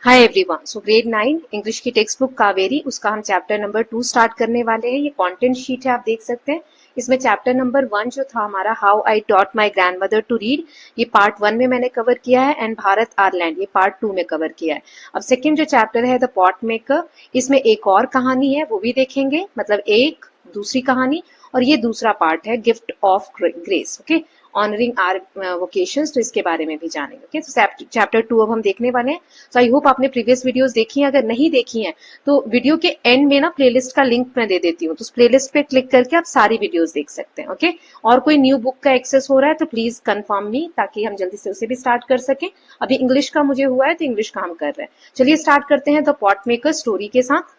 Hi everyone. सो grade 9 English की text book Kaveri, उसका हम चैप्टर नंबर 2 स्टार्ट करने वाले हैं। ये कंटेंट शीट है, आप देख सकते हैं। इसमें चैप्टर नंबर 1 जो था हमारा, how I taught my grandmother to read, ये पार्ट 1 में मैंने कवर किया है। एंड भारत आरलैंड, ये पार्ट 2 में कवर किया है। अब सेकंड जो चैप्टर है द पॉट मेकर, इसमें एक और कहानी है, वो भी देखेंगे। मतलब एक दूसरी कहानी, और ये दूसरा पार्ट है gift of grace. Okay, honouring our vocations, तो इसके बारे में भी जानेंगे। ओके, तो चैप्टर 2 अब हम देखने वाले हैं। सो आई होप आपने प्रीवियस वीडियोस देखी हैं। अगर नहीं देखी हैं तो वीडियो के एंड में ना प्लेलिस्ट का लिंक मैं दे देती हूँ, तो उस प्लेलिस्ट पे क्लिक करके आप सारी वीडियोस देख सकते हैं। ओके, और कोई न्यू बुक का एक्सेस हो रहा है तो प्लीज कंफर्म मी, ताकि हम जल्दी से उसे भी स्टार्ट कर सकें। अभी इंग्लिश का मुझे हुआ है तो इंग्लिश का हम कर रहे हैं। चलिए स्टार्ट करते हैं द पॉट मेकर स्टोरी के साथ।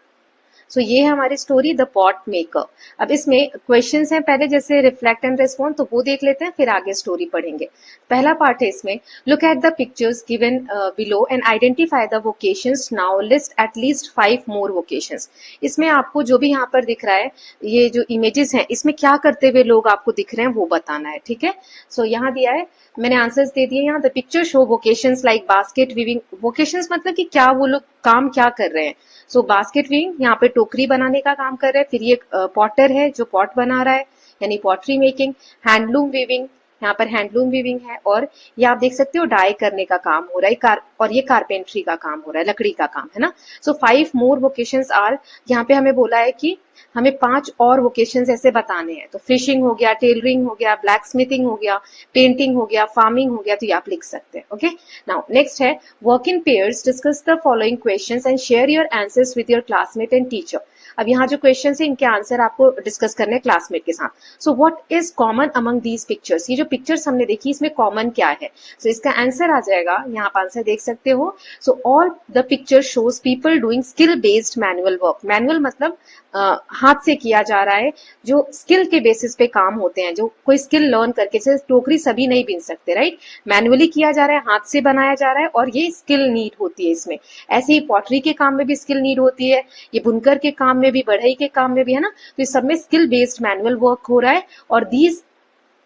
सो ये है हमारी स्टोरी द पॉट मेकर। अब इसमें क्वेश्चंस हैं पहले, जैसे रिफ्लेक्ट एंड रेस्पॉन्ड, तो वो देख लेते हैं, फिर आगे स्टोरी पढ़ेंगे। पहला पार्ट है इसमें, look at the pictures given below and identify the vocations, now list at least 5 more vocations. इसमें आपको जो भी यहाँ पर दिख रहा है, ये जो इमेजेस हैं, इसमें क्या करते हुए लोग आपको दिख रहे हैं वो बताना है। ठीक है, सो यहाँ दिया है, मैंने आंसर्स दे दिए यहाँ। The picture show vocations like basket weaving. Vocations मतलब कि क्या वो लोग काम क्या कर रहे हैं। सो बास्केट वीविंग, यहाँ पे टोकरी बनाने का काम कर रहे हैं। फिर ये पॉटर है जो पॉट बना रहा है, यानी पॉटरी मेकिंग। हैंडलूम वीविंग, यहाँ पर हैंडलूम वीविंग है। और ये आप देख सकते हो डाई करने का काम हो रहा है, और ये कारपेंट्री का काम हो रहा है, लकड़ी का काम है ना। सो 5 मोर वोकेशंस आर, यहाँ पे हमें बोला है कि हमें 5 और वोकेशंस ऐसे बताने हैं। तो फिशिंग हो गया, टेलरिंग हो गया, ब्लैक स्मिथिंग हो गया, पेंटिंग हो गया, फार्मिंग हो गया, तो ये आप लिख सकते हैं। ओके, नाउ नेक्स्ट है work in pairs, discuss the following questions and share your answers with your classmate and teacher. अब यहाँ जो क्वेश्चन है, इनके आंसर आपको डिस्कस करने क्लासमेट के साथ। So what is common among these pictures, ये जो पिक्चर्स हमने देखी इसमें कॉमन क्या है। सो इसका आंसर आ जाएगा, यहाँ आप आंसर देख सकते हो। So all the picture shows people doing skill based manual work. Manual मतलब हाथ से किया जा रहा है, जो स्किल के बेसिस पे काम होते हैं, जो कोई स्किल लर्न करके। जैसे टोकरी सभी नहीं बिन सकते, राइट, मैनुअली किया जा रहा है, हाथ से बनाया जा रहा है, और ये स्किल नीड होती है इसमें। ऐसे ही पॉटरी के काम में भी स्किल नीड होती है, ये बुनकर के काम में भी, बढ़ई के काम में भी, है ना। तो इस सब में स्किल बेस्ड मैनुअल वर्क हो रहा है। और these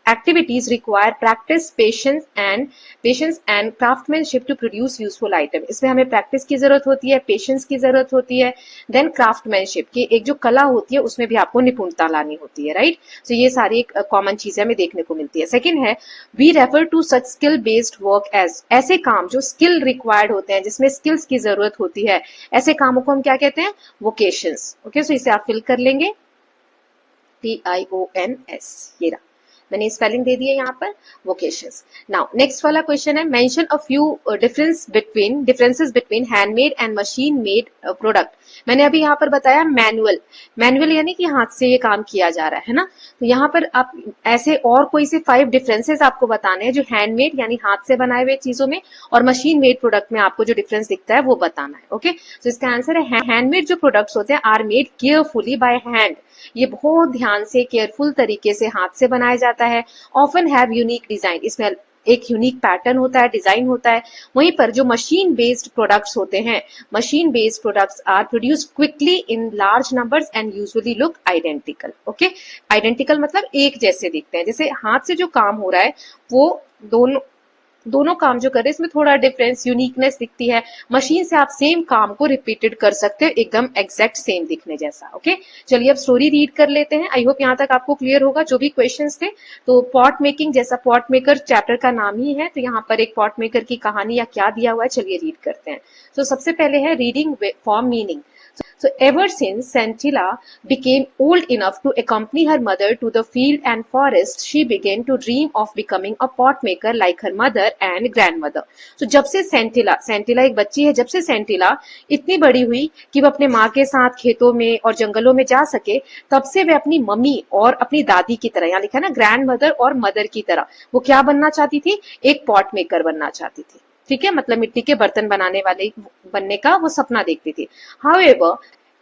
activities require practice, patience and craftsmanship to produce useful item। इसमें हमें प्रैक्टिस की जरूरत होती है, पेशेंस की जरूरत होती है, देन क्राफ्टमैनशिप की एक जो कला होती है उसमें भी आपको निपुणता लानी होती है, राइट। सो ये सारी एक कॉमन चीजें हमें देखने को मिलती है। सेकंड है, we refer to such skill based work as, ऐसे काम जो स्किल रिक्वायर्ड होते हैं, जिसमें स्किल्स की जरूरत होती है, ऐसे कामों को हम क्या कहते हैं, वोकेशंस। ओके, सो इसे आप फिल कर लेंगे, TIONS, ये रहा, मैंने स्पेलिंग दे दी है यहाँ पर, वोकेशंस। नाउ नेक्स्ट वाला क्वेश्चन है, mention a few differences between handmade and machine made product. मैंने अभी यहाँ पर बताया मैनुअल यानी कि हाथ से ये काम किया जा रहा है ना। तो यहाँ पर आप ऐसे और कोई से 5 डिफरेंसेस आपको बताने हैं, जो हैंडमेड यानी हाथ से बनाए हुए चीजों में और मशीन मेड प्रोडक्ट में आपको जो डिफरेंस दिखता है वो बताना है। ओके, तो इसका आंसर है, हैंडमेड जो प्रोडक्ट्स होते हैं are made carefully by hand, ये बहुत ध्यान से केयरफुल तरीके से हाथ से बनाया जाता है। ऑफन हैव यूनिक डिजाइन, इसमें एक यूनिक पैटर्न होता है, डिजाइन होता है। वहीं पर जो मशीन बेस्ड प्रोडक्ट्स होते हैं, machine based products are produced quickly in large numbers and usually look identical. Okay, identical मतलब एक जैसे दिखते हैं। जैसे हाथ से जो काम हो रहा है वो दोनों काम जो कर रहे हैं इसमें थोड़ा डिफरेंस, यूनिकनेस दिखती है। मशीन से आप सेम काम को रिपीटेड कर सकते हो, एकदम एग्जैक्ट सेम दिखने जैसा। ओके, चलिए अब स्टोरी रीड कर लेते हैं। आई होप यहाँ तक आपको क्लियर होगा जो भी क्वेश्चंस थे। तो पॉट मेकिंग, जैसा पॉट मेकर चैप्टर का नाम ही है, तो यहाँ पर एक पॉट मेकर की कहानी या क्या दिया हुआ है, चलिए रीड करते हैं। तो सबसे पहले है reading form meaning. So ever since Santilla became old enough to accompany her mother to the field and forest, she began to dream of becoming a pot maker like her mother and grandmother. So जब से सेंटिला एक बच्ची है, जब से सेंटिला इतनी बड़ी हुई कि वो अपने माँ के साथ खेतों में और जंगलों में जा सके, तब से वे अपनी मम्मी और अपनी दादी की तरह, यहाँ लिखा है ना ग्रैंड मदर और मदर की तरह, वो क्या बनना चाहती थी, एक पॉट मेकर बनना चाहती थी। ठीक है, मतलब मिट्टी के बर्तन बनने का वो सपना देखती थी। However,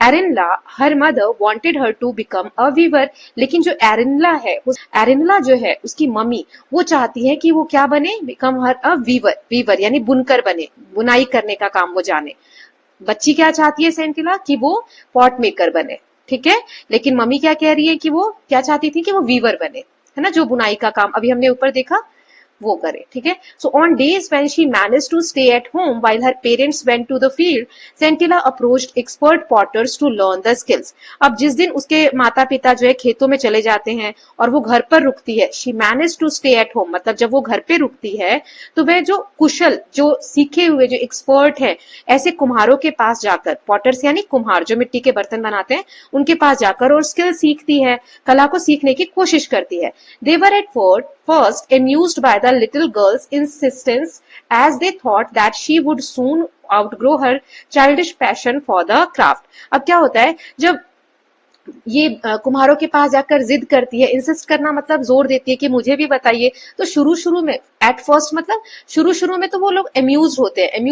एरिनला her mother wanted her to become a weaver, लेकिन जो एरिनला जो है उसकी मम्मी, वो चाहती है कि वो क्या बने, बिकम हर अ वीवर यानी बुनकर बने, बुनाई करने का काम वो जाने। बच्ची क्या चाहती है सेंटिला, कि वो पॉट मेकर बने। ठीक है, लेकिन मम्मी क्या कह रही है कि वो क्या चाहती थी कि वो वीवर बने, है ना, जो बुनाई का काम अभी हमने ऊपर देखा, वो करे, ठीक है। So on days when she managed to stay at home while her parents went to the field, Sentila approached expert potters to learn the skills. अब जिस दिन उसके माता पिता जो है खेतों में चले जाते हैं और वो घर पर रुकती है, she manage to stay at home, मतलब जब वो घर पे रुकती है तो वह जो कुशल, जो सीखे हुए, जो एक्सपर्ट है, ऐसे कुम्हारों के पास जाकर, पॉटर्स यानी कुम्हार जो मिट्टी के बर्तन बनाते हैं, उनके पास जाकर और स्किल सीखती है, कला को सीखने की कोशिश करती है। They were at first amused by the little girl's insistence, as they thought that she would soon outgrow her childish passion for the craft। अब क्या होता है, जब ये कुम्हारों के पास जाकर जिद करती है, इंसिस्ट करना मतलब जोर देती है कि मुझे भी बताइए, तो शुरू शुरू में, एट फर्स्ट मतलब शुरू शुरू में तो वो लोग अम्यूज होते हैं।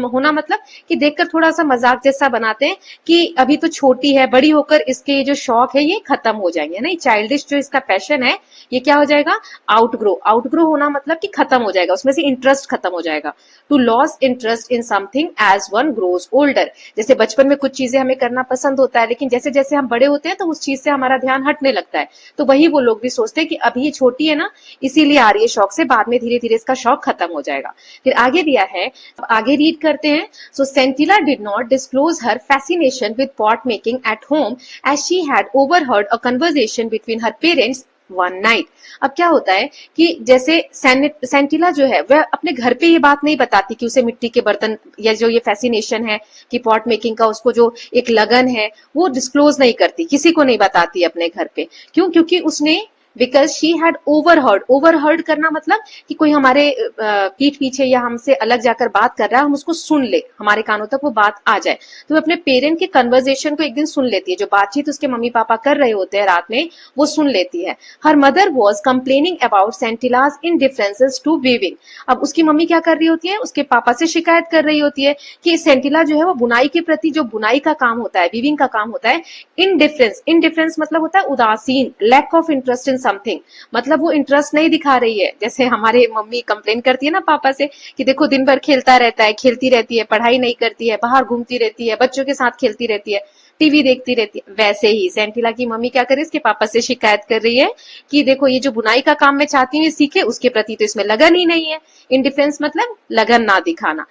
होना मतलब कि देखकर थोड़ा सा मजाक जैसा बनाते हैं कि अभी तो छोटी है, बड़ी होकर इसके जो शौक है ये खत्म हो जाएंगे, नहीं, चाइल्डिश जो इसका पैशन है ये क्या हो जाएगा, आउटग्रो होना मतलब कि खत्म हो जाएगा, उसमें से इंटरेस्ट खत्म हो जाएगा। To lose interest in something as one grows older, जैसे बचपन में कुछ चीजें हमें करना पसंद होता है, लेकिन जैसे जैसे हम बड़े होते हैं तो उस चीज से हमारा ध्यान हटने लगता है। तो वही वो लोग भी सोचते हैं कि अभी ये छोटी है ना, इसीलिए आ रही है शौक से, बाद में धीरे धीरे इसका शौक खत्म हो जाएगा। फिर आगे दिया है, आगे रीड करते हैं। So Sentila did not disclose her fascination with pot making at home as she had overheard a conversation between her parents one night. अब क्या होता है कि जैसे सेंटिला जो है वह अपने घर पे ये बात नहीं बताती कि उसे मिट्टी के बर्तन या जो ये फैसिनेशन है कि पॉट मेकिंग का उसको जो एक लगन है वो डिस्क्लोज नहीं करती, किसी को नहीं बताती अपने घर पे। क्यों? क्योंकि उसने बिकॉज शी हैड ओवरहर्ड करना मतलब कि कोई हमारे पीठ पीछे या हमसे अलग जाकर बात कर रहा है, हम उसको सुन ले, हमारे कानों तक वो बात आ जाए। तो वो अपने पेरेंट के कन्वर्सेशन को एक दिन सुन लेती है, जो बातचीत उसके मम्मी पापा कर रहे होते हैं रात में, वो सुन लेती है। Her mother was complaining about Sentila's indifferences to weaving. अब उसकी मम्मी क्या कर रही होती है, उसके पापा से शिकायत कर रही होती है कि सेंटिला जो है वो बुनाई के प्रति, जो बुनाई का काम होता है, वीविंग का काम होता है, इनडिफरेंस मतलब होता है उदासीन, lack of interest in something, मतलब वो इंटरेस्ट नहीं दिखा रही है। जैसे हमारे मम्मी कंप्लेन करती है ना पापा से कि देखो दिन भर खेलता रहता है, खेलती रहती है, पढ़ाई नहीं करती है, बाहर घूमती रहती है, बच्चों के साथ खेलती रहती है, टीवी देखती रहती है। वैसे ही सेंटिला की मम्मी क्या कर रही है, इसके पापा से शिकायत कर रही है कि देखो ये जो बुनाई का काम मैं चाहती हूँ ये सीखे, उसके प्रति तो इसमें लगन ही नहीं है। इंडिफरेंस मतलब लगन ना दिखाना।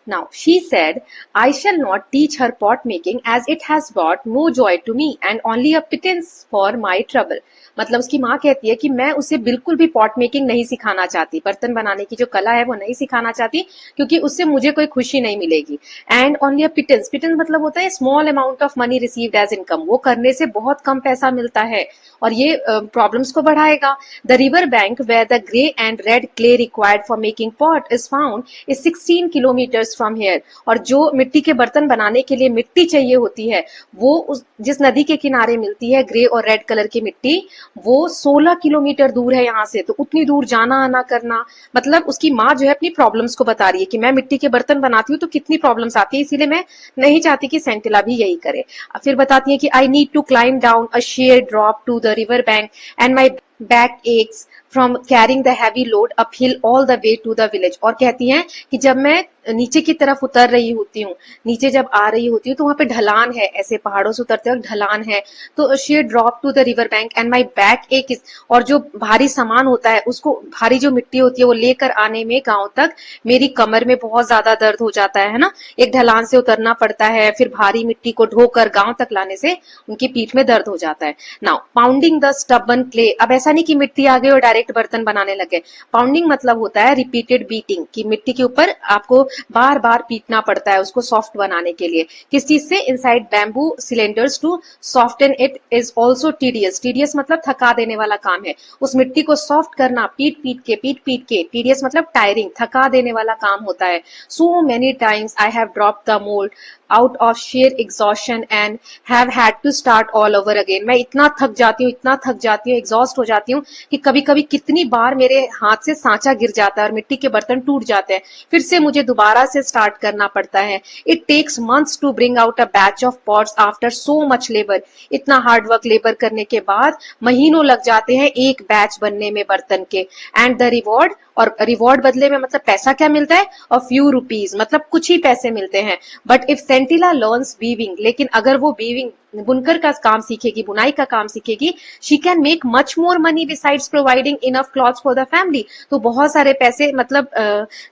Now, she said, I shall not teach her pot making as it has brought no joy to me and only a pittance for my trouble। मतलब उसकी माँ कहती है कि मैं उसे बिल्कुल भी पॉट मेकिंग नहीं सिखाना चाहती, बर्तन बनाने की जो कला है वो नहीं सिखाना चाहती, क्योंकि उससे मुझे कोई खुशी नहीं मिलेगी। And only a pittance, pittance मतलब होता है small amount of money received as income, वो करने से बहुत कम पैसा मिलता है और ये प्रॉब्लम्स को बढ़ाएगा। The river bank where the grey and red clay required for making pot is found is 16 kilometres from here. और जो मिट्टी के बर्तन बनाने के लिए मिट्टी चाहिए होती है वो जिस नदी के किनारे मिलती है, ग्रे और रेड कलर की मिट्टी, वो 16 किलोमीटर दूर है यहाँ से। तो उतनी दूर जाना आना करना, मतलब उसकी माँ जो है अपनी प्रॉब्लम्स को बता रही है कि मैं मिट्टी के बर्तन बनाती हूँ तो कितनी प्रॉब्लम्स आती है, इसीलिए मैं नहीं चाहती कि सेंटिला भी यही करे। फिर बताती है कि I need to climb down a sheer drop to the river bank and my back aches from carrying the heavy load uphill all the way to the village. और कहती हैं कि जब मैं नीचे की तरफ उतर रही होती हूँ, नीचे जब आ रही होती हूँ तो वहां पे ढलान है, ऐसे पहाड़ों से उतरते वक्त ढलान है, तो she drop to the river bank and my back aches, और जो भारी सामान होता है उसको, भारी जो मिट्टी होती है वो लेकर आने में गांव तक मेरी कमर में बहुत ज्यादा दर्द हो जाता है ना। एक ढलान से उतरना पड़ता है, फिर भारी मिट्टी को ढोकर गांव तक लाने से उनकी पीठ में दर्द हो जाता है। Now pounding the stubborn clay, अब ऐसा नहीं कि मिट्टी आ गई और डायरेक्ट बर्तन बनाने लगे। पाउंडिंग मतलब होता है रिपीटेड बीटिंग, कि मिट्टी के ऊपर आपको बार बार पीटना पड़ता है उसको सॉफ्ट बनाने के लिए। किस चीज से? Inside bamboo cylinders to soften it is also tedious. Tedious मतलब थका देने वाला काम है, उस मिट्टी को सॉफ्ट करना पीट पीट के। टीडियस मतलब टायरिंग, थका देने वाला काम होता है। So many times I have dropped the mold out of sheer exhaustion and have had to start all over again. मैं इतना थक जाती हूँ, एग्जॉस्ट हो जाती हूँ कि कभी कभी कितनी बार मेरे हाथ से सांचा गिर जाता है और मिट्टी के बर्तन टूट जाते हैं, फिर से मुझे दोबारा से स्टार्ट करना पड़ता है। It takes months to bring out a batch of pots after so much labour. इतना हार्ड वर्क लेबर करने के बाद महीनों लग जाते हैं एक बैच बनने में बर्तन के। एंड द रिवॉर्ड और रिवॉर्ड बदले में मतलब पैसा क्या मिलता है, अ फ्यू रुपीज, मतलब कुछ ही पैसे मिलते हैं। बट इफ सेंटिला लर्न्स वीविंग, लेकिन अगर वो वीविंग बुनकर का काम सीखेगी, बुनाई का काम सीखेगी, she can make much more money besides providing enough clothes for the family. तो बहुत सारे पैसे, मतलब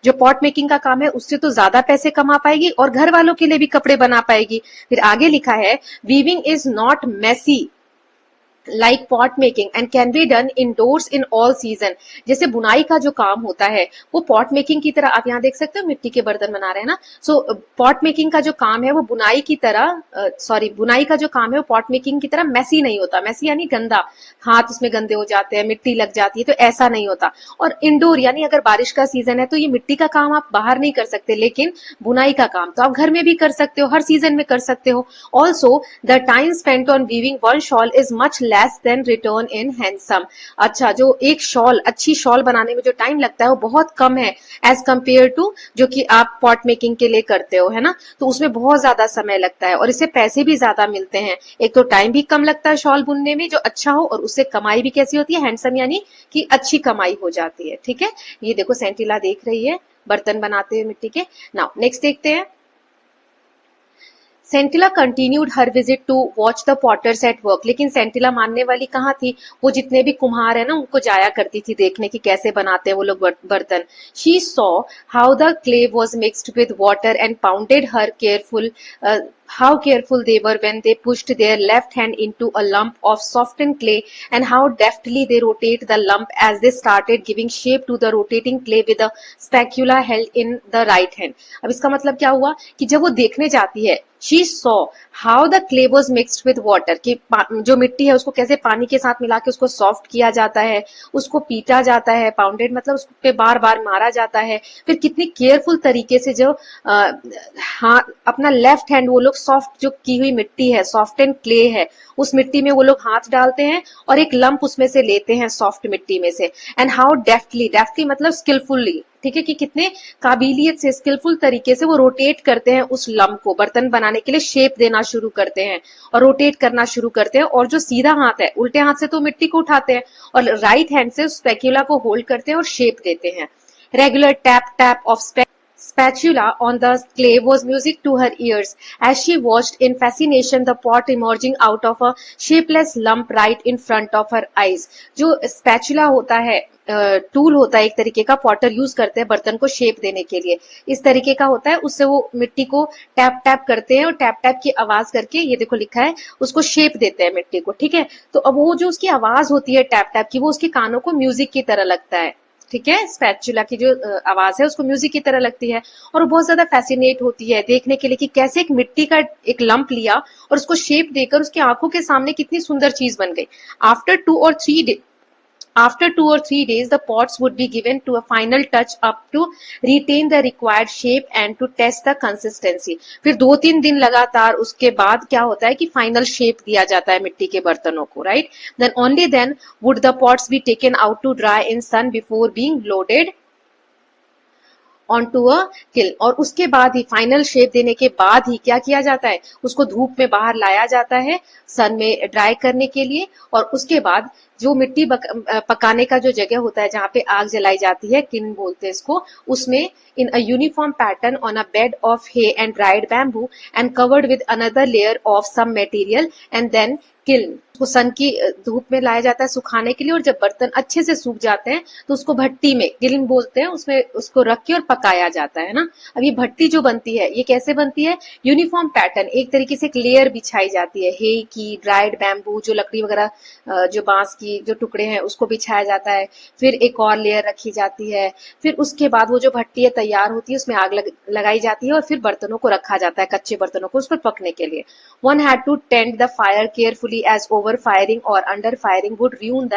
जो पॉट मेकिंग का काम है उससे तो ज्यादा पैसे कमा पाएगी और घर वालों के लिए भी कपड़े बना पाएगी। फिर आगे लिखा है, weaving is not messy like pot making and can be done indoors in all season. जैसे बुनाई का जो काम होता है वो पॉट मेकिंग की तरह, आप यहाँ देख सकते हो मिट्टी के बर्तन बना रहे हैं ना, सो पॉट मेकिंग का जो काम है वो बुनाई की तरह, बुनाई का जो काम है वो पॉट मेकिंग की तरह मैसी नहीं होता। मैसी यानी गंदा, हाथ उसमें गंदे हो जाते हैं, मिट्टी लग जाती है, तो ऐसा नहीं होता। और इंडोर यानी अगर बारिश का सीजन है तो ये मिट्टी का काम आप बाहर नहीं कर सकते, लेकिन बुनाई का काम तो आप घर में भी कर सकते हो, हर सीजन में कर सकते हो। Also the time spent on weaving one shawl is much less than return in handsome. अच्छा, जो एक शॉल, अच्छी शॉल बनाने में जो टाइम लगता है वो बहुत कम है एज कंपेयर टू जो कि आप पॉट मेकिंग के लिए करते हो, है ना। तो उसमें बहुत ज्यादा समय लगता है और इससे पैसे भी ज्यादा मिलते हैं। एक तो टाइम भी कम लगता है शॉल बुनने में जो अच्छा हो, और उससे कमाई भी कैसी होती है, हैंडसम यानी कि अच्छी कमाई हो जाती है। ठीक है, ये देखो सेंटिला देख रही है बर्तन बनाते हुए मिट्टी के। नाउ नेक्स्ट देखते हैं। Sentila continued her visit to watch the potters at work. लेकिन सेंटिला मानने वाली कहाँ थी, वो जितने भी कुम्हार है ना उनको जाया करती थी देखने की कैसे बनाते हैं वो लोग बर्तन। She saw how the clay was mixed with water and pounded her careful, how careful they were when they pushed their left hand into a lump of softened clay and how deftly they rotate the lump as they started giving shape to the rotating clay with a spatula held in the right hand। अब इसका मतलब क्या हुआ कि जब वो देखने जाती है, she saw how the clay was mixed with water, कि जो मिट्टी है उसको कैसे पानी के साथ मिला के उसको सॉफ्ट किया जाता है, उसको पीटा जाता है, पाउंडेड मतलब उस पे बार बार मारा जाता है, फिर कितनी केयरफुल तरीके से जो हाँ अपना लेफ्ट हैंड वो लोग सॉफ्ट जो की हुई मिट्टी है, सॉफ्ट एंड क्ले है, उस मिट्टी में वो लोग हाथ डालते हैं और एक लंप उसमें से लेते हैं सॉफ्ट मिट्टी में से। एंड हाउ डेफ्टली, डेफ्टली मतलब स्किलफुली, ठीक है, कि कितने काबिलियत से, स्किलफुल तरीके से वो रोटेट करते हैं उस लंप को, बर्तन बनाने के लिए शेप देना शुरू करते हैं और रोटेट करना शुरू करते हैं। और जो सीधा हाथ है, उल्टे हाथ से तो मिट्टी को उठाते हैं और राइट हैंड से स्पैक्यूला को होल्ड करते हैं और शेप देते हैं। Regular tap tap of spatula on the clay was music to her ears as she watched in fascination the pot emerging out of a shapeless lump right in front of her eyes। जो spatula होता है, tool होता है एक तरीके का, Potter use करते हैं बर्तन को शेप देने के लिए, इस तरीके का होता है, उससे वो मिट्टी को टैप टैप करते हैं और टैप टैप की आवाज करके, ये देखो लिखा है, उसको शेप देते हैं मिट्टी को। ठीक है, तो अब वो जो उसकी आवाज होती है टैप टैप की, वो उसके कानों को म्यूजिक की तरह लगता है। ठीक है, स्पैचुला की जो आवाज है उसको म्यूजिक की तरह लगती है और वो बहुत ज्यादा फैसिनेट होती है देखने के लिए कि कैसे एक मिट्टी का एक लंप लिया और उसको शेप देकर उसकी आंखों के सामने कितनी सुंदर चीज बन गई। After 2 or 3 days, the pots would be given to a final touch up to retain the required shape and to test the consistency। फिर 2-3 दिन लगातार उसके बाद क्या होता है कि फाइनल शेप दिया जाता है मिट्टी के बर्तनों को, right. Then only then would the pots be taken out to dry in sun before being loaded onto a kiln। और उसके बाद ही, फाइनल शेप देने के बाद ही क्या किया जाता है, उसको धूप में बाहर लाया जाता है सन में ड्राई करने के लिए। और उसके बाद जो मिट्टी पकाने का जो जगह होता है जहाँ पे आग जलाई जाती है, किल्न बोलते हैं इसको, उसमें in a uniform pattern on a bed of hay and dried bamboo and covered with another layer of some material and then kiln, उसको सन की धूप में लाया जाता है सुखाने के लिए। और जब बर्तन अच्छे से सूख जाते हैं तो उसको भट्टी में, किल्न बोलते हैं, उसमें उसको रख के और पकाया जाता है ना। अब ये भट्टी जो बनती है ये कैसे बनती है, यूनिफॉर्म पैटर्न, एक तरीके से एक लेयर बिछाई जाती है, हे की, ड्राइड बैम्बू जो लकड़ी वगैरह, जो बांस की जो टुकड़े हैं उसको बिछाया जाता है, फिर एक और लेयर रखी जाती है, फिर उसके बाद वो जो भट्टी है तैयार होती है उसमें आग लगाई जाती है और फिर बर्तनों को रखा जाता है, कच्चे बर्तनों को उस पर पकने के लिए। One had to tend the fire carefully as over firing or under firing would ruin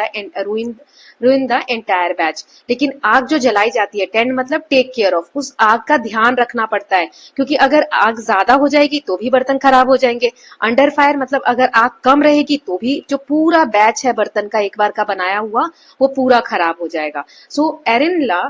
the entire batch। लेकिन आग जो जलाई जाती है, टेंड मतलब टेक केयर ऑफ, उस आग का ध्यान रखना पड़ता है क्योंकि अगर आग ज्यादा हो जाएगी तो भी बर्तन खराब हो जाएंगे। अंडर फायर मतलब अगर आग कम रहेगी तो भी जो पूरा बैच है बर्तन का एक बार का बनाया हुआ वो पूरा खराब हो जाएगा। सो एरिनला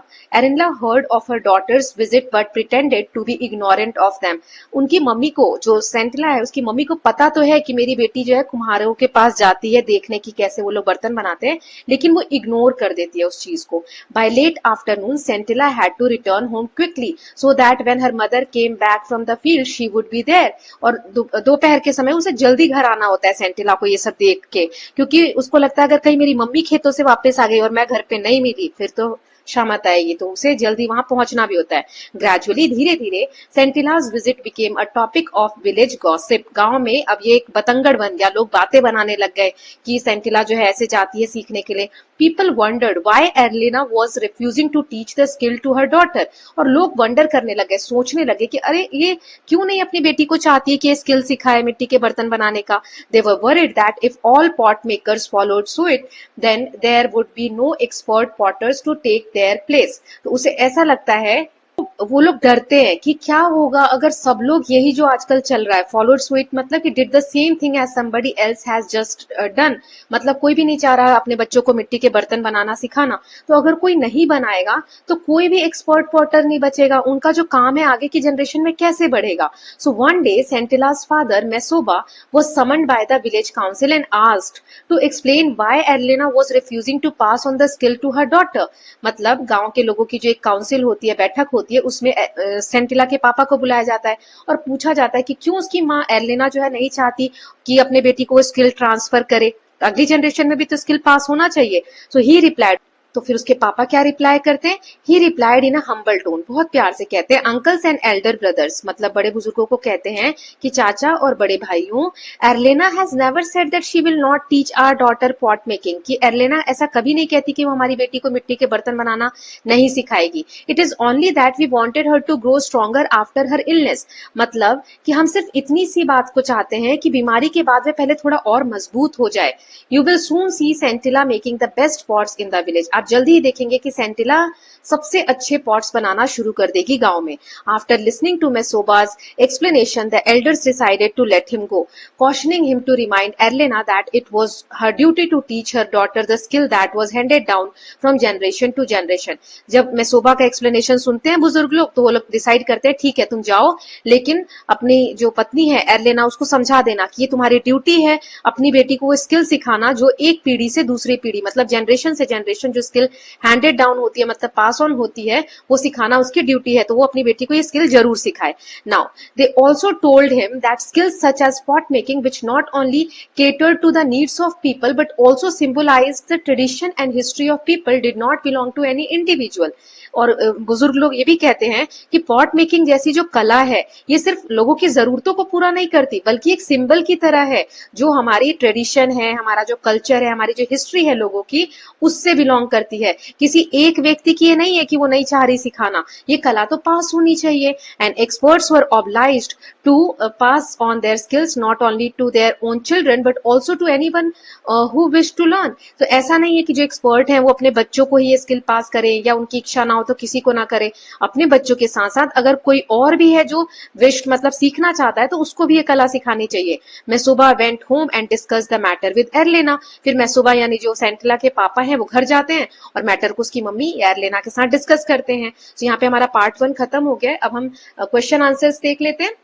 heard of her daughter's visit but pretended to be ignorant of them। उनकी मम्मी को, जो सेंटिला है उसकी मम्मी को पता तो है कि मेरी बेटी जो है कुम्हार कुम्हारों के पास जाती है देखने की कैसे वो लोग बर्तन बनाते हैं, लेकिन वो इग्नोर कर देती है उस चीज को. By late afternoon Sentila had to return home quickly so that when her mother came back from the field she would be there. और दोपहर के समय उसे जल्दी घर आना होता है सेंटिला को ये सब देख के, क्योंकि उसको लगता है अगर कहीं मेरी मम्मी खेतों से वापस आ गई और मैं घर पे नहीं मिली फिर तो शामत आएगी, तो उसे जल्दी वहां पहुंचना भी होता है. ग्रेजुअली धीरे धीरे Sentila's visit became a topic of village gossip. गांव में अब ये एक बतंगड़ बन गया, लोग बातें बनाने लग गए कि सेंटिला जो है ऐसे जाती है सीखने के लिए. People wondered why Erlina was refusing to teach the skill to her daughter. और लोग वंडर करने लगे, सोचने लगे कि अरे ये क्यों नहीं अपनी बेटी को चाहती है कि ये स्किल सिखाए मिट्टी के बर्तन बनाने का. They were worried that if all pot makers followed suit then there would be no expert potters to take their place. तो उसे ऐसा लगता है, वो लोग डरते हैं कि क्या होगा अगर सब लोग यही जो आजकल चल रहा है फॉलोड सुइट, मतलब कि did the same thing as somebody else has just done. मतलब कोई भी नहीं चाह रहा अपने बच्चों को मिट्टी के बर्तन बनाना सिखाना, तो अगर कोई नहीं बनाएगा तो कोई भी एक्सपर्ट पॉटर नहीं बचेगा, उनका जो काम है आगे की जनरेशन में कैसे बढ़ेगा. So one day Sentila's father Mesoba was summoned by the village council and asked to explain why Erlina was refusing to pass on the skill to her daughter. मतलब गांव के लोगों की जो एक काउंसिल होती है, बैठक होती है, उसमें सेंटिला के पापा को बुलाया जाता है और पूछा जाता है कि क्यों उसकी माँ एर्लिना जो है नहीं चाहती कि अपने बेटी को स्किल ट्रांसफर करे, अगली जनरेशन में भी तो स्किल पास होना चाहिए. सो ही रिप्लाइड, तो फिर उसके पापा क्या रिप्लाई करते हैं, ही replied in a humble tone, बहुत प्यार से कहते हैं अंकल्स एंड एल्डर ब्रदर्स, मतलब बड़े बुजुर्गों को कहते हैं कि चाचा और बड़े भाइयों, Erlina has never said that she will not teach our daughter pot making, कि एर्लिना ऐसा कभी नहीं कहती कि वो हमारी बेटी को मिट्टी के बर्तन बनाना नहीं सिखाएगी. It is only that we wanted her to grow stronger after her illness, मतलब कि हम सिर्फ इतनी सी बात को चाहते हैं कि बीमारी के बाद वे पहले थोड़ा और मजबूत हो जाए. You will soon see Sentila making the best pots in the village. आप जल्दी ही देखेंगे कि सेंटिला सबसे अच्छे पॉट्स बनाना शुरू कर देगी गांव में. After listening to Mesoba's explanation, the elders decided to let him go, cautioning him to remind Erlina that it was her duty to teach her daughter the skill that was handed down from generation to generation. जब मेसोबा का explanation सुनते हैं बुजुर्ग लोग तो वो लोग decide करते हैं ठीक है तुम जाओ, लेकिन अपनी जो पत्नी है एर्लिना उसको समझा देना कि ये तुम्हारी ड्यूटी है अपनी बेटी को वो स्किल सिखाना जो एक पीढ़ी से दूसरी पीढ़ी, मतलब जनरेशन से जनरेशन जो स्किल हैंडेड डाउन होती है, मतलब पास ऑन होती है, वो सिखाना उसकी ड्यूटी है, तो वो अपनी बेटी को ये स्किल जरूर सिखाए. Now they also told him that skills such as pot making which not only catered to the needs of people but also symbolized the tradition and history of people did not belong to any individual. और बुजुर्ग लोग ये भी कहते हैं कि pot making जैसी जो कला है ये सिर्फ लोगों की जरूरतों को पूरा नहीं करती बल्कि एक सिंबल की तरह है जो हमारी ट्रेडिशन है, हमारा जो कल्चर है, हमारी जो हिस्ट्री है लोगों की, उससे बिलोंग करती है. किसी एक व्यक्ति की ये नहीं है कि वो नहीं चाह रही सिखाना, ये कला तो पास होनी चाहिए. And experts were obliged to pass on their skills not only to their own children but also to anyone who wish to learn. तो ऐसा नहीं है कि जो एक्सपर्ट है वो अपने बच्चों को ही ये स्किल पास करें या उनकी इच्छा ना हो तो किसी को ना करे. अपने बच्चों के साथ साथ अगर कोई और भी है जो विश मतलब सीखना चाहता है तो उसको भी ये कला सिखानी चाहिए. Mesoba went home and discussed the matter with Erlina. फिर Mesoba यानी जो सेंटिला के पापा हैं वो घर जाते हैं और मैटर को उसकी मम्मी एर्लिना के साथ डिस्कस करते हैं. तो यहाँ पे हमारा पार्ट 1 खत्म हो गया. अब हम क्वेश्चन आंसर्स देख लेते हैं.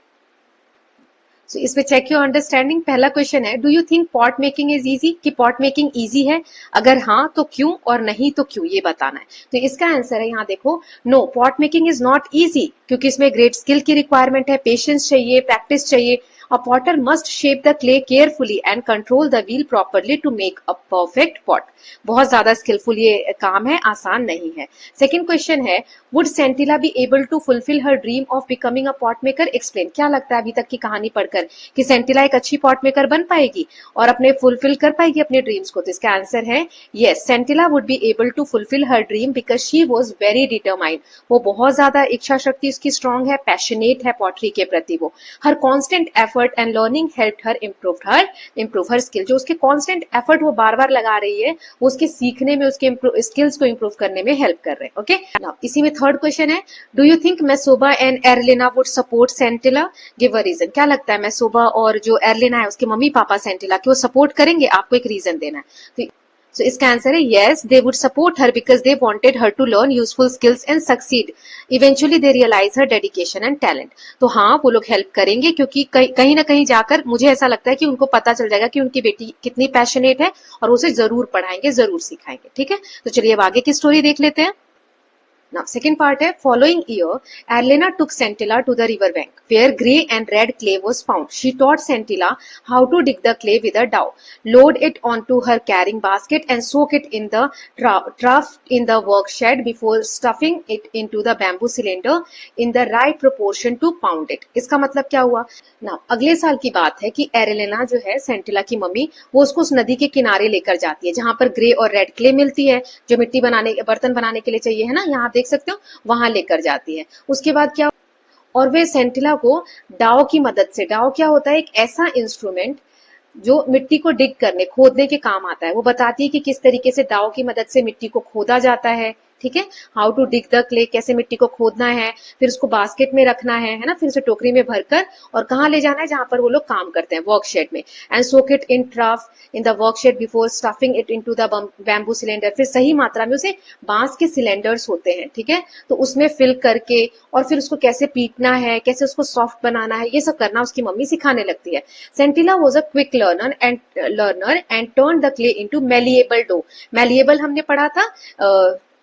So, इस पे चेक योर अंडरस्टैंडिंग. पहला क्वेश्चन है, do you think pot making is easy, कि पॉट मेकिंग इजी है, अगर हाँ तो क्यों और नहीं तो क्यों, ये बताना है. तो इसका आंसर है यहाँ देखो, no pot making is not easy, क्योंकि इसमें ग्रेट स्किल की रिक्वायरमेंट है, पेशेंस चाहिए, प्रैक्टिस चाहिए. A potter must shape the clay carefully and control the wheel properly to make a perfect pot. बहुत ज्यादा स्किलफुल ये काम है, आसान नहीं है. सेकंड क्वेश्चन है, would Scintilla be able to fulfill her dream of becoming a pot maker? Explain. क्या लगता है अभी तक की कहानी पढ़कर कि सेंटिला एक अच्छी पॉट मेकर बन पाएगी और अपने फुलफिल कर पाएगी अपने ड्रीम्स को? तो इसका आंसर है yes, Scintilla would be able to fulfill her dream because she was very determined. वो बहुत ज्यादा इच्छा शक्ति उसकी स्ट्रांग है, पैशनेट है पॉटरी के प्रति. वो her constant effort and learning helped her improve her skill. जो उसके कॉन्स्टेंट एफर्ट वो बार बार लगा रही है वो उसके सीखने में, उसके स्किल्स को इम्प्रूव करने में हेल्प कर रहे हैं. ओके, इसी में थर्ड क्वेश्चन है, do you think Mesoba and Erlina would support Sentila? Give a reason. क्या लगता है Mesoba और जो एर्लिना है उसके मम्मी पापा सेंटिला की वो सपोर्ट करेंगे? आपको एक रीजन देना है. तो सो इसका आंसर है yes, they would support her because they wanted her to learn useful skills and succeed. Eventually they realise her dedication and talent. तो हाँ, वो लोग हेल्प करेंगे क्योंकि कहीं ना कहीं जाकर मुझे ऐसा लगता है कि उनको पता चल जाएगा कि उनकी बेटी कितनी पैशनेट है और उसे जरूर पढ़ाएंगे, जरूर सिखाएंगे। ठीक है, तो चलिए अब आगे की स्टोरी देख लेते हैं। Now, second part है, following year, Erlena took Scintilla to the river bank, where grey and red clay was found. She taught Scintilla how to dig the clay with a dowel, load it onto her carrying basket, and soak it in the trough in the work shed before stuffing it into the bamboo cylinder in the right proportion to pound it. इसका मतलब क्या हुआ? Now, अगले साल की बात है कि एरेलेना जो है, सेंटिला की मम्मी, वो उसको उस नदी के किनारे लेकर जाती है जहां पर ग्रे और रेड क्ले मिलती है, जो मिट्टी बनाने, बर्तन बनाने के लिए चाहिए, है ना, यहाँ देख सकते हो, वहां लेकर जाती है। उसके बाद क्या, और वे सेंटिला को डाव की मदद से, डाव क्या होता है, एक ऐसा इंस्ट्रूमेंट जो मिट्टी को डिग करने, खोदने के काम आता है, वो बताती है कि किस तरीके से दाव की मदद से मिट्टी को खोदा जाता है। ठीक है, how to dig the clay, कैसे मिट्टी को खोदना है, फिर उसको बास्केट में रखना है ना, फिर उसे टोकरी में भरकर और कहाँ ले जाना है, जहां पर वो लोग काम करते हैं, वर्कशेड में। And soak it in trough in the वर्कशेड before stuffing it into the bamboo cylinder, फिर सही मात्रा में उसे, बांस के सिलेंडर्स होते हैं, ठीक है, तो उसमें फिल करके और फिर उसको कैसे पीटना है, कैसे उसको सॉफ्ट बनाना है, ये सब करना उसकी मम्मी सिखाने लगती है। Sentila was a quick learner and turn the clay into malleable dough. Malleable हमने पढ़ा था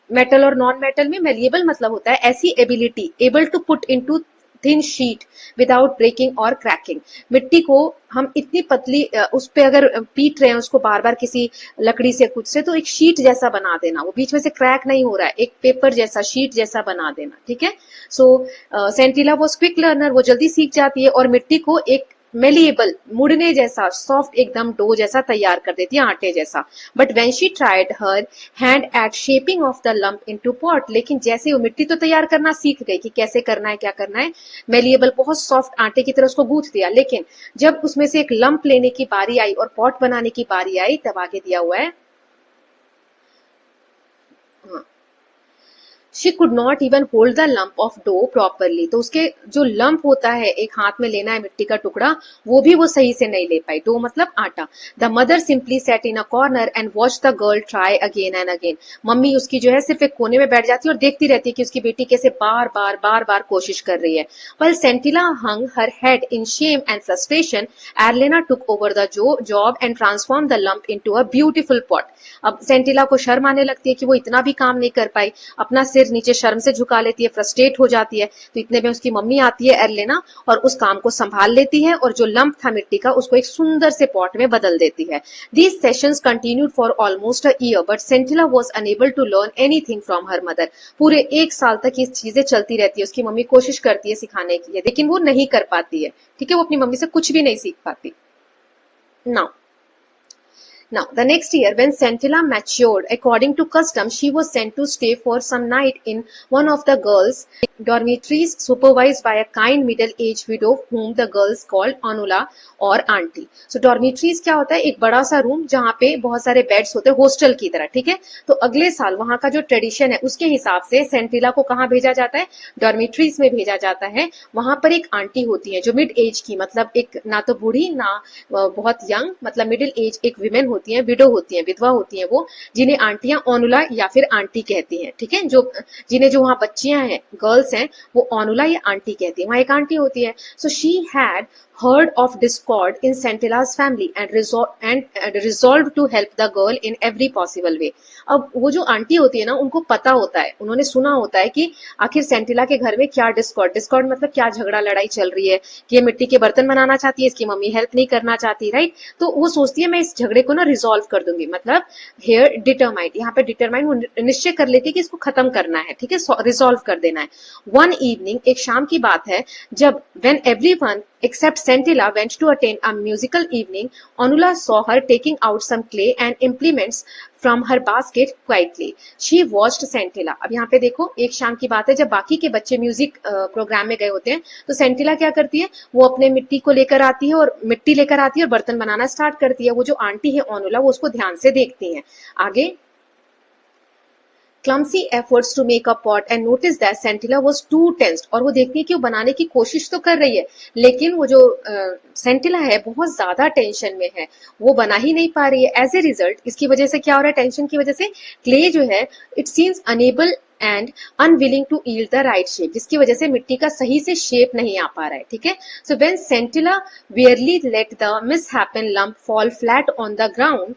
मेटल और नॉन मेटल में। मैलिएबल मतलब होता है ऐसी ability, able to put into thin sheet without breaking और क्रैकिंग। मिट्टी को हम इतनी पतली उस पे अगर पीट रहे हैं उसको बार बार किसी लकड़ी से कुछ से, तो एक शीट जैसा बना देना, वो बीच में से क्रैक नहीं हो रहा है, एक पेपर जैसा, शीट जैसा बना देना। ठीक है, सो सेंटिला वो क्विक लर्नर, वो जल्दी सीख जाती है और मिट्टी को एक मेलिएबल, मुड़ने जैसा, सॉफ्ट एकदम डो जैसा तैयार कर देती है, आटे जैसा। But when she tried her hand eight shaping of the lump into pot, लेकिन जैसे वो मिट्टी तो तैयार करना सीख गई कि कैसे करना है, क्या करना है, मेलिएबल बहुत सॉफ्ट आटे की तरह उसको गूंथ दिया, लेकिन जब उसमें से एक लंप लेने की बारी आई और पॉट बनाने की बारी आई, तब आगे दिया हुआ है, She could not even hold the lump of dough properly. तो उसके जो लंप होता है, एक हाथ में लेना है मिट्टी का टुकड़ा, वो भी वो सही से नहीं ले पाई। डो मतलब आटा। The mother simply sat in a corner and watched the girl try again and again. Mummy उसकी जो है सिर्फ एक कोने में बैठ जाती है और देखती रहती है कि उसकी बेटी कैसे बार बार कोशिश कर रही है। While Scintilla hung her head in shame and frustration, Erlena took over the job and transformed the lump into a beautiful pot. अब सेंटिला को शर्म आने लगती है कि वो इतना भी काम नहीं कर पाई, अपना सिर नीचे शर्म से झुका लेती है, फ्रस्ट्रेट हो जाती है। तो इतने में उसकी मम्मी आती है एर्लेना और उस काम को संभाल लेती है और जो लंप था मिट्टी का उसको एक सुंदर से पॉट में बदल देती है। These sessions continued for almost a year but Sentila was unable to learn anything from her mother. पूरे एक साल तक ये चीजें चलती रहती है, उसकी मम्मी कोशिश करती है सिखाने की, लेकिन वो नहीं कर पाती है। ठीक है, वो अपनी मम्मी से कुछ भी नहीं सीख पाती। Now, the next year, when Scintilla matured, according to custom, she was sent to stay for some night in one of the girls' dormitories, supervised by a kind middle-aged widow whom the girls called Anula और aunty. सो डॉर्मिट्रीज क्या होता है, एक बड़ा सा room जहाँ पे बहुत सारे बेड्स होते हैं, हॉस्टल की तरह। ठीक है, तो अगले साल वहां का जो ट्रेडिशन है उसके हिसाब से सेंटिला को कहाँ भेजा जाता है, डॉर्मिट्रीज में भेजा जाता है। वहां पर एक आंटी होती है जो मिड एज की, मतलब एक ना तो बूढ़ी ना बहुत यंग, मतलब मिडिल एज एक विमेन होती है, विडो होती है, विधवा होती है वो, जिन्हें आंटियां ओनुला या फिर आंटी कहती हैं। ठीक है, जो जिन्हें जो वहां बच्चियां हैं, गर्ल्स हैं, वो ओनुला या आंटी कहती है, वहां एक आंटी होती है। So she had heard of discord in Scintilla's family and resolved to help the girl in every possible way. अब वो जो आंटी होती है ना, उनको पता होता है, उन्होंने सुना होता है कि आखिर सेंटिला के घर में क्या डिस्कॉर्ड मतलब क्या झगड़ा लड़ाई चल रही है, कि ये मिट्टी के बर्तन बनाना चाहती है, इसकी मम्मी हेल्प नहीं करना चाहती, राइट। तो वो सोचती है मैं इस झगड़े को ना रिजॉल्व कर दूंगी, मतलब हेयर डिटरमाइंड, यहाँ पे डिटरमाइंड वो निश्चय कर लेती है कि इसको खत्म करना है, ठीक है, रिजॉल्व कर देना है। वन इवनिंग, एक शाम की बात है, जब when everyone except Scintilla went to attend a musical evening, Anula saw her taking out some clay and implements from her basket quietly. She watched Scintilla. अब यहाँ पे देखो, एक शाम की बात है जब बाकी के बच्चे म्यूजिक प्रोग्राम में गए होते हैं, तो सेंटिला क्या करती है, वो अपने मिट्टी को लेकर आती है और मिट्टी लेकर आती है और बर्तन बनाना स्टार्ट करती है। वो जो आंटी है ओनुला, वो उसको ध्यान से देखती है। आगे clumsy efforts to make a pot and noticed that Scintilla was too tensed, और वो देखती है कि वो बनाने की कोशिश तो कर रही है लेकिन वो जो सेंटिला है बहुत ज्यादा टेंशन में है, वो बना ही नहीं पा रही है। एज ए रिजल्ट इसकी वजह से क्या हो रहा है, टेंशन की वजह से क्ले जो है it seems unable and unwilling to yield the right shape, जिसकी वजह से मिट्टी का सही से शेप नहीं आ पा रहा है। ठीक है, so when Sentila wearily let the misshapen lump fall flat on the ground,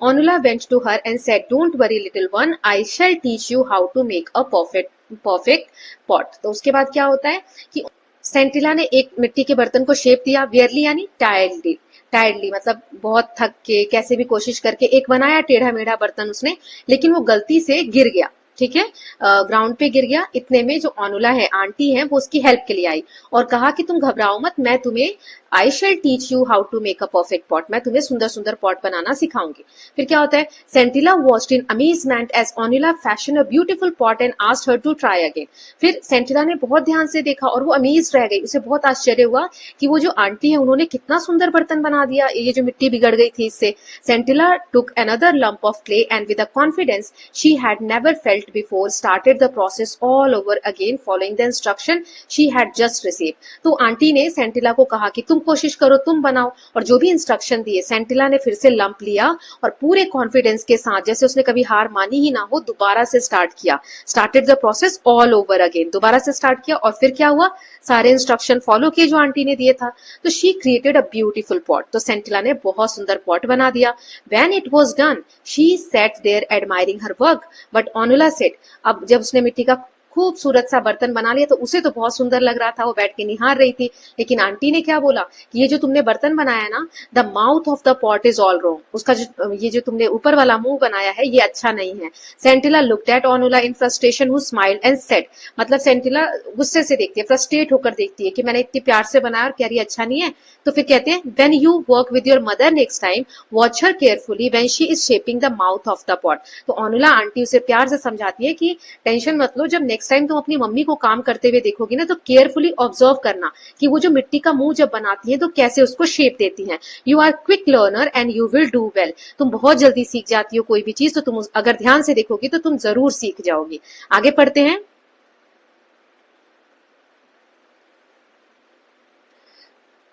Onula went to her and said, "Don't worry, little one. I shall teach you how to make a perfect pot." तो उसके बाद क्या होता है कि सेंटिला ने एक मिट्टी के बर्तन को शेप दिया, वियरली यानी टायर्डली मतलब बहुत थक के कैसे भी कोशिश करके एक बनाया टेढ़ा मेढ़ा बर्तन उसने, लेकिन वो गलती से गिर गया। ठीक है, ग्राउंड पे गिर गया। इतने में जो ओनुला है आंटी है वो उसकी हेल्प के लिए आई और कहा कि तुम घबराओ मत, मैं तुम्हें I shall teach you how to make a perfect pot, मैं तुम्हें सुंदर सुंदर पॉट बनाना सिखाऊंगी। फिर क्या होता है, Sentila watched in amazement as Onula fashion a beautiful pot and asked her to try again. फिर सेंटिला ने बहुत ध्यान से देखा और वो अमेज रह गई, उसे बहुत आश्चर्य हुआ कि वो जो आंटी है उन्होंने कितना सुंदर बर्तन बना दिया, ये जो मिट्टी बिगड़ गई थी इससे। Sentila took another lump of clay and with a confidence she had never felt before started the process all over again following the instruction she had just received. तो आंटी ने सेंटिला को कहा कि तुम कोशिश करो, तुम बनाओ, और जो भी इंस्ट्रक्शन दिए सेंटिला ने फिर से लंप लिया और पूरे कॉन्फिडेंस के साथ जैसे उसने कभी हार मानी ही ना हो दोबारा से स्टार्ट किया, started the process all over again, दोबारा से स्टार्ट किया। और फिर क्या हुआ, सारे इंस्ट्रक्शन फॉलो किए जो आंटी ने दिए था, तो she created a beautiful pot, तो सेंटिला ने बहुत सुंदर पॉट बना दिया। When it was done she sat there admiring her work but Onula said, अब जब उसने मिट्टी का खूबसूरत सा बर्तन बना लिया तो उसे तो बहुत सुंदर लग रहा था, वो बैठ के निहार रही थी, लेकिन आंटी ने क्या बोला कि ये जो तुमने बर्तन बनाया ना, the mouth of the pot is all wrong, उसका जो ये जो तुमने ऊपर वाला मुंह बनाया है ये अच्छा नहीं है। Sentila looked at Onula in frustration who smiled and said, मतलब सेंटिला गुस्से से देखती है, फ्रस्ट्रेट होकर देखती है कि मैंने इतनी प्यार से बनाया और कह रही अच्छा नहीं है। तो फिर कहते हैं when you work with your mother next time watch her carefully when she is shaping the mouth of the pot. तो ओनुला आंटी उसे प्यार से समझाती है कि टेंशन मत लो, जब नेक्स्ट टाइम तुम अपनी मम्मी को काम करते हुए देखोगी ना तो केयरफुली ऑब्जर्व करना कि वो जो मिट्टी का मुंह जब बनाती है तो कैसे उसको शेप देती हैं। You are quick learner and you will do well, तुम बहुत जल्दी सीख जाती हो कोई भी चीज, तो तुम अगर ध्यान से देखोगी तो तुम जरूर सीख जाओगी। आगे पढ़ते हैं।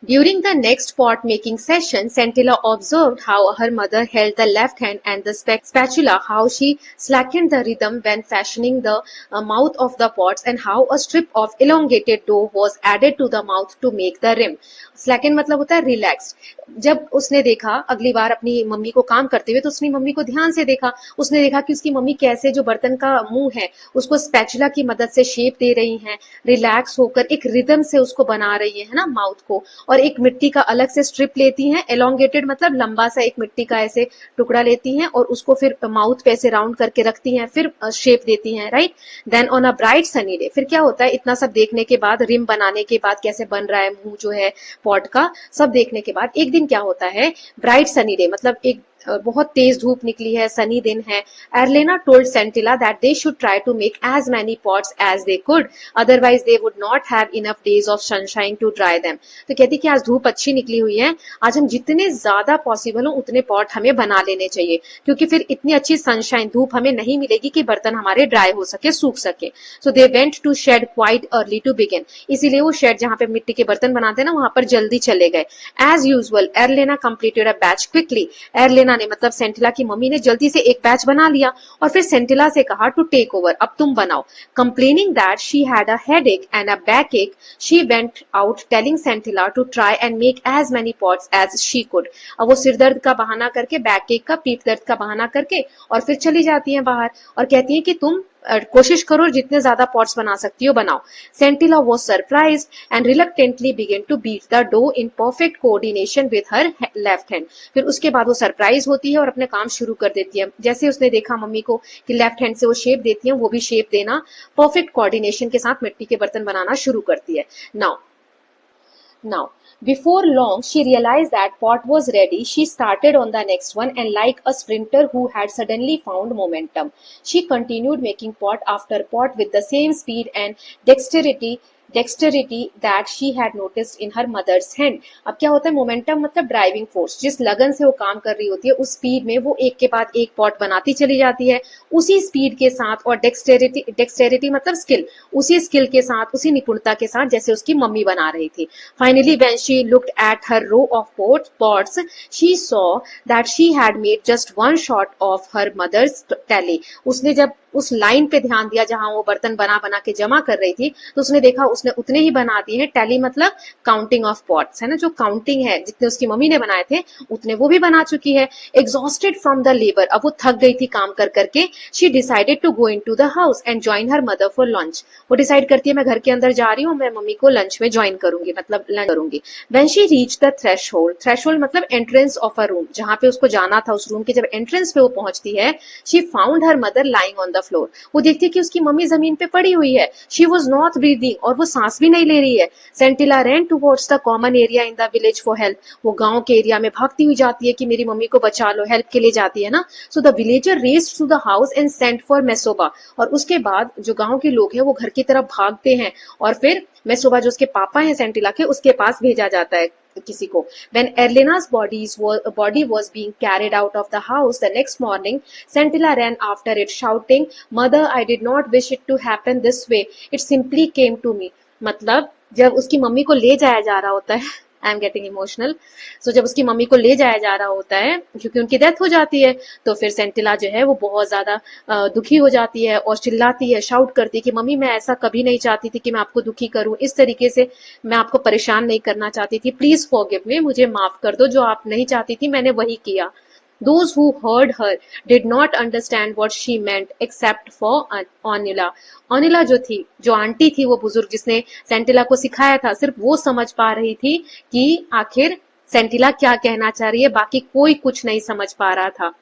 During the next pot making session, Scintilla observed how her mother held the left hand and the spatula, how she slackened the rhythm when fashioning the mouth of the pots, and how a strip of elongated dough was added to the mouth to make the rim. Slacken मतलब होता है relaxed। जब उसने देखा अगली बार अपनी mummy को काम करते हुए तो उसने मम्मी को ध्यान से देखा, उसने देखा कि उसकी मम्मी कैसे जो बर्तन का मुंह है उसको स्पैचुला की मदद से शेप दे रही हैं, रिलैक्स होकर एक रिदम से उसको बना रही है ना माउथ को, और एक मिट्टी का अलग से स्ट्रिप लेती हैं, एलोंगेटेड मतलब लंबा सा एक मिट्टी का ऐसे टुकड़ा लेती हैं और उसको फिर माउथ पे ऐसे राउंड करके रखती हैं, फिर शेप देती हैं, right. Then on a bright sunny day, फिर क्या होता है इतना सब देखने के बाद, रिम बनाने के बाद कैसे बन रहा है मुंह जो है पॉट का, सब देखने के बाद एक दिन क्या होता है, ब्राइट सनी डे मतलब एक बहुत तेज धूप निकली है, सनी दिन है। Erlena told Sentila that they should try to make as many pots as they could, otherwise they would not have enough days of sunshine to dry them. तो कहती कि आज धूप अच्छी निकली हुई है, आज हम जितने ज्यादा पॉसिबल हो उतने पॉट हमें बना लेने चाहिए, क्योंकि फिर इतनी अच्छी सनशाइन धूप हमें नहीं मिलेगी कि बर्तन हमारे ड्राई हो सके, सूख सके। So they went to shed quite early to begin, इसीलिए वो शेड जहां पे मिट्टी के बर्तन बनाते हैं ना वहां पर जल्दी चले गए। As usual Erlena completed a batch quickly, Erlena ने मतलब सेंटिला की मम्मी ने जल्दी से एक बैच बना लिया और फिर सेंटिला से कहा टू टेक ओवर, अब तुम बनाओ। Complaining that she had a headache and a backache, she went out telling Sentila to try and make as many pots as she could. अब वो सिर दर्द का बहाना करके, बैकएक का, पीठ दर्द का बहाना करके और फिर चली जाती है बाहर और कहती है कि तुम कोशिश करो जितने ज्यादा पॉट्स बना सकती हो बनाओ। Sentila was surprised and reluctantly began to beat the dough in perfect coordination with her left hand. फिर उसके बाद वो सरप्राइज होती है और अपने काम शुरू कर देती है। जैसे उसने देखा मम्मी को कि लेफ्ट हैंड से वो शेप देती है, वो भी शेप देना परफेक्ट कोऑर्डिनेशन के साथ मिट्टी के बर्तन बनाना शुरू करती है। Now, before long, she realized that pot was ready. She started on the next one, and like a sprinter who had suddenly found momentum, she continued making pot after pot with the same speed and dexterity dexterity that she had noticed in her mother's hand. अब क्या होता है, momentum मतलब driving force, जिस लगन से वो काम कर रही होती है उस स्पीड में वो एक के बाद एक पॉट बनाती चली जाती है उसी स्पीड के साथ, और डेक्सटेरिटी मतलब स्किल, उसी स्किल के साथ, उसी निपुणता के साथ जैसे उसकी मम्मी बना रही थी. Finally when she looked at her row of pots she saw that she had made just one shot of her mother's tally. उसने जब उस लाइन पे ध्यान दिया जहां वो बर्तन बना बना के जमा कर रही थी तो उसने देखा उसने उतने ही बना दिए हैं. टैली मतलब काउंटिंग ऑफ पॉट्स है ना, जो काउंटिंग है, जितने उसकी मम्मी ने बनाए थे उतने वो भी बना चुकी है. एग्जॉस्टेड फ्रॉम द लेबर, अब वो थक गई थी काम कर करके. She decided to go into the house and join her mother for lunch. वो डिसाइड करती है मैं घर के अंदर जा रही हूँ, मैं मम्मी को लंच में ज्वाइन करूंगी, मतलब लंच करूंगी. When she reach the threshold मतलब एंट्रेंस ऑफ अ रूम, जहां पे उसको जाना था उस रूम के जब एंट्रेंस पे वो पहुंचती है, she found her mother lying on the floor. वो देखती है कि उसकी मम्मी जमीन पे पड़ी हुई है. शी वॉज नॉट ब्रीदिंग, और वो सांस भी नहीं ले रही है. Sentila ran towards the common area in the village for help. वो गांव के एरिया में भागती हुई जाती है कि मेरी मम्मी को बचा लो, हेल्प के लिए जाती है ना. So the villager raced to the house and sent for Mesoba. और उसके बाद जो गांव के लोग हैं वो घर की तरफ भागते हैं और फिर मेसोबा जो उसके पापा हैं सेंटिला के, उसके पास भेजा जाता है किसी को. When Erlena's body was being carried out of the house the next morning, Santilla ran after it shouting, "Mother, I did not wish it to happen this way. It simply came to me." मतलब जब उसकी mummy को ले जाया जा रहा होता है, आई एम गेटिंग इमोशनल. सो जब उसकी मम्मी को ले जाया जा रहा होता है क्योंकि उनकी डेथ हो जाती है, तो फिर सेंटिला जो है वो बहुत ज्यादा दुखी हो जाती है और चिल्लाती है, शाउट करती है कि मम्मी मैं ऐसा कभी नहीं चाहती थी कि मैं आपको दुखी करूं, इस तरीके से मैं आपको परेशान नहीं करना चाहती थी. प्लीज फॉरगिव मी, मुझे माफ कर दो, जो आप नहीं चाहती थी मैंने वही किया. Those who heard her did not understand what she meant except for Onila. Onila जो थी, जो आंटी थी, वो बुजुर्ग जिसने सेंटिला को सिखाया था, सिर्फ वो समझ पा रही थी कि आखिर सेंटिला क्या कहना चाह रही है, बाकी कोई कुछ नहीं समझ पा रहा था.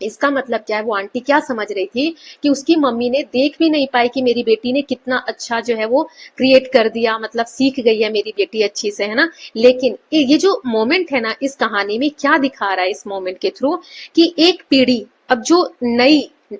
इसका मतलब क्या है, वो आंटी क्या समझ रही थी कि उसकी मम्मी ने देख भी नहीं पाई कि मेरी बेटी ने कितना अच्छा जो है वो क्रिएट कर दिया, मतलब सीख गई है मेरी बेटी अच्छी से, है ना. लेकिन ये जो मोमेंट है ना इस कहानी में, क्या दिखा रहा है इस मोमेंट के थ्रू कि एक पीढ़ी, अब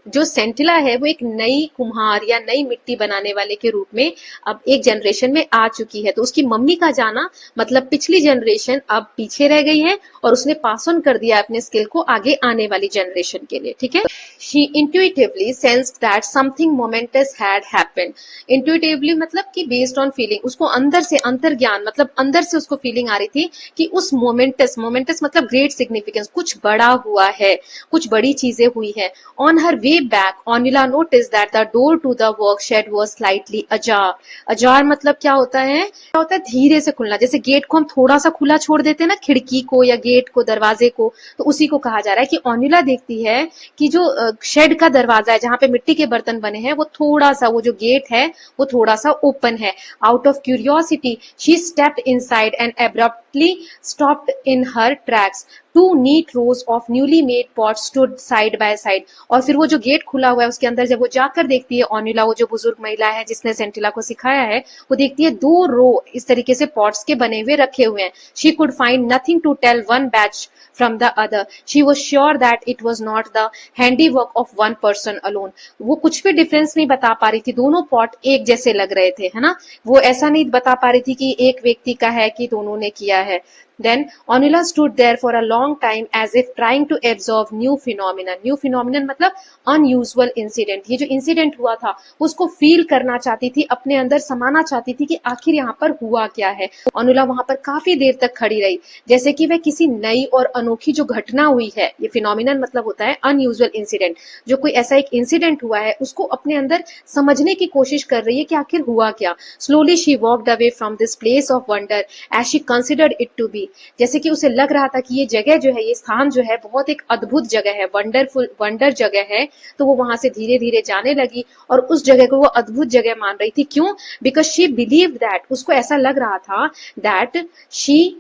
जो सेंटिला है वो एक नई कुम्हार या नई मिट्टी बनाने वाले के रूप में अब एक जनरेशन में आ चुकी है. तो उसकी मम्मी का जाना मतलब पिछली जनरेशन अब पीछे रह गई है और उसने पास ऑन कर दिया अपने स्किल को आगे आने वाली जनरेशन के लिए. ठीक है. She intuitively sensed that something moments had happened. Intuitively मतलब कि बेस्ड ऑन फीलिंग, उसको अंदर से अंतर्ज्ञान मतलब अंदर से उसको फीलिंग आ रही थी कि उस मोमेंटस मतलब ग्रेट सिग्निफिकेंस, कुछ बड़ा हुआ है, कुछ बड़ी चीजें हुई है. On her way back, Onila noticed that the door to the workshed was slightly ajar. Ajar मतलब क्या होता है? क्या होता है धीरे से खुलना. जैसे गेट को हम थोड़ा सा खुला छोड़ देते हैं ना, खिड़की को या गेट को, दरवाजे को, तो उसी को कहा जा रहा है कि ओनिला देखती है कि जो शेड का दरवाजा है जहां पे मिट्टी के बर्तन बने हैं वो थोड़ा सा, वो जो गेट है वो थोड़ा सा ओपन है. Out of curiosity she stepped inside and abruptly stopped in her tracks. Two neat rows of newly made pots stood side by side. और फिर वो जो गेट खुला हुआ है उसके अंदर जब वो जाकर देखती है, ओनिला वो जो बुजुर्ग महिला है जिसने सेंटिला को सिखाया है, वो देखती है 2 रो इस तरीके से पॉट्स के बने हुए रखे हुए हैं. She could find nothing to tell one batch from the other. She was sure that it was not the handiwork of one person alone. वो कुछ भी डिफरेंस नहीं बता पा रही थी, दोनों पॉट एक जैसे लग रहे थे, है ना. वो ऐसा नहीं बता पा रही थी कि एक व्यक्ति का है कि दोनों ने किया है. Then Onila stood there for a long time as if trying to absorb new phenomenon. New phenomenon मतलब unusual incident. ये जो इंसिडेंट हुआ था उसको फील करना चाहती थी, अपने अंदर समाना चाहती थी कि आखिर यहाँ पर हुआ क्या है. ओनिला वहां पर काफी देर तक खड़ी रही जैसे कि वह किसी नई और अनोखी जो घटना हुई है, ये फिनोमिनन मतलब होता है अनयूजुअल इंसिडेंट, जो कोई ऐसा एक इंसिडेंट हुआ है उसको अपने अंदर समझने की कोशिश कर रही है कि आखिर हुआ क्या. Slowly she walked away from this place of wonder as she considered it to be. जैसे कि उसे लग रहा था कि ये जगह जो है, ये स्थान जो है बहुत एक अद्भुत जगह है, वंडर जगह है. तो वो वहां से धीरे धीरे जाने लगी और उस जगह को वो अद्भुत जगह मान रही थी. क्यों? बिकॉज शी बिलीव दैट, उसको ऐसा लग रहा था that she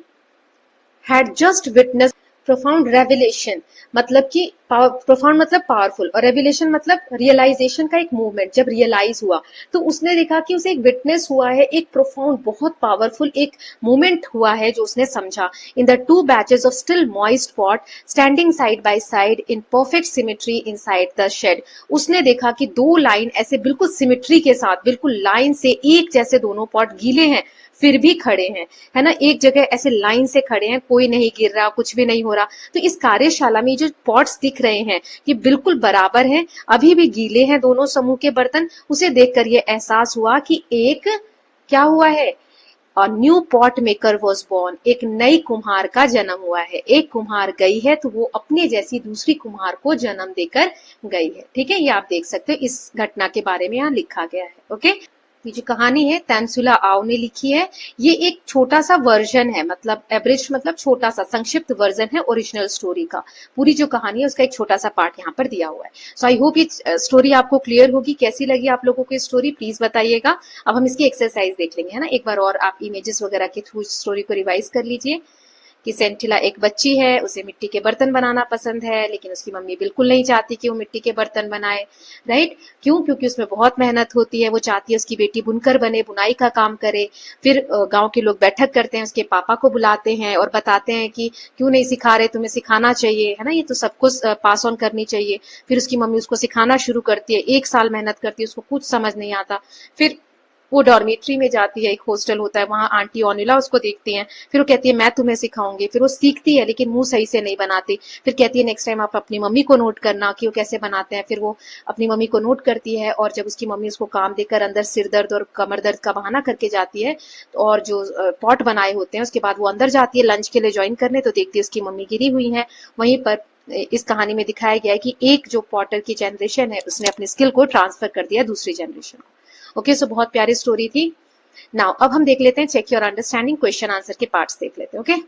had just witnessed profound revelation मतलब कि प्रोफाउंड मतलब पावरफुल और रेवलेशन मतलब रियलाइजेशन का एक मूवमेंट। जब रियलाइज हुआ तो उसने देखा कि उसे एक विटनेस हुआ है, एक प्रोफाउंड बहुत पावरफुल एक मूवमेंट हुआ है जो उसने समझा। In the two batches of still moist pot standing side by side in perfect symmetry inside the shade. उसने देखा कि दो लाइन ऐसे बिल्कुल सिमेट्री के साथ, बिल्कुल लाइन से एक जैसे दोनों पॉट गीले हैं फिर भी खड़े हैं, है ना, एक जगह ऐसे लाइन से खड़े हैं, कोई नहीं गिर रहा, कुछ भी नहीं हो रहा। तो इस कार्यशाला में जो पॉट्स दिख रहे हैं ये बिल्कुल बराबर हैं, अभी भी गीले हैं दोनों समूह के बर्तन। उसे देखकर ये एहसास हुआ कि एक क्या हुआ है, a new pot maker was born, एक नई कुम्हार का जन्म हुआ है। एक कुम्हार गई है तो वो अपने जैसी दूसरी कुम्हार को जन्म देकर गई है। ठीक है, ये आप देख सकते हो, इस घटना के बारे में यहाँ लिखा गया है। ओके, ये जो कहानी है तंसुला आओ ने लिखी है। ये एक छोटा सा वर्जन है, मतलब एवरेज मतलब छोटा सा संक्षिप्त वर्जन है ओरिजिनल स्टोरी का। पूरी जो कहानी है उसका एक छोटा सा पार्ट यहाँ पर दिया हुआ है। सो आई होप ये स्टोरी आपको क्लियर होगी। कैसी लगी आप लोगों को स्टोरी प्लीज बताइएगा। अब हम इसकी एक्सरसाइज देख लेंगे, है ना। एक बार और आप इमेजेस वगैरह के थ्रू स्टोरी को रिवाइज कर लीजिए कि सेंटिला एक बच्ची है, उसे मिट्टी के बर्तन बनाना पसंद है, लेकिन उसकी मम्मी बिल्कुल नहीं चाहती कि वो मिट्टी के बर्तन बनाए। राइट, क्यों? क्योंकि उसमें बहुत मेहनत होती है। वो चाहती है उसकी बेटी बुनकर बने, बुनाई का काम करे। फिर गांव के लोग बैठक करते हैं, उसके पापा को बुलाते हैं और बताते हैं कि क्यों नहीं सिखा रहे, तुम्हें सिखाना चाहिए, है ना, ये तो सबको पास ऑन करनी चाहिए। फिर उसकी मम्मी उसको सिखाना शुरू करती है, 1 साल मेहनत करती है, उसको कुछ समझ नहीं आता। फिर वो डॉर्मेट्री में जाती है, एक हॉस्टल होता है, वहां आंटी ओनिला उसको देखती हैं। फिर वो कहती है मैं तुम्हें सिखाऊंगी। फिर वो सीखती है लेकिन मुंह सही से नहीं बनाती। फिर कहती है नेक्स्ट टाइम आप अपनी मम्मी को नोट करना कि वो कैसे बनाते हैं। फिर वो अपनी मम्मी को नोट करती है और जब उसकी मम्मी उसको काम देकर अंदर सिर दर्द और कमर दर्द का बहाना करके जाती है और जो पॉट बनाए होते हैं उसके बाद वो अंदर जाती है लंच के लिए ज्वाइन करने, तो देखती है उसकी मम्मी गिरी हुई है। वहीं पर इस कहानी में दिखाया गया है कि एक जो पॉटर की जनरेशन है उसने अपनी स्किल को ट्रांसफर कर दिया दूसरी जनरेशन को। ओके, सो बहुत प्यारी स्टोरी थी। नाउ अब हम देख लेते हैं check your understanding, question answer के पार्ट्स देख लेते हैं। ओके,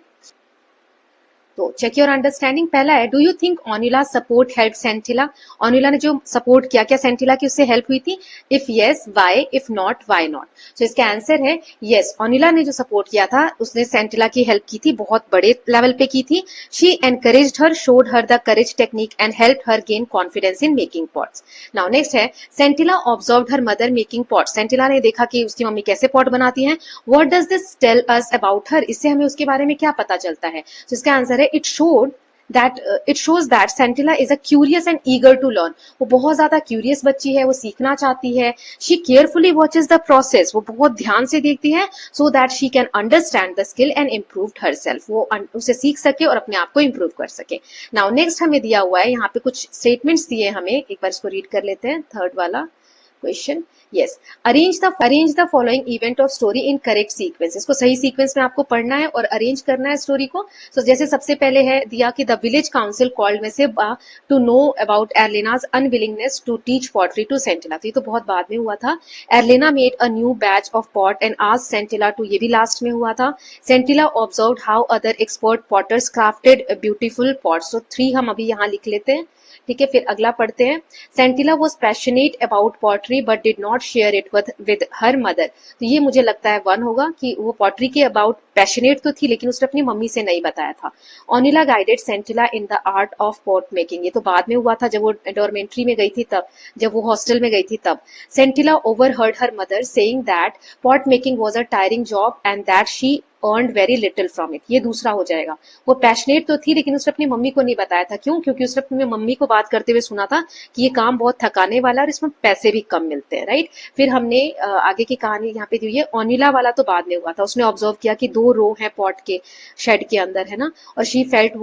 तो चेक योर अंडरस्टैंडिंग पहला है, do you think Onila support help Sentila? Onila ने जो सपोर्ट किया, क्या सेंटिला की उससे हेल्प हुई थी? If yes why, if not why not? So इसका आंसर है यस, ओनिला ने जो सपोर्ट किया था उसने सेंटिला की हेल्प की थी, बहुत बड़े लेवल पे की थी। She encouraged her, showed her the courage technique and help her gain confidence in making pots. Now next है, Sentila observed her mother making pots. Sentila ने देखा कि उसकी मम्मी कैसे पॉट बनाती हैं। What does this tell us about her? इससे हमें उसके बारे में क्या पता चलता है? तो इसका आंसर है it shows that Scintilla is a curious and eager to learn. वो बहुत ज्यादा क्यूरियस बच्ची है, वो सीखना चाहती है। She carefully watches the process. वो बहुत ध्यान से देखती है so that she can understand the skill and improve herself. वो उसे सीख सके और अपने आप को इम्प्रूव कर सके। Now next हमें दिया हुआ है यहाँ पे कुछ स्टेटमेंट्स दिए हमें, एक बार इसको रीड कर लेते हैं। थर्ड वाला question, yes, arrange the following event of story in correct sequence. इसको सही सीक्वेंस में आपको पढ़ना है और अरेंज करना है स्टोरी को। तो जैसे सबसे पहले है दिया कि the village council called Meseba to know about Erlina's unwillingness to teach pottery to Sentila. तो ये तो बहुत बाद में हुआ था। Erlina made a new batch of pot and asked Sentila to, ये भी लास्ट में हुआ था। Sentila observed how other expert potters crafted beautiful pots. तो 3 हम अभी यहाँ लिख लेते हैं। ठीक है, फिर अगला पढ़ते हैं। Sentila was passionate about pottery but did not share it with her mother. तो ये मुझे लगता है 1 होगा कि वो पॉटरी के अबाउट पैशनेट तो थी लेकिन उसने अपनी मम्मी से नहीं बताया था। Onila guided Sentila in the art of pot making. ये तो बाद में हुआ था जब वो डॉर्मेंट्री में गई थी तब, जब वो हॉस्टल में गई थी तब। Sentila overheard her mother saying that pot making was a tiring job and that she earned very little from it. ये दूसरा हो जाएगा। वो पैशनेट तो थी लेकिन उसने अपनी मम्मी को नहीं बताया था। क्यों? क्योंकि उसने अपनी मम्मी को बात करते हुए सुना था कि ये काम बहुत थकाने वाला है और इसमें पैसे भी कम मिलते हैं। राइट, फिर हमने आगे की कहानी यहाँ पे दी हुई है। ओनिला वाला तो बाद में हुआ था। उसने ऑब्जर्व किया कि 2 रो हैं पॉट के शेड के अंदर, है ना, और she felt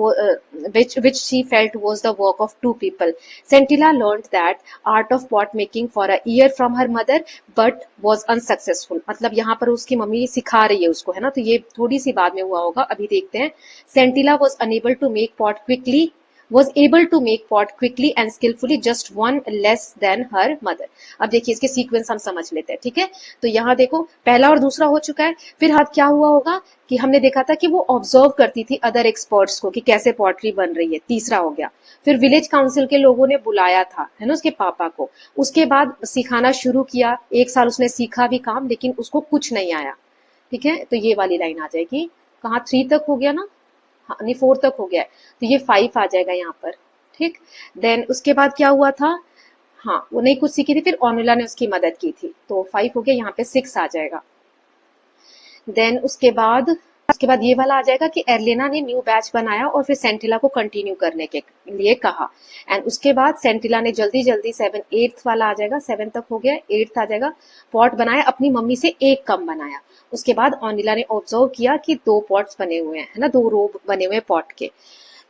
which she felt was the work of 2 people. Scintilla learned that art of pot making for a year from her mother but was unsuccessful. मतलब यहाँ पर उसकी मम्मी सिखा रही है उसको, है ना, तो ये थोड़ी सी बाद में हुआ होगा। अभी देखते हैं। Scintilla was able to make pot quickly and skillfully, just 1 less than her mother. अब देखिए इसके सीक्वेंस हम समझ लेते हैं। ठीक है, तो यहाँ देखो पहला और दूसरा हो चुका है। फिर हाथ क्या हुआ होगा कि हमने देखा था कि वो ऑब्जर्व करती थी अदर एक्सपर्ट्स को कि कैसे पॉटरी बन रही है, तीसरा हो गया। फिर विलेज काउंसिल के लोगों ने बुलाया था, है ना, उसके पापा को। उसके बाद सिखाना शुरू किया, 1 साल उसने सीखा भी काम लेकिन उसको कुछ नहीं आया। ठीक है, तो ये वाली लाइन आ जाएगी। कहाँ 3 तक हो गया ना? हाँ नहीं 4 तक हो गया है, तो ये 5 आ जाएगा यहाँ पर। ठीक, देन उसके बाद क्या हुआ था, हाँ वो नहीं कुछ सीखी थी, फिर ऑनुला ने उसकी मदद की थी, तो 5 हो गया, यहाँ पे 6 आ जाएगा। देन उसके बाद ये वाला आ जाएगा कि एर्लिना ने न्यू बैच बनाया और फिर सेंटिला को कंटिन्यू करने के लिए कहा। एंड उसके बाद सेंटिला ने जल्दी जल्दी 7 8th वाला आ जाएगा, 7 तक हो गया, 8th आ जाएगा, पॉट बनाया, अपनी मम्मी से एक कम बनाया। उसके बाद ऑनिला ने ऑब्जर्व किया कि 2 पॉट्स बने हुए हैं, है ना, 2 रो बने हुए हैं पॉट के।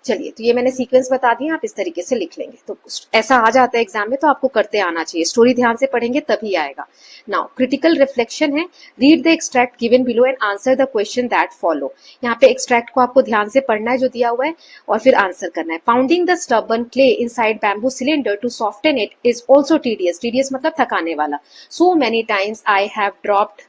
चलिए, तो ये मैंने सीक्वेंस बता दिया, आप इस तरीके से लिख लेंगे, तो ऐसा आ जाता है एग्जाम में, तो आपको करते आना चाहिए, स्टोरी ध्यान से पढ़ेंगे तभी आएगा। नाउ क्रिटिकल रिफ्लेक्शन है, read the extract given below and answer the question that follow. यहाँ पे एक्सट्रैक्ट को आपको ध्यान से पढ़ना है जो दिया हुआ है, और फिर आंसर करना है। Pounding the stubborn clay inside bamboo cylinder to soften it is also tedious, tedious मतलब थकाने वाला। So many times I have dropped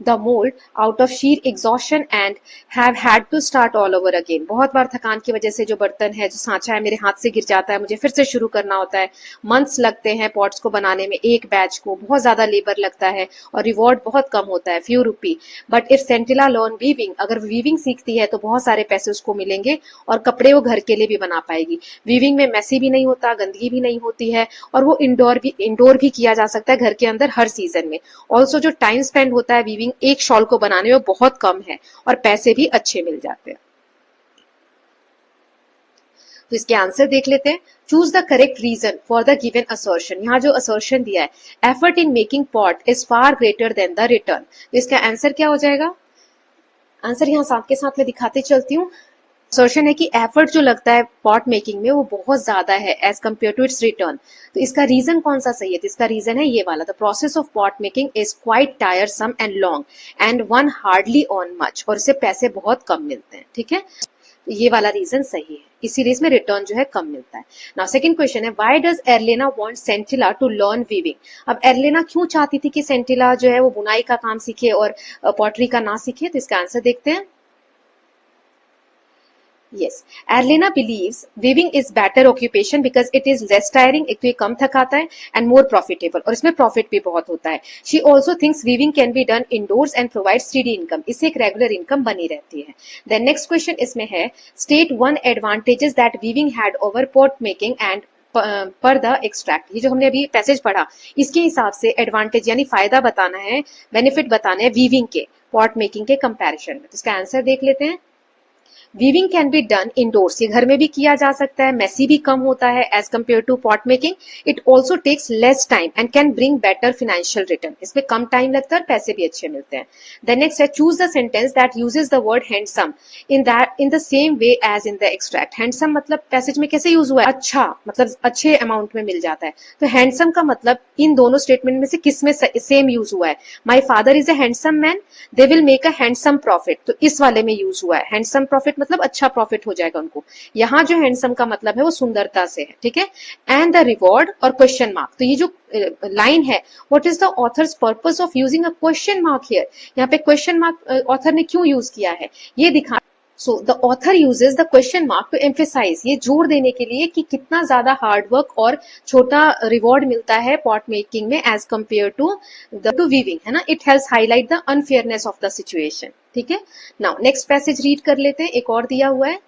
the mold out of sheer exhaustion and have had to start all over again। बहुत बार थकान की वजह से जो बर्तन है, जो सांचा है, मेरे हाथ से गिर जाता है, मुझे फिर से शुरू करना होता है। मंथ्स लगते हैं पॉट्स को बनाने में, एक बैच को बहुत ज्यादा लेबर लगता है और रिवॉर्ड बहुत कम होता है, few rupee. But if Sentila learn weaving, अगर वीविंग सीखती है तो बहुत सारे पैसे उसको मिलेंगे और कपड़े वो घर के लिए भी बना पाएगी। वीविंग में मैसी भी नहीं होता, गंदगी भी नहीं होती है, और वो इंडोर भी किया जा सकता है घर के अंदर हर सीजन में। ऑल्सो जो टाइम स्पेंड होता है वीविंग एक शॉल को बनाने में बहुत कम है और पैसे भी अच्छे मिल जाते हैं। तो इसके आंसर देख लेते हैं। Choose the correct reason for the given assertion. यहाँ जो असर्शन दिया है, effort in making pot is far greater than the return, तो इसका आंसर क्या हो जाएगा? आंसर यहाँ साथ के साथ में दिखाते चलती हूँ। असर्शन है कि एफर्ट जो लगता है पॉट मेकिंग में वो बहुत ज्यादा है as compare to its return. तो इसका रीजन कौन सा सही है? तो इसका रीजन है ये वाला, the process of pot making is quite टायरसम and long and one hardly earn much, और इससे पैसे बहुत कम मिलते हैं। ठीक है, तो ये वाला रीजन सही है, इसीलिए इसमें रिटर्न जो है कम मिलता है। नाउ सेकंड क्वेश्चन है, why does Erlina want Sentila to learn weaving. अब एर्लिना क्यों चाहती थी कि सेंटिला जो है वो बुनाई का काम सीखे और पॉटरी का ना सीखे? तो इसका आंसर देखते हैं। Yes, Erlina believes weaving is better occupation because it is less tiring, एक तो ये कम थकाता है, and more profitable, और इसमें profit भी बहुत होता है। She also thinks weaving can be done indoors and provides steady income, इससे एक regular income बनी रहती है। Then next question इसमें है, state one advantages that weaving had over pot making and पर द एक्सट्रैक्ट। ये जो हमने अभी पैसेज पढ़ा, इसके हिसाब से एडवांटेज यानी फायदा बताना है, बेनिफिट बताना है वीविंग के पॉट मेकिंग के कंपैरिजन में। तो इसका आंसर देख लेते हैं। Weaving can be done indoors, ये घर में भी किया जा सकता है, मेसी भी कम होता है as compare to pot making. It also takes less time and can bring better financial return, इसमें कम टाइम लगता है और पैसे भी अच्छे मिलते हैं। देन नेक्स्ट है, choose the sentence that uses the word handsome in the same way as in the extract. Handsome मतलब पैसेज में कैसे यूज हुआ है? अच्छा, मतलब अच्छे अमाउंट में मिल जाता है। तो हैंडसम का मतलब इन दोनों स्टेटमेंट में से किस में सेम यूज हुआ है? My father is a handsome man, they will make a handsome profit, तो इस वाले में यूज हुआ है। हैंडसम प्रॉफिट मतलब अच्छा प्रॉफिट हो जाएगा उनको। यहाँ जो हैंडसम का मतलब है वो सुंदरता से है। ठीक है, एंड द रिवॉर्ड और क्वेश्चन मार्क, तो ये जो लाइन है, what is the author's purpose of using a question mark here, यहाँ पे क्वेश्चन मार्क ऑथर ने क्यों यूज किया है ये दिखा। So the author uses the question mark to emphasise, ये जोर देने के लिए कि कितना ज्यादा हार्ड वर्क और छोटा रिवॉर्ड मिलता है पॉट मेकिंग में एज कंपेयर टू वीविंग, है ना। It helps highlight the unfairness of the situation. ठीक है, नाउ नेक्स्ट पैसेज रीड कर लेते हैं, एक और दिया हुआ है।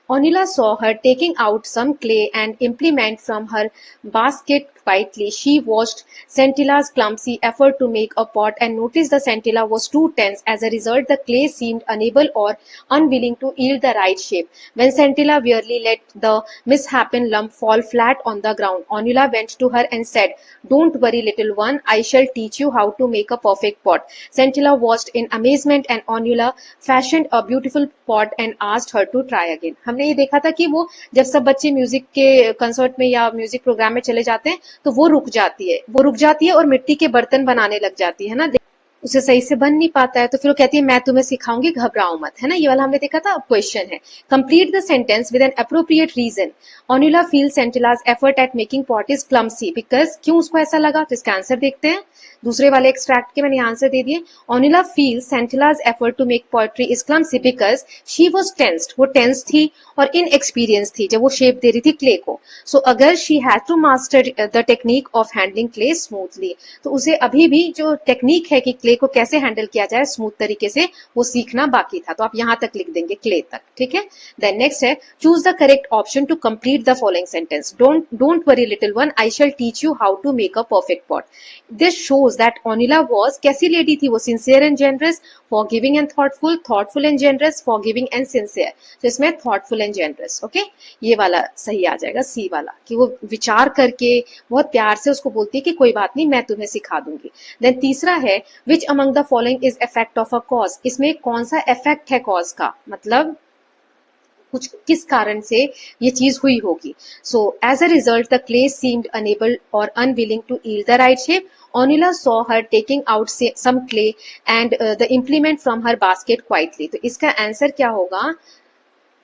Onila saw her taking out some clay and implement from her basket quietly. She watched Scintilla's clumsy effort to make a pot and noticed the scintilla was too tense. As a result, the clay seemed unable or unwilling to yield the right shape. When Scintilla wearily let the misshapen lump fall flat on the ground, Onila went to her and said, "Don't worry, little one. I shall teach you how to make a perfect pot." Scintilla watched in amazement and Onila fashioned a beautiful pot and asked her to try again. हमने ये देखा था कि वो जब सब बच्चे music के कंसर्ट में या म्यूजिक प्रोग्राम में चले जाते हैं तो वो रुक जाती है और मिट्टी के बर्तन बनाने लग जाती है ना, उसे सही से बन नहीं पाता है, तो फिर वो कहती है मैं तुम्हें सिखाऊंगी, घबराओ मत, है ना। ये वाला हमने देखा था। अब क्वेश्चन है, complete the sentence with an appropriate reason. Onila feel Sentila's effort at making pot is clumsy because, क्यों उसको ऐसा लगा? तो इसका आंसर देखते हैं। दूसरे वाले एक्सट्रैक्ट के मैंने आंसर दे दिए। Onila feels Sentila's effort to make poetry is clumsy because she was tensed, वो टेंस थी और इनएक्सपीरियंस थी जब वो शेप दे रही थी क्ले को। सो अगर she had to master the technique of handling clay smoothly, तो उसे अभी भी जो टेक्निक है कि क्ले को कैसे हैंडल किया जाए स्मूथ तरीके से, वो सीखना बाकी था। तो आप यहां तक लिख देंगे क्ले तक, ठीक है। देन नेक्स्ट है choose the correct option to complete the following sentence. Don't worry little one, I shall teach you how to make a perfect pot. This shows that Onila was कैसी लेडी थी, वो sincere and generous, forgiving and thoughtful and generous, forgiving and sincere. तो इसमें thoughtful and generous, okay, ये वाला सही आ जाएगा, सी वाला, कि वो विचार करके बहुत प्यार से उसको बोलती है कि कोई बात नहीं, मैं तुम्हें सिखा दूंगी। देन तीसरा है which among the following is effect of a cause. इसमें कौन सा इफेक्ट है कॉज का, मतलब कुछ किस कारण से ये चीज हुई होगी। So as a result the clay seemed unable or unwilling to yield the right shape. Onila saw her taking out some clay and the implement from her basket quietly। तो इसका आंसर क्या होगा,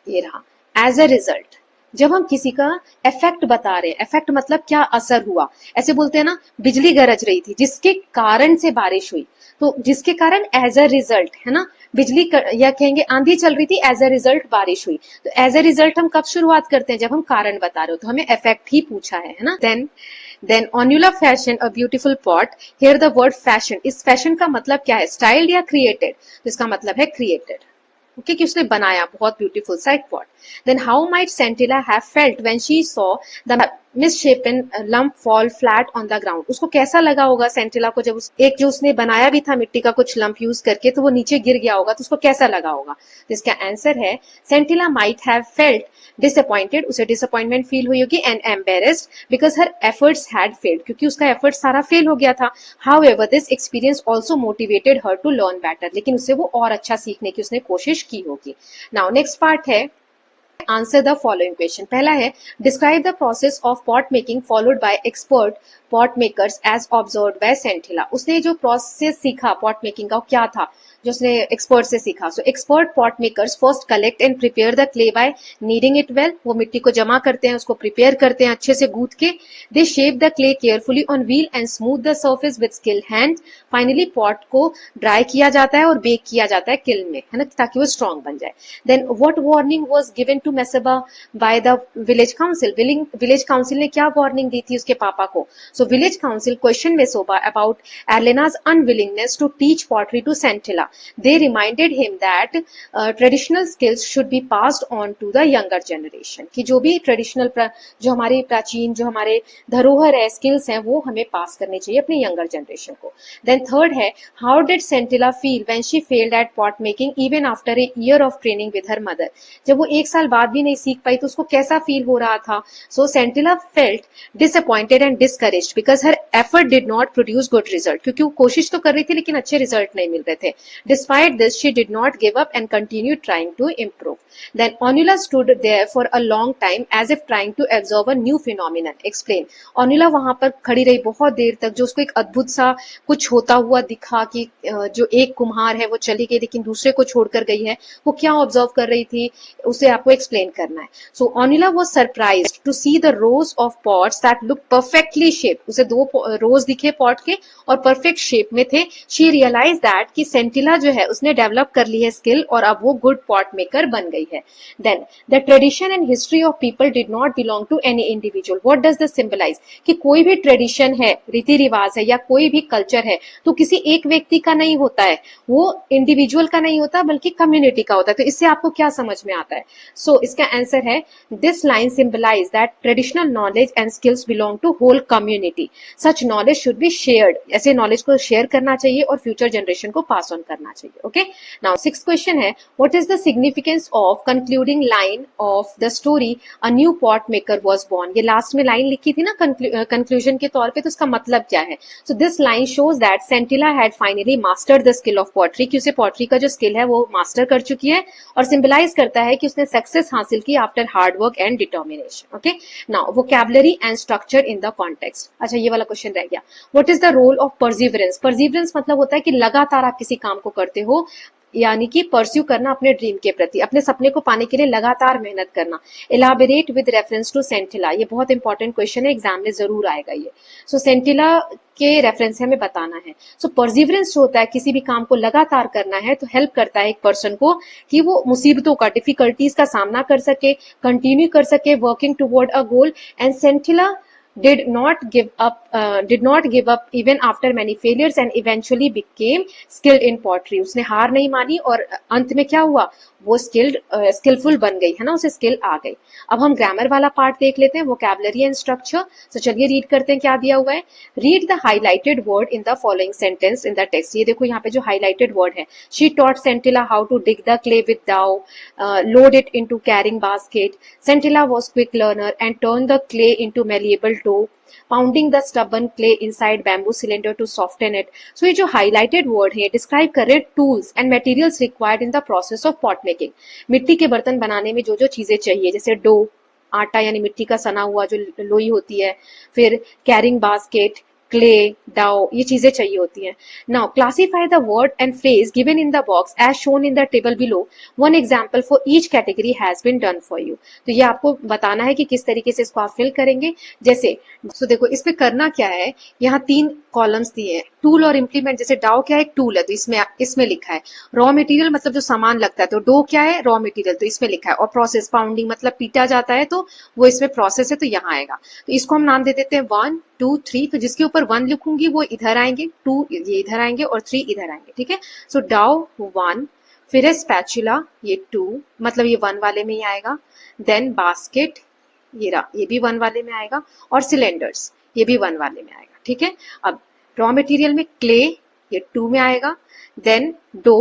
ये रहा, एज अ रिजल्ट। जब हम किसी का इफेक्ट बता रहे हैं, इफेक्ट मतलब क्या असर हुआ, ऐसे बोलते हैं ना, बिजली गरज रही थी जिसके कारण से बारिश हुई, तो जिसके कारण एज अ रिजल्ट, है ना, बिजली या कहेंगे आंधी चल रही थी, एज अ रिजल्ट बारिश हुई। तो एज अ रिजल्ट हम कब शुरुआत करते हैं, जब हम कारण बता रहे हो, तो हमें इफेक्ट ही पूछा है ना। Then Onula fashion a beautiful pot। Here the word fashion, इस fashion का मतलब क्या है, स्टाइल्ड या क्रिएटेड, तो इसका मतलब है क्रिएटेड, ओके, कि उसने बनाया बहुत beautiful side pot. Then how might Sentila have felt when she saw the misshapen lump fall flat on the ground. उसको कैसा लगा होगा सेंटिला को, जब एक जो उसने बनाया भी था मिट्टी का कुछ लंप यूज करके, तो वो नीचे गिर गया होगा, तो उसको कैसा लगा होगा। तो इसका आंसर है Sentila might have felt disappointed, उसे डिसअपॉइंटमेंट फील हुई होगी, and embarrassed because her efforts had failed, क्योंकि उसका एफर्ट सारा फेल हो गया था। However this experience also motivated her to learn better, लेकिन उससे वो और अच्छा सीखने की उसने कोशिश की होगी। नाउ नेक्स्ट पार्ट है आंसर द फॉलोइंग क्वेश्चन। पहला है describe the process of pot making followed by expert pot makers as observed by Sentila. उसने जो प्रोसेस सीखा पॉट मेकिंग का, क्या था जो उसने एक्सपर्ट से सीखा। So expert pot makers first collect and prepare the clay by kneading it well. वो मिट्टी को जमा करते हैं, उसको प्रिपेयर करते हैं अच्छे से गूंथ के। दे shape the clay carefully on wheel and smooth the surface with skilled hand. Finally pot को ड्राई किया जाता है और बेक किया जाता है किल में, है ना, ताकि वो स्ट्रॉन्ग बन जाए। Then what warning was given to Meseba by the village council. Village council ने क्या वार्निंग दी थी उसके पापा को। So village council question Mesoba about Elena's unwillingness to teach pottery to Scintilla। They reminded him that traditional skills should be passed on to the younger generation। कि जो भी traditional जो हमारे प्राचीन जो हमारे धरोहर है, स्किल्स हैं, वो हमें पास करने चाहिए अपनी यंगर जनरेशन को। देन थर्ड है how did Sentila feel when she failed at pot making even after a year of training with her mother. जब वो एक साल बाद भी नहीं सीख पाई तो उसको कैसा फील हो रहा था। So Sentila felt disappointed and discouraged because her effort did not produce good result. क्योंकि वो कोशिश तो कर रही थी लेकिन अच्छे रिजल्ट नहीं मिल रहे थे। Despite this she did not give up and continue trying to improve. Then Onila stood there for a long time as if trying to absorb a new phenomenon. Explain. Onila वहां पर खड़ी रही बहुत देर तक, जो उसको एक अद्भुत सा कुछ होता हुआ दिखा कि जो एक कुम्हार है वो चली गई लेकिन दूसरे को छोड़कर गई है, वो क्या ऑब्जर्व कर रही थी उसे आपको एक्सप्लेन करना है। So Onila was surprised to see the rows of pots that look perfectly shaped. उसे दो रोज दिखे पॉट के और परफेक्ट शेप में थे। शी रियलाइज दैट कि सेंटिला जो है उसने डेवलप कर ली है स्किल और अब वो गुड पॉट मेकर बन गई है। Then the tradition and history of people did not belong to any individual. What does this symbolise? कि कोई भी ट्रेडिशन है, रीति रिवाज है या कोई भी कल्चर है तो किसी एक व्यक्ति का नहीं होता है, वो इंडिविजुअल का नहीं होता बल्कि कम्युनिटी का होता है। तो इससे आपको क्या समझ में आता है? सो इसका आंसर है this line symbolise that traditional knowledge and skills belong to whole community. Such knowledge should be shared. ऐसे नॉलेज को शेयर करना चाहिए और फ्यूचर जनरेशन को पास ऑन करना चाहिए। ओके, नाउ सिक्स्थ क्वेश्चन है what is the significance of concluding line of the story a new pot maker was born. ये लास्ट में लाइन लिखी थी ना कंक्लूजन के तौर पे, तो उसका मतलब क्या है? So this line shows that Sentila had finally mastered the skill of pottery, कि उसे पॉटरी का जो स्किल है वो मास्टर कर चुकी है और सिंबलाइज करता है कि उसने सक्सेस हासिल की after hard work and determination. Okay, now vocabulary and structure in the context. अच्छा, ये वाला क्वेश्चन रह गया। What is the role of perseverance? Perseverance मतलब होता है कि लगातार आप किसी काम को करते हो, यानी कि परस्यू करना अपने ड्रीम के प्रति, अपने सपने को पाने के लिए लगातार मेहनत करना। एलाबोरेट विद रेफरेंस टू सेंटिला, ये बहुत इंपॉर्टेंट क्वेश्चन है, एग्जाम में जरूर आएगा ये। सो सेंटिला के रेफरेंस से हमें बताना है। सो परसिवरेंस जो होता है, किसी भी काम को लगातार करना है तो हेल्प करता है एक पर्सन को कि वो मुसीबतों का, डिफिकल्टीज का सामना कर सके, कंटिन्यू कर सके working toward a goal. And Sentila did not give up even after many failures and eventually became skilled in pottery। उसने हार नहीं मानी और अंत में क्या हुआ, वो स्किलफुल बन गई है ना, उसे स्किल आ गई। अब हम ग्रामर वाला पार्ट देख लेते हैं, वोकैबुलरी एंड स्ट्रक्चर। तो चलिए रीड करते हैं क्या दिया हुआ है। Read the highlighted word in the following sentence in the text. ये देखो यहाँ पे जो हाईलाइटेड वर्ड है, she taught Sentila how to dig the clay with dao, load it into carrying basket, Sentila was quick learner and turn the clay into malleable dough, pounding the stubborn clay inside bamboo cylinder to soften it। So ये जो highlighted word है, describe कर रहे हैं tools and materials required in the process of pot making। मिट्टी के बर्तन बनाने में जो जो चीजें चाहिए, जैसे डो, आटा यानी मिट्टी का सना हुआ जो लोई होती है, फिर कैरिंग बास्केट, क्ले, डाउ, ये चीजें चाहिए होती हैं। Now classify the word and phrase given in the box as shown in the table below. One example for each category has been done for you. तो ये आपको बताना है कि किस तरीके से इसको आप फिल करेंगे। जैसे तो देखो इस पे करना क्या है, यहाँ 3 कॉलम्स दिए हैं, टूल और इम्प्लीमेंट। जैसे डाउ क्या है, एक टूल है, तो इसमें लिखा है। रॉ मटेरियल मतलब जो सामान लगता है, तो डो क्या है, रॉ मटेरियल, तो इसमें लिखा है। और प्रोसेस, पाउंडिंग मतलब पीटा जाता है, तो वो इसमें प्रोसेस है, तो यहाँ आएगा। तो इसको हम नाम दे देते हैं 1 2 3। तो जिसके ऊपर 1 लिखूंगी वो इधर आएंगे, 2 ये इधर आएंगे और 3 इधर आएंगे, ठीक है। सो डाउ 1, फिर है स्पैचुला, ये 2 मतलब ये 1 वाले में ही आएगा। देन बास्केट, ये भी 1 वाले में आएगा। और सिलेंडर्स, ये भी 1 वाले में आएगा, ठीक है। अब रॉ मटेरियल में क्ले, ये 2 में आएगा। देन डो,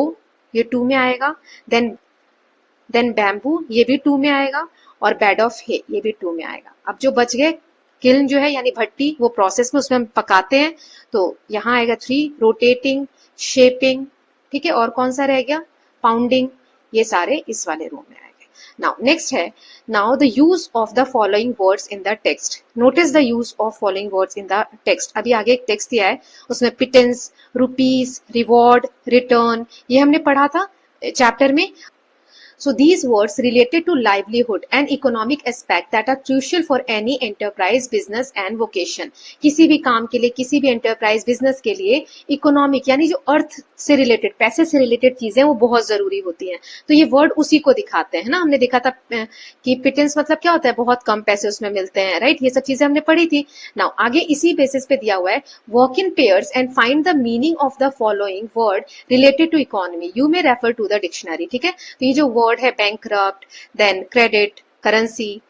ये 2 में आएगा। देन बैम्बू, ये भी 2 में आएगा। और बेड ऑफ हे, ये भी 2 में आएगा। अब जो बच गए, किल्न जो है यानी भट्टी, वो प्रोसेस में उसमें हम पकाते हैं, तो यहाँ आएगा 3। रोटेटिंग, शेपिंग, ठीक है। और कौन सा रह गया, पाउंडिंग, ये सारे इस वाले रूम में आएंगे। नाउ नेक्स्ट है, now the use of the following words in the text. Notice the use of following words in the text. अभी आगे एक टेक्स्ट दिया है, उसमें पिटेंस, रुपीज, रिवॉर्ड, रिटर्न, ये हमने पढ़ा था चैप्टर में। So these words related to livelihood and economic aspect that are crucial for any enterprise, business and vocation। किसी भी काम के लिए, किसी भी enterprise, business के लिए economic यानी जो अर्थ से रिलेटेड, पैसे से रिलेटेड चीजें, वो बहुत जरूरी होती हैं। तो ये वर्ड उसी को दिखाते हैं ना। हमने देखा था कि पिटेंस मतलब क्या होता है, बहुत कम पैसे उसमें मिलते हैं, राइट। ये सब चीजें हमने पढ़ी थी। नाउ आगे इसी बेसिस पे दिया हुआ है, work in pairs and find the meaning of the following word related to economy. You may refer to the dictionary, ठीक है। तो ये जो वर्ड है, bankrupt, then credit, currency,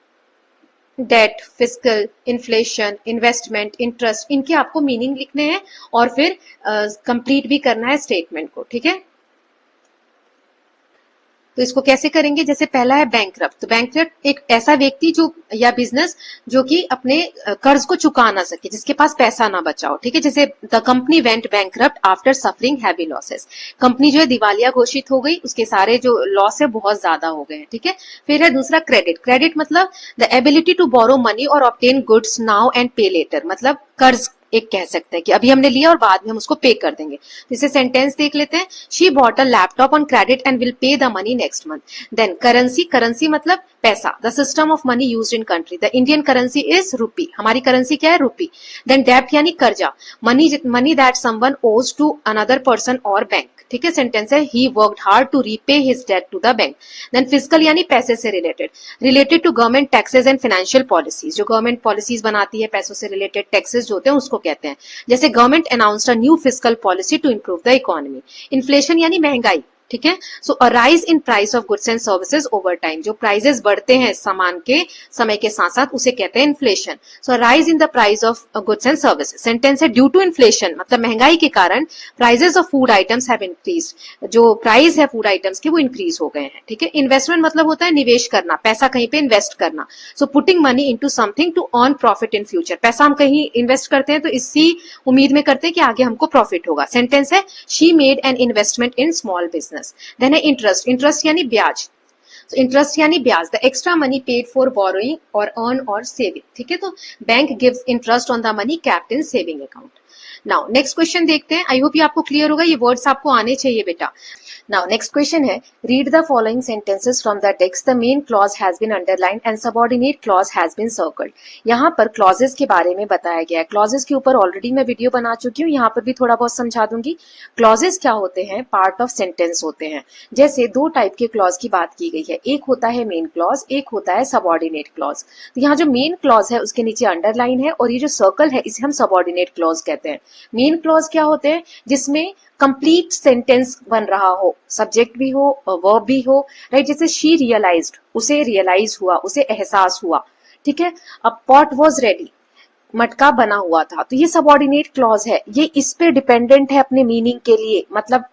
debt, fiscal, inflation, investment, interest, इनके आपको मीनिंग लिखने हैं और फिर कंप्लीट भी करना है स्टेटमेंट को, ठीक है। तो इसको कैसे करेंगे, जैसे पहला है बैंकरप्ट। तो बैंकरप्ट एक ऐसा व्यक्ति जो या बिजनेस जो कि अपने कर्ज को चुका ना सके, जिसके पास पैसा ना बचा हो, ठीक है। जैसे the company went bankrupt after suffering heavy losses. Company जो है दिवालिया घोषित हो गई, उसके सारे जो लॉस है बहुत ज्यादा हो गए हैं, ठीक है। फिर है दूसरा क्रेडिट। क्रेडिट मतलब the ability to borrow money or obtain goods now and pay later, मतलब कर्ज एक कह सकते हैं कि अभी हमने लिया और बाद में हम उसको पे कर देंगे। तो इसे सेंटेंस देख लेते हैं, she bought a laptop on credit and will pay the money next month. Then currency, currency मतलब पैसा, the system of money used in country, the Indian currency is rupee, हमारी करेंसी क्या है, रूपी। देन डेब्ट यानी कर्जा, money that someone owes to another person or bank, ठीक है। सेंटेंस है, he worked hard to repay his debt to the bank. Then fiscal यानी पैसे से related to government taxes and financial policies, जो गवर्नमेंट पॉलिसीज बनाती है, पैसों से रिलेटेड टैक्सेस जो होते हैं उसको कहते हैं। जैसे government announced a new fiscal policy to improve the economy. Inflation यानी महंगाई, ठीक है। So a rise in price of goods and services over time, जो प्राइजेस बढ़ते हैं सामान के समय के साथ साथ, उसे कहते हैं inflation. So rise in the price of goods and services. Sentence है, ड्यू टू इन्फ्लेशन मतलब महंगाई के कारण prices of food items have increase, जो प्राइस है फूड आइटम्स के वो इंक्रीज हो गए हैं, ठीक है। इन्वेस्टमेंट मतलब होता है निवेश करना, पैसा कहीं पे इन्वेस्ट करना। So putting money into something to earn profit in future, पैसा हम कहीं इन्वेस्ट करते हैं तो इसी उम्मीद में करते हैं कि आगे हमको प्रॉफिट होगा। सेंटेंस है, she made an investment in small business. Then है इंटरेस्ट, इंटरेस्ट यानी ब्याज, इंटरेस्ट यानी ब्याज, the extra money paid for borrowing or earn or saving, ठीक है। तो bank gives interest on the money kept in saving account. Now next question देखते हैं। आई होप ये आपको क्लियर होगा, ये वर्ड्स आपको आने चाहिए बेटा। नाउ नेक्स्ट क्वेश्चन है, read the following sentences from the text, the main clause has been underlined and subordinate clause has been circled. यहाँ पर क्लॉजेस के बारे में बताया गया है। क्लॉजेस के ऊपर ऑलरेडी मैं वीडियो बना चुकी हूँ, यहाँ पर भी थोड़ा बहुत समझा दूंगी। क्लॉजेस क्या होते हैं? पार्ट ऑफ सेंटेंस होते हैं। जैसे दो टाइप के क्लॉज की बात की गई है, एक होता है मेन क्लॉज, एक होता है सबऑर्डिनेट क्लॉज। तो यहाँ जो मेन क्लॉज है उसके नीचे अंडरलाइन है और ये जो सर्कल है इसे हम सबऑर्डिनेट क्लॉज कहते हैं। मेन क्लॉज क्या होते हैं? जिसमें कंप्लीट सेंटेंस बन रहा हो, सब्जेक्ट भी हो, वर्ब भी हो, राइट। जैसे शी रियलाइज्ड, उसे रियलाइज हुआ, उसे एहसास हुआ, ठीक है। अब पॉट वाज रेडी, मटका बना हुआ था, तो ये सबऑर्डिनेट क्लॉज है, ये इस पे डिपेंडेंट है अपने मीनिंग के लिए। मतलब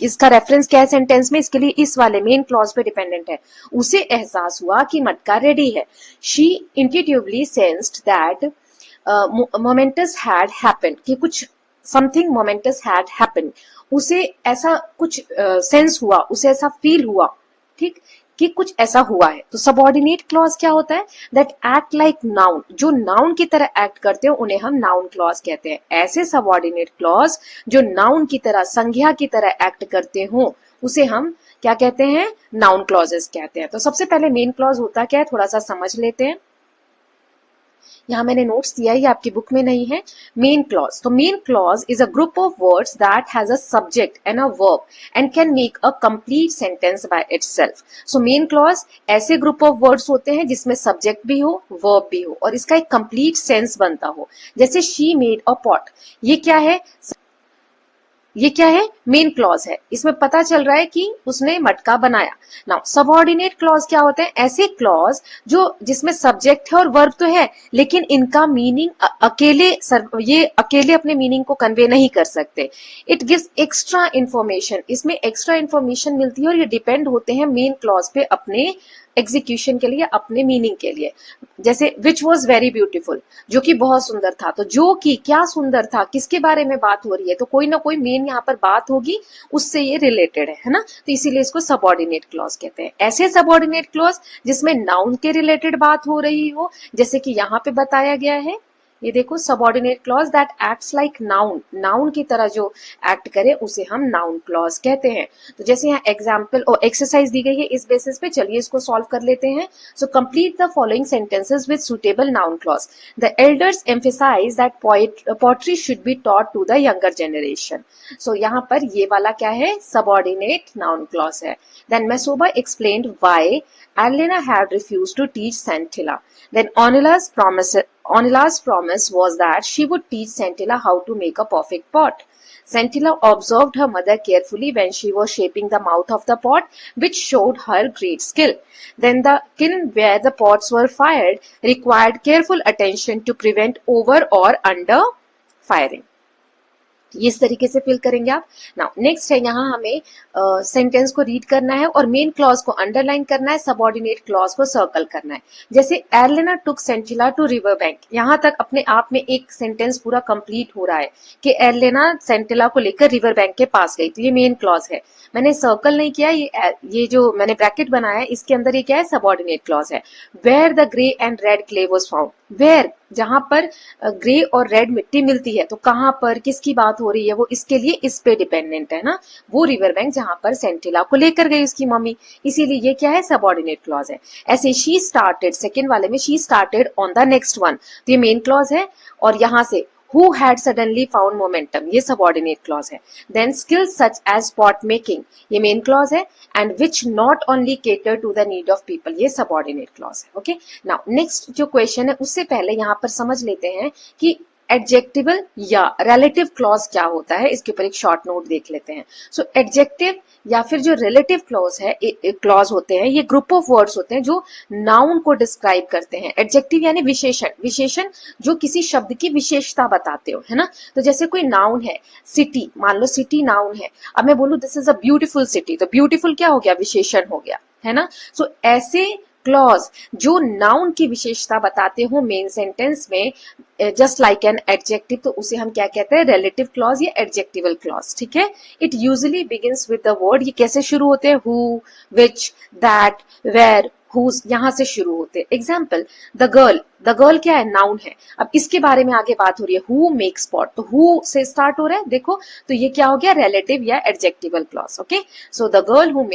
इसका रेफरेंस क्या है सेंटेंस में, इसके लिए इस वाले मेन क्लॉज पे डिपेंडेंट है। उसे एहसास हुआ कि मटका रेडी है। She intuitively sensed that moments had happened, कि कुछ समथिंग मोमेंटस हैड हैपेंड, उसे ऐसा कुछ सेंस हुआ, उसे ऐसा फील हुआ, ठीक, कि कुछ ऐसा हुआ है। तो सबऑर्डिनेट क्लॉज क्या होता है? दैट एक्ट लाइक नाउन, जो नाउन की तरह एक्ट करते हो उन्हें हम नाउन क्लॉज कहते हैं। ऐसे सबऑर्डिनेट क्लॉज जो नाउन की तरह, संज्ञा की तरह एक्ट करते हो उसे हम क्या कहते हैं? नाउन क्लॉजेस कहते हैं। तो सबसे पहले मेन क्लॉज होता क्या है थोड़ा सा समझ लेते हैं। यहाँ मैंने नोट्स दिया है, ये आपकी बुक में नहीं है। मेन क्लॉज, तो main clause is a group of words that has a subject and a verb and can make a complete sentence by itself. So main clause ऐसे ग्रुप ऑफ वर्ड्स होते हैं जिसमें subject भी हो, verb भी हो और इसका एक कंप्लीट सेंस बनता हो। जैसे शी मेड अ पॉट, ये क्या है? ये क्या है? मेन क्लॉज है। इसमें पता चल रहा है कि उसने मटका बनाया। नाउ सबऑर्डिनेट क्लॉज क्या होते हैं? ऐसे क्लॉज जो जिसमें सब्जेक्ट है और वर्ब तो है, लेकिन इनका मीनिंग ये अकेले अपने मीनिंग को कन्वे नहीं कर सकते। इट गिव्स एक्स्ट्रा इंफॉर्मेशन, इसमें एक्स्ट्रा इंफॉर्मेशन मिलती है और ये डिपेंड होते हैं मेन क्लॉज पे अपने एग्जीक्यूशन के लिए, अपने मीनिंग के लिए। जैसे विच वॉज वेरी ब्यूटीफुल, जो कि बहुत सुंदर था। तो जो कि क्या सुंदर था, किसके बारे में बात हो रही है? तो कोई ना कोई मेन यहाँ पर बात होगी, उससे ये रिलेटेड है ना। तो इसीलिए इसको सबऑर्डिनेट क्लॉज कहते हैं। ऐसे सबऑर्डिनेट क्लॉज जिसमें नाउन के रिलेटेड बात हो रही हो, जैसे कि यहाँ पे बताया गया है, ये देखो subordinate clause that acts like noun, noun की तरह जो एक्ट करे उसे हम नाउन क्लॉज कहते हैं। तो जैसे यहाँ एग्जाम्पल और एक्सरसाइज दी गई है इस बेसिस पे, चलिए इसको सॉल्व कर लेते हैं। So complete the following sentences with suitable noun clause. The elders emphasise that poetry should be taught to the younger generation. So यहाँ पर ये वाला क्या है? सबऑर्डिनेट नाउन क्लॉज है। Then Masoba explained why Elena had refused to teach Scintilla. Then Onila's promise was that she would teach Scintilla how to make a perfect pot. Scintilla observed her mother carefully when she was shaping the mouth of the pot, which showed her great skill. Then the kiln where the pots were fired required careful attention to prevent over or under firing. ये इस तरीके से fill करेंगे आप। Now next है, यहाँ हमें sentence को रीड करना है और मेन क्लॉज को अंडरलाइन करना है, सबऑर्डिनेट क्लॉज को सर्कल करना है। जैसे Elena took Sentila to river bank, यहाँ तक अपने आप में एक सेंटेंस पूरा कंप्लीट हो रहा है कि एलेना सेंटिला को लेकर रिवर बैंक के पास गई, तो ये मेन क्लॉज है। मैंने सर्कल नहीं किया, ये जो मैंने ब्रैकेट बनाया है इसके अंदर ये क्या है? सबऑर्डिनेट क्लॉज है। Where the grey and red clay was found, where जहां पर ग्रे और रेड मिट्टी मिलती है, तो कहां पर किसकी बात हो रही है? वो इसके लिए इस पे डिपेंडेंट है ना, वो रिवर बैंक जहां पर सेंटिला को लेकर गई उसकी मम्मी, इसीलिए ये क्या है? सबऑर्डिनेट क्लॉज है। ऐसे शी स्टार्टेड, सेकेंड वाले में she started on the next one, तो ये मेन क्लॉज है। और यहां से who had suddenly found momentum, ये subordinate clause है। Then skills such as pot making, ये main clause है। And which not only cater to the need of people, ये subordinate clause है। Okay, now next जो question है उससे पहले यहाँ पर समझ लेते हैं कि एडजेक्टिवल या रिलेटिव क्लॉज क्या होता है, इसके ऊपर एक शॉर्ट नोट देख लेते हैं। सो एडजेक्टिव या फिर जो रिलेटिव क्लॉज है, क्लॉज होते हैं, ये ग्रुप ऑफ वर्ड्स होते हैं जो नाउन को डिस्क्राइब करते हैं। एडजेक्टिव यानी विशेषण, विशेषण जो किसी शब्द की विशेषता बताते हो, है ना। तो जैसे कोई नाउन है, सिटी, मान लो सिटी नाउन है, अब मैं बोलूं this is a beautiful city, तो ब्यूटीफुल क्या हो गया? विशेषण हो गया, है ना। सो ऐसे क्लॉज जो नाउन की विशेषता बताते हो मेन सेंटेंस में, जस्ट लाइक एन एडजेक्टिव, तो उसे हम क्या कहते हैं? रिलेटिव क्लॉज या एडजेक्टिवल क्लॉज, ठीक है। It usually begins with the word, ये कैसे शुरू होते हैं? Who, which, that, where, whose यहाँ से शुरू होते हैं. एग्जाम्पल, द गर्ल क्या है, नाउन है. अब इसके बारे में आगे बात हो रही है, हु मेक स्पॉट, तो हु से स्टार्ट हो रहा है. देखो तो ये क्या हो गया, रिलेटिव या adjectival clause. Okay, so the girl who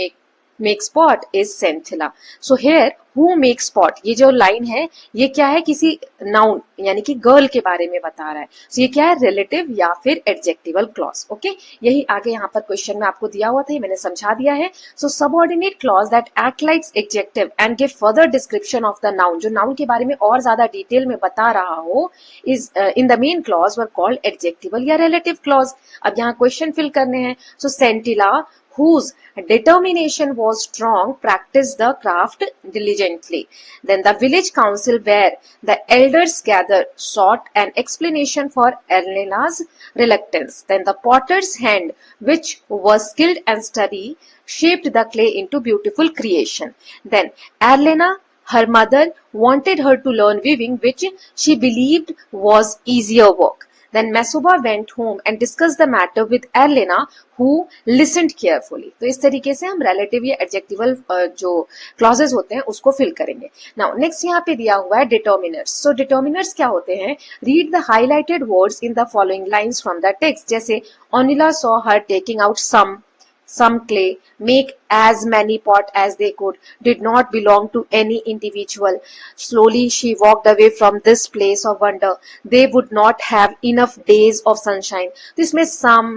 make spot is Senthila. So here who makes spot, ये जो लाइन है ये क्या है, किसी नाउन यानी कि गर्ल के बारे में बता रहा है. so ये क्या है, रिलेटिव या फिर एडजेक्टिवल क्लॉज. ओके, यही आगे यहाँ पर क्वेश्चन में आपको दिया हुआ था, ये मैंने समझा दिया है. So subordinate clause that act like adjective and give further description of the noun, जो नाउन के बारे में और ज्यादा डिटेल में बता रहा हो, is in the main clause were called adjectival या रिलेटिव क्लॉज. अब यहाँ क्वेश्चन फिल करने हैं. So सेंटिला whose determination was strong practiced the craft diligently. Then the village council where the elders gathered sought an explanation for Erlena's reluctance. Then the potter's hand, which was skilled and steady, shaped the clay into beautiful creation. Then Erlena, her mother, wanted her to learn weaving, which she believed was easier work. Then Masuba went home and discussed the matter with Erlena, who listened carefully. तो इस तरीके से हम relative या adjectival जो clauses होते हैं उसको fill करेंगे. Now next यहाँ पे दिया हुआ है determiners. So determiners क्या होते हैं? Read the highlighted words in the following lines from the text. जैसे Onila saw her taking out some clay, make as many pot as they could, did not belong to any individual. Slowly she walked away from this place of wonder. They would not have enough days of sunshine. तो इसमें some,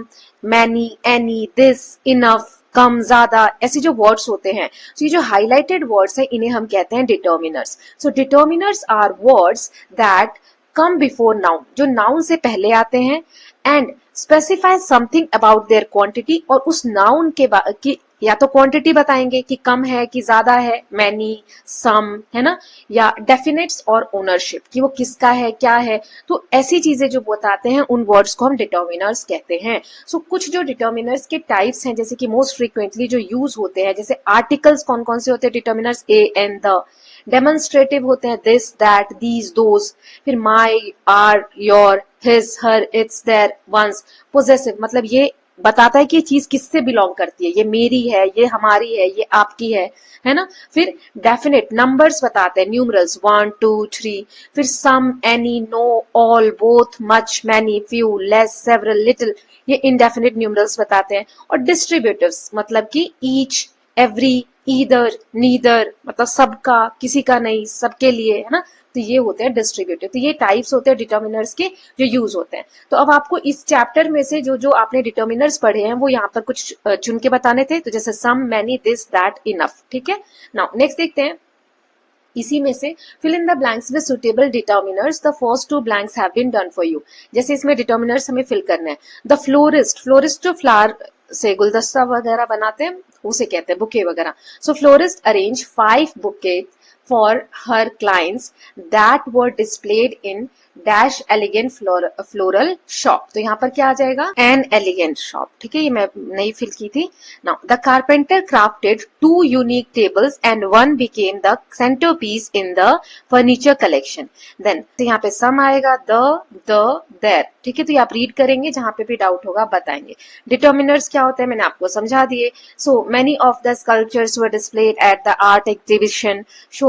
many, any, this, enough, कम, ज्यादा, ऐसे जो words होते हैं, तो ये जो हाईलाइटेड वर्ड्स हैं इन्हें हम कहते हैं determiners. So determiners are words that come before noun, जो नाउन से पहले आते हैं, and specify something about their quantity, और उस नाउन की या तो क्वांटिटी बताएंगे कि कम है कि ज्यादा है, मैनी, सम, है ना, या डेफिनेट्स और ओनरशिप कि वो किसका है, क्या है. तो ऐसी चीजें जो बताते हैं उन वर्ड्स को हम डिटर्मिनर्स कहते हैं. सो कुछ जो डिटर्मिनर्स के टाइप्स हैं, जैसे कि मोस्ट फ्रीक्वेंटली जो यूज होते हैं, जैसे आर्टिकल्स कौन कौन से होते हैं determiners, a and the. Demonstrative होते हैं दिस, दैट, दीज, दोज. फिर my, our, your, his, her, its, their, ones. Possessive मतलब ये बताता है कि ये चीज किससे बिलोंग करती है, ये मेरी है, ये हमारी है, ये आपकी है ना. फिर डेफिनेट नंबर्स बताते हैं, न्यूमरल्स 1 2 3. फिर some, any, no, all, both, much, many, few, less, several, little, ये इनडेफिनेट न्यूमरल्स बताते हैं. और डिस्ट्रीब्यूटिव्स मतलब कि ईच, एवरी, ईदर, नीदर, मतलब सबका, किसी का नहीं, सबके लिए, है ना. तो ये होते हैं डिस्ट्रीब्यूटिव. तो ये टाइप्स होते हैं डिटर्मिनर्स के जो यूज होते हैं. तो अब आपको इस चैप्टर में से जो जो आपने डिटर्मिनर्स पढ़े हैं वो यहाँ पर कुछ चुन के बताने थे. तो जैसे some, many, this, that, enough. ठीक है. नाउ नेक्स्ट देखते हैं. इसी में से fill in the blanks with suitable determiners. The first 2 blanks have been done for you. जैसे इसमें डिटर्मिनर्स हमें फिल करना है. द फ्लोरिस्ट जो फ्लावर से गुलदस्ता वगैरह बनाते हैं उसे कहते हैं बुके वगैरह. So florist arrange 5 bouquet for her clients that were displayed in dash elegant floral shop. तो यहाँ पर क्या आ जाएगा, an elegant shop. ठीक है, ये मैं नई फिल की थी. Now the carpenter crafted 2 unique tables and one became the centerpiece in the furniture collection. Then तो यहाँ पे some आएगा, the, there. ठीक है, तो ये आप रीड करेंगे, जहां पे भी डाउट होगा बताएंगे. डिटर्मिनर्स क्या होते हैं मैंने आपको समझा दिए. So many of the sculptures were displayed at the art exhibition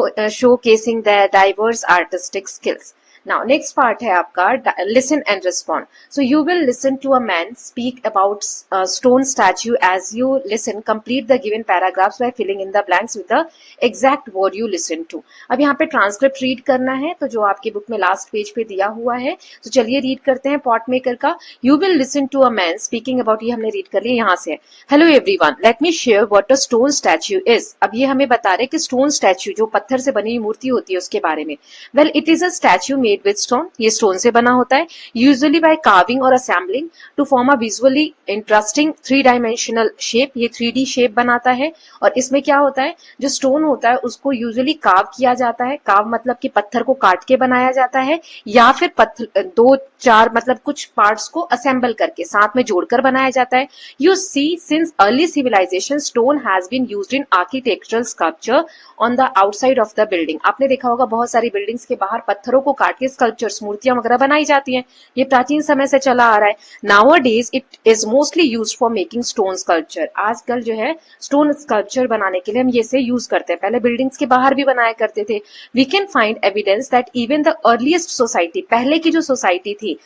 showcasing their diverse artistic skills. Now next part है आपका listen and respond. So you will listen to a man speak about a stone statue. As you listen, complete the given paragraphs by filling in the blanks with the exact word you listen to. अब यहाँ पे transcript read करना है, तो जो आपकी book में last page पे दिया हुआ है. तो चलिए रीड करते हैं पॉट मेकर का. You will listen to a man speaking about, ये हमने रीड कर लिया. यहाँ से Hello everyone, let me share what a stone statue is. अब ये हमें बता रहे कि स्टोन स्टैच्यू जो पत्थर से बनी हुई मूर्ति होती है उसके बारे में. Well, it is a statue made with stone. ये स्टोन से बना होता है. Usually by carving or assembling to form a visually interesting 3-dimensional shape. ये 3D शेप बनाता है. और इसमें क्या होता है, जो स्टोन होता है उसको यूजुअली कार्व किया जाता है. कार्व मतलब कि पत्थर को काट के बनाया जाता है, या फिर पत्थर 2-4 मतलब कुछ पार्ट्स को असेंबल करके साथ में जोड़कर बनाया जाता है. You see since early civilisation stone has been used in architectural sculpture on the outside of the building. आपने देखा होगा बहुत सारी बिल्डिंग्स के बाहर पत्थरों को काट के के स्कल्पचर्स, मूर्तियां वगैरह बनाई जाती हैं। ये प्राचीन समय से चला आ रहा है। Nowadays it is mostly used for making stone sculpture. आजकल जो है स्टोन स्कल्पचर बनाने के लिए हम ये से यूज करते हैं, पहले बिल्डिंग्स के बाहर भी बनाया करते थे। We can find evidence that even the earliest society, पहले की जो सोसाइटी थी,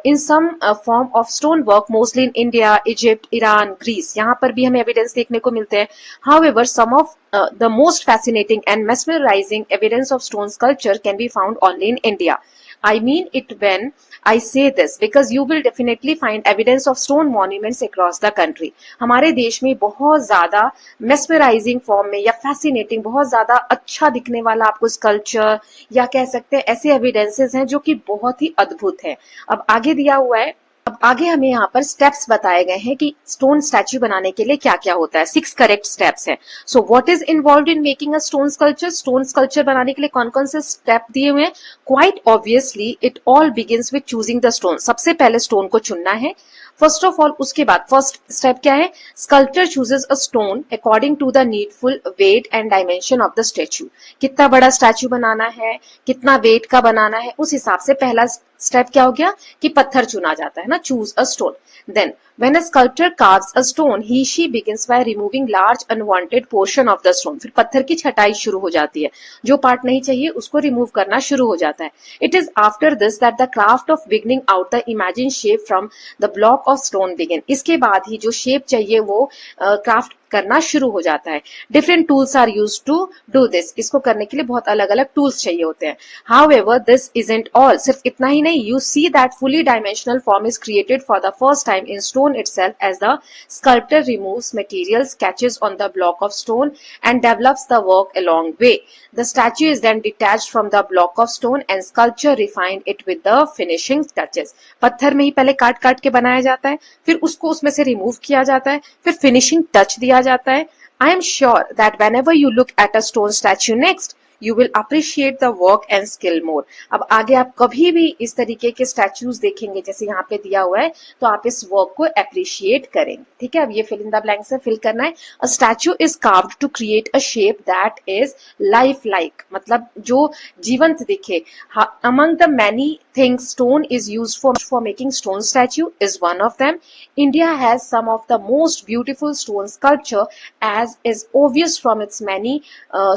in some form of stone work, mostly in India, Egypt, Iran, Greece, यहाँ पर भी हमें एविडेंस देखने को मिलते हैं। However some of the most fascinating and mesmerizing evidence of stone sculpture can be found only in India. I mean it when I say this because you will definitely find evidence of stone monuments across the country. हमारे देश में बहुत ज्यादा mesmerizing form में या fascinating, बहुत ज्यादा अच्छा दिखने वाला आपको स्कल्पचर या कह सकते हैं ऐसे एविडेंसेस हैं जो कि बहुत ही अद्भुत है। अब आगे दिया हुआ है, अब आगे हमें यहाँ पर स्टेप्स बताए गए हैं कि स्टोन स्टैच्यू बनाने के लिए क्या क्या होता है। 6 करेक्ट स्टेप्स हैं। So what is involved in making a stone sculpture? Stone sculpture बनाने के लिए कौन कौन से स्टेप दिए हुए हैं? Quite obviously it all begins with choosing the stone. सबसे पहले स्टोन को चुनना है फर्स्ट ऑफ ऑल। उसके बाद फर्स्ट स्टेप क्या है? Sculpture chooses a stone according to the needful weight and dimension of the statue. कितना बड़ा स्टैच्यू बनाना है, कितना वेट का बनाना है, उस हिसाब से पहला स्टेप क्या हो गया कि पत्थर चुना जाता है ना, choose a stone. Then when a sculptor carves a stone, he she begins by removing large unwanted portion of the stone. फिर पत्थर की छटाई शुरू हो जाती है, जो पार्ट नहीं चाहिए उसको रिमूव करना शुरू हो जाता है। It is after this that the craft of beginning out the imagined shape from the block of stone begin. इसके बाद ही जो शेप चाहिए वो क्राफ्ट करना शुरू हो जाता है। Different tools are use to do this. इसको करने के लिए बहुत अलग अलग टूल्स चाहिए होते हैं। However, this isn't all. सिर्फ इतना ही नहीं, you see that fully dimensional form is created for the first time in stone itself as the sculptor removes material, sketches on the block of stone and develops the work along way. The statue is then detached from the block of stone and sculpture refined it with the finishing touches. पत्थर में ही पहले काट काट के बनाया जाता है, फिर उसको उसमें से रिमूव किया जाता है, फिर फिनिशिंग टच दिया जाता है। I am sure that whenever you look at a stone statue next, you will appreciate the work and skill more. अब आगे आप कभी भी इस तरीके के स्टैच्यूज देखेंगे जैसे यहाँ पे दिया हुआ है तो आप इस वर्क को अप्रिशिएट करेंगे। ठीक है, अब ये फिल इन द ब्लैंक से फिल करना है। A statue is carved to create a shape that is life like, मतलब जो जीवंत दिखे। Among the many things stone is used for making stone statue is one of them. India has some of the most beautiful stone sculpture as is obvious from its many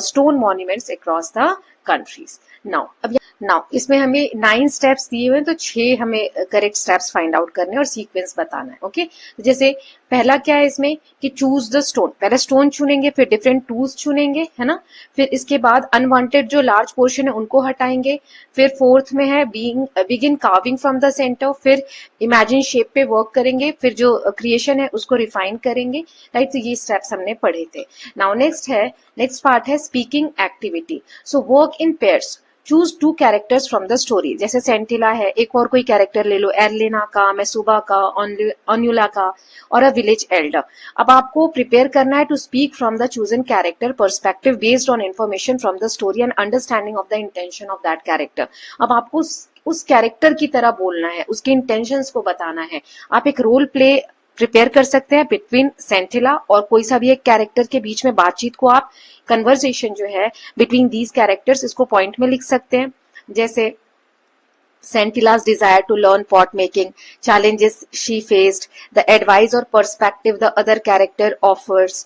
stone monuments across the countries. Now इसमें हमें 9 steps दिए हुए हैं तो 6 हमें correct steps find out करने और sequence बताना है। ओके, जैसे पहला क्या है इसमें कि चूज द स्टोन, पहले स्टोन चुनेंगे, फिर डिफरेंट टूल्स चुनेंगे, है ना, फिर इसके बाद अनवांटेड जो लार्ज पोर्शन है उनको हटाएंगे, फिर फोर्थ में है begin carving from the centre, फिर इमेजिन शेप पे वर्क करेंगे, फिर जो क्रिएशन है उसको रिफाइन करेंगे। राइट, तो ये स्टेप्स हमने पढ़े थे। नाउ नेक्स्ट पार्ट है speaking activity. So work in pairs, choose 2 characters from the story. जैसे सेंटिला है, एक और कोई कैरेक्टर ले लो, एर्लिना का, मेसुबा का, ऑन्युला का और अ विलेज एल्डर। अब आपको प्रिपेयर करना है to speak from the chosen character perspective based on information from the story and understanding of the intention of that character. अब आपको उस कैरेक्टर की तरह बोलना है, उसके इंटेंशंस को बताना है। आप एक रोल प्ले प्रिपेयर कर सकते हैं बिटवीन सेंटिला और कोई सा भी एक कैरेक्टर के बीच में बातचीत को आप कन्वर्सेशन जो है बिटवीन दीज कैरेक्टर्स, इसको पॉइंट में लिख सकते हैं। जैसे Scintilla's desire to learn pot making, challenges she faced, the advice or perspective the other character offers,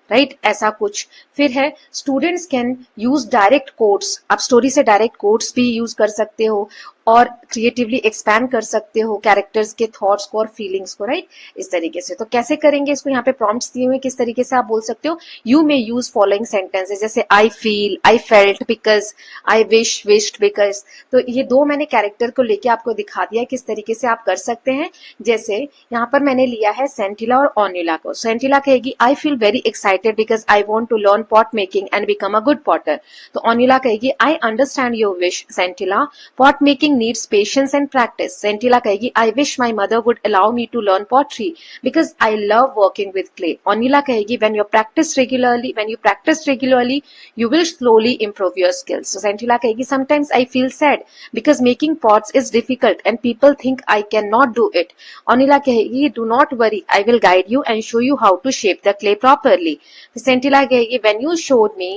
right, ऐसा कुछ। फिर है students can use direct quotes, आप स्टोरी से डायरेक्ट कोट्स भी यूज कर सकते हो और क्रिएटिवली एक्सपैंड कर सकते हो कैरेक्टर्स के थॉट्स को और फीलिंग्स को। राइट, इस तरीके से। तो कैसे करेंगे इसको, यहाँ पे प्रॉम्प्ट्स दिए हुए किस तरीके से आप बोल सकते हो। You may use following sentences, जैसे I feel, I felt because, I wish, wished because. तो ये 2 मैंने कैरेक्टर को लेके आपको दिखा दिया किस तरीके से आप कर सकते हैं। जैसे यहाँ पर मैंने लिया है सेंटिला और ऑन्युला को। सेंटिला कहेगी I feel very excited because I want to learn pot making and become a good potter. तो ऑन्युला कहेगी I understand your wish Sentila, pot making writing needs patience and practice. Sentila कहेगी I wish my mother would allow me to learn pottery because I love working with clay. Onila कहेगी when you practice regularly you will slowly improve your skills. So सेंटिला कहेगी sometimes I feel sad because making pots is difficult and people think I cannot do it. ओनिला कहेगी do not worry, I will guide you and show you how to shape the clay properly. सेंटिला कहेगी when you showed me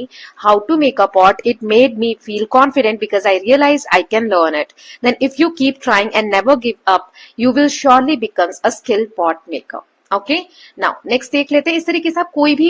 how to make a pot it made me feel confident because I realized I can learn it. Then if you keep trying and never give up you will surely become a skilled pot maker. Okay now next देख लेते हैं। इस तरीके से आप कोई भी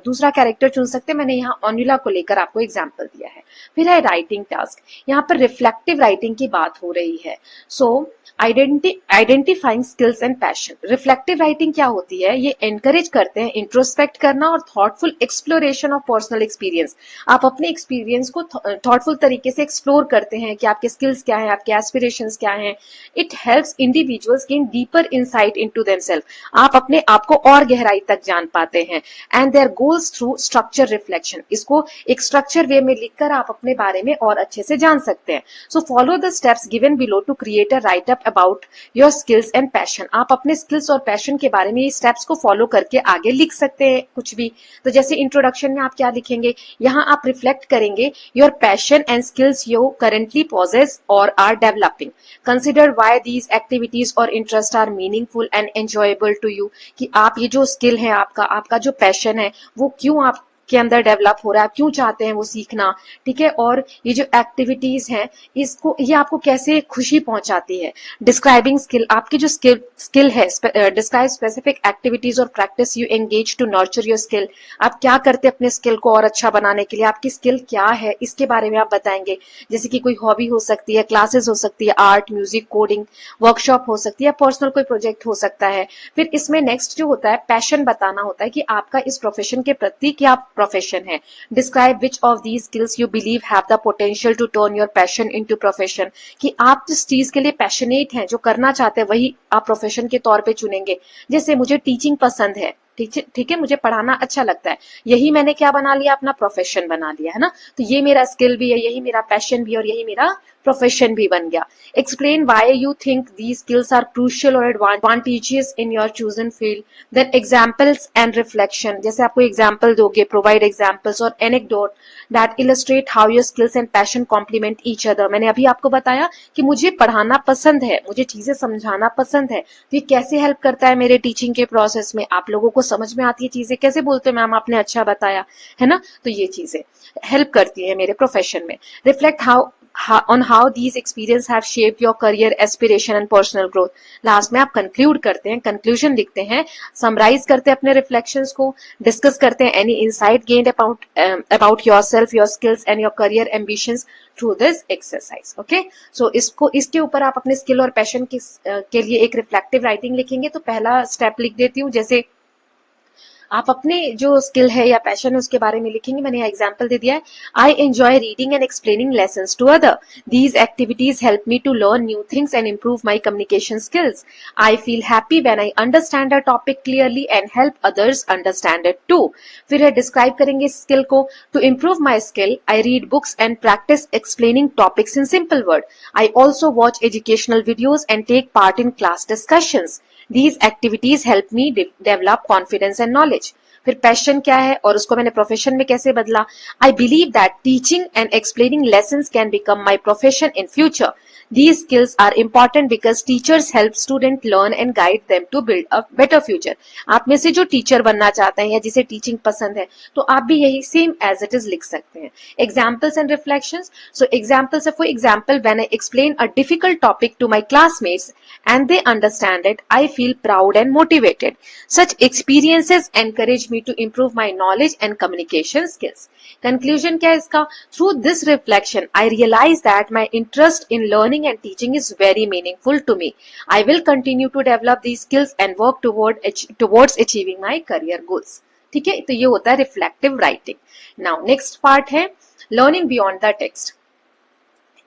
दूसरा कैरेक्टर चुन सकते हैं। मैंने यहाँ ओनिला को लेकर आपको एग्जांपल दिया है। फिर है राइटिंग टास्क। यहाँ पर रिफ्लेक्टिव राइटिंग की बात हो रही है। So identifying skills and passion. Reflective writing क्या होती है? ये एनकरेज करते हैं इंट्रोस्पेक्ट करना और thoughtful exploration of personal experience. आप अपने एक्सपीरियंस को थॉटफुल तरीके से एक्सप्लोर करते हैं कि आपके स्किल्स क्या है, आपके एस्पिरेशंस क्या हैं। It helps individuals gain deeper insight into themself. आप अपने आप को और गहराई तक जान पाते हैं। And their goals through structure reflection. इसको एक स्ट्रक्चर वे में लिखकर आप अपने बारे में और अच्छे से जान सकते हैं। So follow the steps given below to create a write up about your skills and passion. आप अपने स्किल्स और पैशन के बारे में ये स्टेप्स को फॉलो करके आगे लिख सकते हैं कुछ भी। तो जैसे इंट्रोडक्शन में आप क्या लिखेंगे? यहाँ आप रिफ्लेक्ट करेंगे your passion and skills you currently possess और are developing. Consider why these activities और interest are meaningful and enjoyable to you. कि आप ये जो स्किल है आपका जो पैशन है वो क्यों आप के अंदर डेवलप हो रहा है, क्यों चाहते हैं वो सीखना, ठीक है। और ये जो एक्टिविटीज हैं ये आपको कैसे खुशी पहुंचाती है। Describing skill. आपकी जो स्किल है, डिस्क्राइब स्पेसिफिक एक्टिविटीज और practice you engage to nurture your skill. आप क्या करते हैं अपने स्किल को और अच्छा बनाने के लिए, आपकी स्किल क्या है इसके बारे में आप बताएंगे। जैसे कि कोई हॉबी हो सकती है, क्लासेस हो सकती है, आर्ट, म्यूजिक, कोडिंग, वर्कशॉप हो सकती है, पर्सनल कोई प्रोजेक्ट हो सकता है। फिर इसमें नेक्स्ट जो होता है पैशन बताना होता है कि आपका इस प्रोफेशन के प्रति क्या प्रोफेशन है। Describe which of these skills you believe have the potential to turn your passion into profession. कि आप जिस चीज के लिए पैशनेट हैं, जो करना चाहते हैं, वही आप प्रोफेशन के तौर पे चुनेंगे। जैसे मुझे टीचिंग पसंद है, ठीक है, मुझे पढ़ाना अच्छा लगता है, यही मैंने क्या बना लिया, अपना प्रोफेशन बना लिया, है ना। तो ये मेरा स्किल भी है, यही मेरा पैशन भी है और यही मेरा प्रोफेशन भी बन गया। Explain why you think these skills are crucial और advantages in your chosen field. Then examples and reflection. जैसे आपको एग्जाम्पल दोगे, प्रोवाइड एग्जाम्पल्स और anecdote that illustrate how your skills and passion complement each other. मैंने अभी आपको बताया कि मुझे पढ़ाना पसंद है, मुझे चीजें समझाना पसंद है, तो ये कैसे हेल्प करता है मेरे टीचिंग के प्रोसेस में। आप लोगों को समझ में आती है चीजें, कैसे बोलते हो मैम आपने अच्छा बताया, है ना। तो ये चीजें हेल्प करती है मेरे प्रोफेशन में। Reflect on how these experiences have shaped your career aspiration and personal growth. Last में आप कंक्लूड करते हैं, कंक्लूजन लिखते हैं, समराइज करते हैं अपने रिफ्लेक्शंस को, डिस्कस करते हैं any insight gained about yourself, your skills and your career ambitions through this exercise. Okay, so इसके ऊपर आप अपने स्किल और पैशन के लिए एक रिफ्लेक्टिव राइटिंग लिखेंगे। तो पहला स्टेप लिख देती हूँ। जैसे आप अपने जो स्किल है या पैशन है उसके बारे में लिखेंगे। मैंने यहाँ एग्जाम्पल दे दिया है। I enjoy reading and explaining lessons to other. These activities help me to learn new things and improve my communication skills. I feel happy when I understand a topic clearly and help others understand it too. फिर describe करेंगे skill को। To improve my skill I read books and practice explaining topics in simple word. I also watch educational videos and take part in class discussions. These activities help me develop confidence and knowledge. फिर passion क्या है और उसको मैंने profession में कैसे बदला। I believe that teaching and explaining lessons can become my profession in future. These skills are important because teachers help students learn and guide them to build a better future. आप में से जो teacher बनना चाहते हैं या जिसे teaching पसंद है तो आप भी यही सेम एज इट इज लिख सकते हैं। Examples and reflections. So examples are, for example, when I explain a difficult topic to my classmates and they understand it, I feel proud and motivated. Such experiences encourage me to improve my knowledge and communication skills. Conclusion क्या है इसका? Through this reflection, I realize that my interest in learning and teaching is very meaningful to me. I will continue to develop these skills and work towards achieving my career goals. ठीक है, तो ये होता है reflective writing. Now next part है learning beyond the text.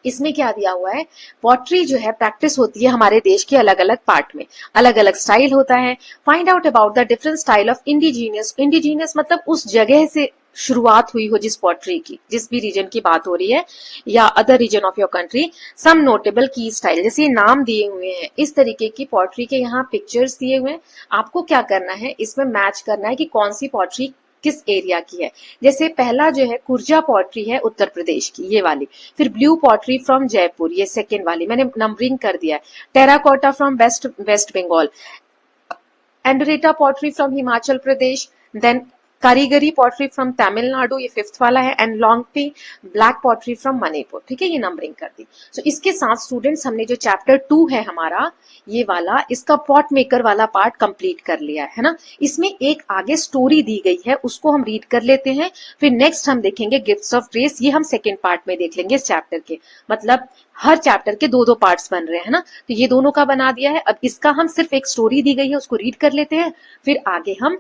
इसमें क्या दिया हुआ है? पॉटरी जो है प्रैक्टिस होती है हमारे देश के अलग अलग पार्ट में, अलग अलग स्टाइल होता है। Find out about the different style of indigenous. Indigenous मतलब उस जगह से शुरुआत हुई हो जिस पॉटरी की, जिस भी रीजन की बात हो रही है या other region of your country, some notable key style, जैसे ये नाम दिए हुए हैं इस तरीके की पॉटरी के यहाँ पिक्चर्स दिए हुए हैं। आपको क्या करना है, इसमें मैच करना है कि कौन सी पॉटरी किस एरिया की है। जैसे पहला जो है कुर्जा पॉटरी है उत्तर प्रदेश की, ये वाली। फिर ब्लू पॉटरी फ्रॉम जयपुर, ये सेकेंड वाली, मैंने नंबरिंग कर दिया है। Terracotta from West Bengal, Andretta pottery from Himachal Pradesh, then कारीगरी पॉटरी फ्रॉम तमिलनाडु, ये फिफ्थ वाला है, and Longpi black pottery from Manipur. ठीक है, ये नंबरिंग कर दी। सो इसके साथ स्टूडेंट्स हमने जो चैप्टर 2 है हमारा ये वाला, इसका पॉट मेकर वाला पार्ट कंप्लीट कर लिया है ना। इसमें एक आगे स्टोरी दी गई है, उसको हम रीड कर लेते हैं। फिर नेक्स्ट हम देखेंगे गिफ्ट्स ऑफ ग्रेस, ये हम सेकेंड पार्ट में देख लेंगे इस चैप्टर के। मतलब हर चैप्टर के दो दो पार्ट्स बन रहे हैं ना, तो ये दोनों का बना दिया है। अब इसका हम सिर्फ एक स्टोरी दी गई है उसको रीड कर लेते हैं, फिर आगे हम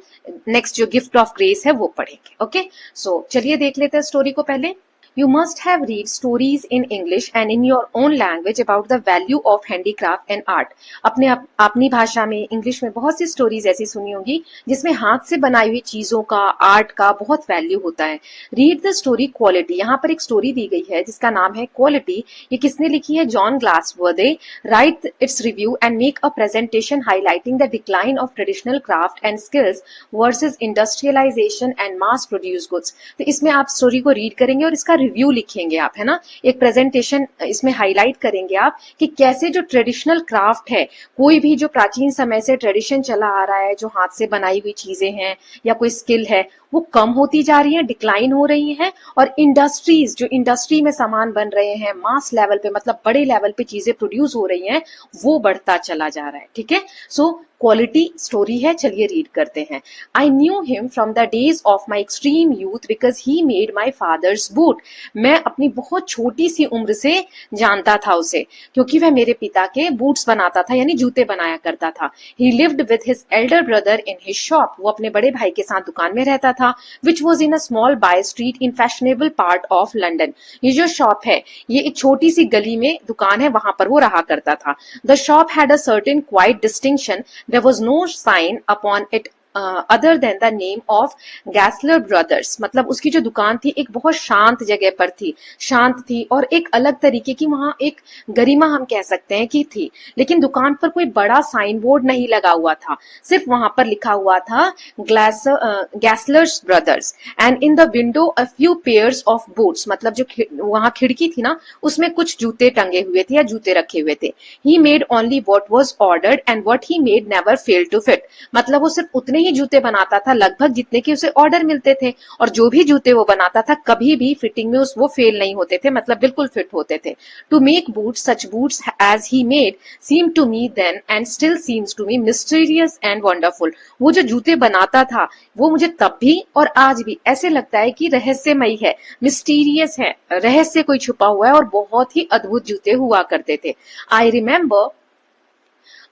नेक्स्ट जो गिफ्ट ऑफ ग्रेस है वो पढ़ेंगे। ओके, सो चलिए देख लेते हैं स्टोरी को पहले। You must have read stories in English and in your own language about the value of handicraft and art. अपनी भाषा में, इंग्लिश में बहुत सी स्टोरीज ऐसी सुनी होगी जिसमें हाथ से बनाई हुई चीजों का, आर्ट का बहुत वैल्यू होता है। रीड द स्टोरी क्वालिटी, यहाँ पर एक स्टोरी दी गई है जिसका नाम है क्वालिटी। ये किसने लिखी है? John Galsworthy. Write its review and make a presentation highlighting the decline of traditional craft and skills versus industrialisation and mass produce goods. तो इसमें आप स्टोरी को रीड करेंगे और इसका रिव्यू लिखेंगे आप, है ना। एक प्रेजेंटेशन इसमें हाईलाइट करेंगे आप कि कैसे जो ट्रेडिशनल क्राफ्ट है, कोई भी जो प्राचीन समय से ट्रेडिशन चला आ रहा है, जो हाथ से बनाई हुई चीजें हैं या कोई स्किल है, वो कम होती जा रही है, डिक्लाइन हो रही है। और इंडस्ट्रीज, जो इंडस्ट्री में सामान बन रहे हैं मास लेवल पे, मतलब बड़े लेवल पे चीजें प्रोड्यूस हो रही हैं, वो बढ़ता चला जा रहा है। ठीक है, सो क्वालिटी स्टोरी है। चलिए रीड करते हैं। I knew him from the days of my extreme youth because he made my father's boot. मैं अपनी बहुत छोटी सी उम्र से जानता था उसे, क्योंकि वह मेरे पिता के बूट्स बनाता था, यानी जूते बनाया करता था। ही lived with his elder brother in his shop. वो अपने बड़े भाई के साथ दुकान में रहता था, which was in a small by street in fashionable part of London. ये जो शॉप है ये एक छोटी सी गली में दुकान है, वहां पर वो रहा करता था। The shop had a certain quite distinction, there was no sign upon it other than the name of Gessler brothers. मतलब उसकी जो दुकान थी एक बहुत शांत जगह पर थी, शांत थी और एक अलग तरीके की वहां एक गरिमा हम कह सकते हैं कि थी। लेकिन दुकान पर कोई बड़ा साइन बोर्ड नहीं लगा हुआ था, सिर्फ वहां पर लिखा हुआ था Gesslers brothers and in the window a few pairs of boots. मतलब जो वहां खिड़की थी ना, उसमें कुछ जूते टंगे हुए थे या जूते रखे हुए थे। He made only what was ordered and what he made never failed to fit. मतलब वो सिर्फ उतने ही जूते बनाता था लगभग जितने के उसे ऑर्डर मिलते थे, और जो भी जूते वो बनाता था कभी भी फिटिंग में वो फेल नहीं होते थे, मतलब बिल्कुल फिट होते थे। To make boots such boots as he made seem to me then and still seems to me mysterious and wonderful. वो जो जूते बनाता था वो मुझे तब भी और आज भी ऐसे लगता है कि रहस्यमयी है, मिस्टीरियस है, रहस्य कोई छुपा हुआ है, और बहुत ही अद्भुत जूते हुआ करते थे।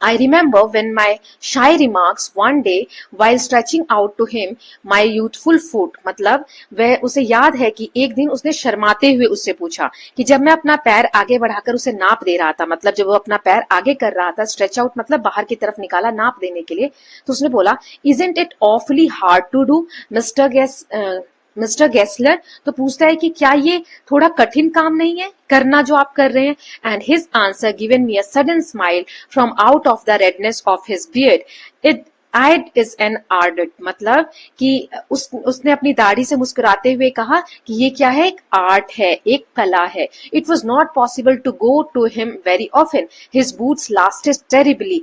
I remember when my shy remarks one day while stretching out to him my youthful foot। मतलब वह, उसे याद है कि एक दिन उसने शर्माते हुए उससे पूछा कि जब मैं अपना पैर आगे बढ़ाकर उसे नाप दे रहा था, मतलब जब वो अपना पैर आगे कर रहा था, स्ट्रेच आउट मतलब बाहर की तरफ निकाला नाप देने के लिए, तो उसने बोला isn't it awfully hard to do mister Gessler. तो पूछता है कि क्या ये थोड़ा कठिन काम नहीं है करना जो आप कर रहे हैं। And his answer given me a sudden smile from out of the redness of his beard. It is an art. मतलब कि उसने अपनी दाढ़ी से मुस्कुराते हुए कहा कि ये क्या है, एक आर्ट है, एक कला है। It was not possible to go to him very often, his boots lasted terribly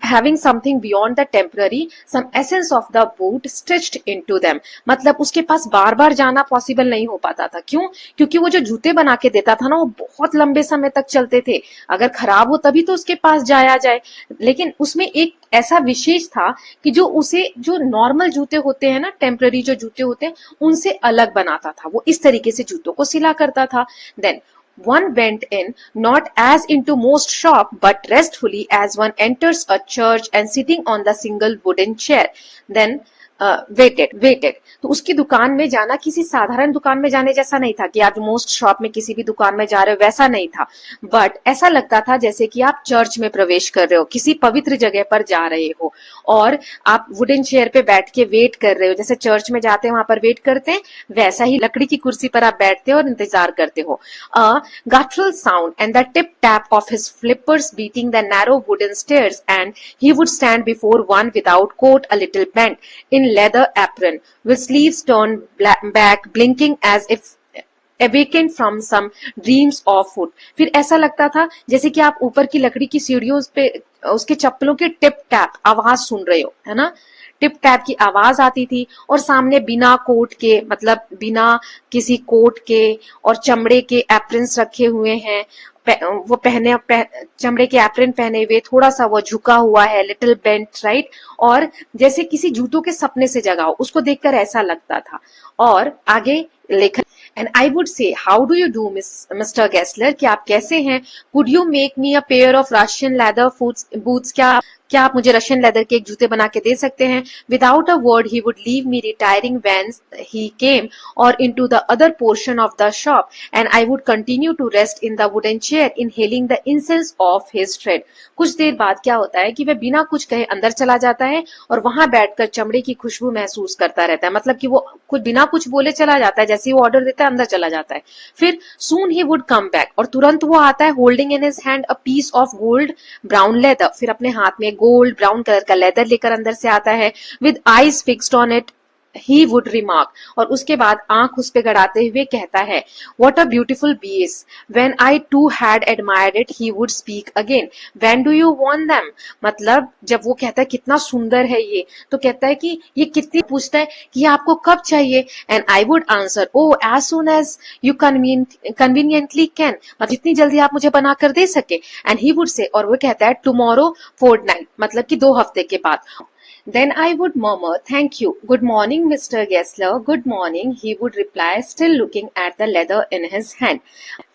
having something beyond the temporary, some essence of the boot stitched into them। मतलब उसके पास बार बार जाना पॉसिबल नहीं हो पाता था। क्यों? क्योंकि वो जो जूते बना के देता था ना, वो बहुत लंबे समय तक चलते थे। अगर खराब हो तभी तो उसके पास जाया जाए, लेकिन उसमें एक ऐसा विशेष था कि जो उसे, जो नॉर्मल जूते होते हैं ना, टेम्पररी जो जूते होते हैं, उनसे अलग बनाता था। वो इस तरीके से जूतों को सिला करता था। Then one went in, not as into most shop, but restfully as one enters a church and sitting on the single wooden chair. Then waited. तो उसकी दुकान में जाना किसी साधारण दुकान में जाने जैसा नहीं था कि आप मोस्ट शॉप में किसी भी दुकान में जा रहे हो, वैसा नहीं था। बट ऐसा लगता था जैसे कि आप चर्च में प्रवेश कर रहे हो, किसी पवित्र जगह पर जा रहे हो, और आप वुडन चेयर पे बैठ के वेट कर रहे हो, जैसे चर्च में जाते हैं वहां पर वेट करते हैं, वैसा ही लकड़ी की कुर्सी पर आप बैठते हो और इंतजार करते हो। अ guttural sound and the tip tap of his flippers beating the narrow wooden stairs, and he would stand before one without coat, a little bent, in leather apron, with sleeves turned back, blinking as if awakened from some dreams of food। फिर ऐसा लगता था जैसे कि आप ऊपर की लकड़ी की सीढ़ियों पे उसके चप्पलों के टिप टैप आवाज सुन रहे हो, है ना। टिप टैप की आवाज आती थी और सामने बिना कोट के, मतलब बिना किसी कोट के और चमड़े के एप्रन्स रखे हुए हैं। वो चमड़े के एप्रन पहने हुए, थोड़ा सा वो झुका हुआ है, लिटिल बेंट, राइट। और जैसे किसी जूतों के सपने से जगा हो, उसको देखकर ऐसा लगता था। और आगे लेखन, and I would say, how do you do mister Gessler, कि आप कैसे हैं। Could you make me a pair of Russian leather boots, क्या आप मुझे रशियन लेदर के एक जूते बना के दे सकते हैं। Without a word he would leave me retiring when he came or into the other portion of the shop, and I would continue to rest in the wooden chair inhaling the incense of his trade. कुछ देर बाद क्या होता है कि वह बिना कुछ कहे अंदर चला जाता है और वहां बैठकर चमड़े की खुशबू महसूस करता रहता है। मतलब कि वो कुछ बिना कुछ बोले चला जाता है, जैसे वो ऑर्डर देता है अंदर चला जाता है। फिर सून ही वुड कम बैक, और तुरंत वो आता है holding in his hand a piece of gold brown leather. फिर अपने हाथ में गोल्ड ब्राउन कलर का लेदर लेकर अंदर से आता है। With eyes fixed on it he would remark, और उसके बाद आंख उस पे गड़ाते हुए कहता है, what a beautiful piece. When I too had admired it he would speak again, when do you want them. मतलब जब वो कहता है कितना सुंदर है ये, तो कहता है कि ये कितनी, पूछता है कि ये आपको कब चाहिए। And I would answer, oh as soon as you conveniently can, मतलब जितनी जल्दी आप मुझे बना कर दे सके। एंड ही वुड से, और वो कहता है, टुमारो फोर्टनाइट, मतलब कि 2 हफ्ते के बाद। Then I would murmur, thank you. Good morning, Mr. Gessler. Good morning, he would reply, still looking at the leather in his hand.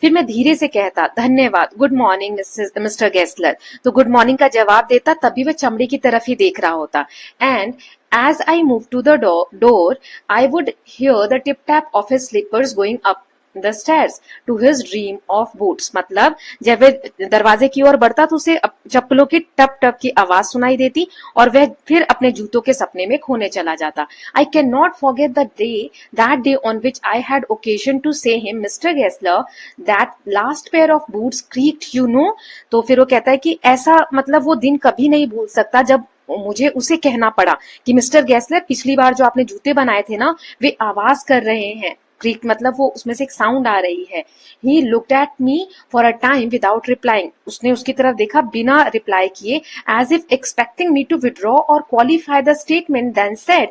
फिर मैं धीरे से कहता, धन्यवाद, गुड मॉर्निंग मिस्टर गेस्लर। तो गुड मॉर्निंग का जवाब देता, तभी वह चमड़े की तरफ ही देख रहा होता। And as I moved to the door, I would hear the tip tap of his slippers going up the stairs to his dream of boots। मतलब जब वह दरवाजे की ओर बढ़ता तो उसे चप्पलों की टप टप की आवाज सुनाई देती और वह फिर अपने जूतों के सपने में खोने चला जाता। I cannot forget that day on which I had occasion to say him, Mr. Gessler, that last pair of boots creaked, you know। तो फिर वो कहता है कि ऐसा, मतलब वो दिन कभी नहीं भूल सकता जब मुझे उसे कहना पड़ा कि मिस्टर गेस्लर, पिछली बार जो आपने जूते बनाए थे ना, वे आवाज कर रहे हैं। क्रीक मतलब वो उसमें से एक साउंड आ रही है। He looked at me for a time without replying, उसने उसकी तरफ देखा बिना रिप्लाई किए, as if expecting me to withdraw or qualify the statement, then said,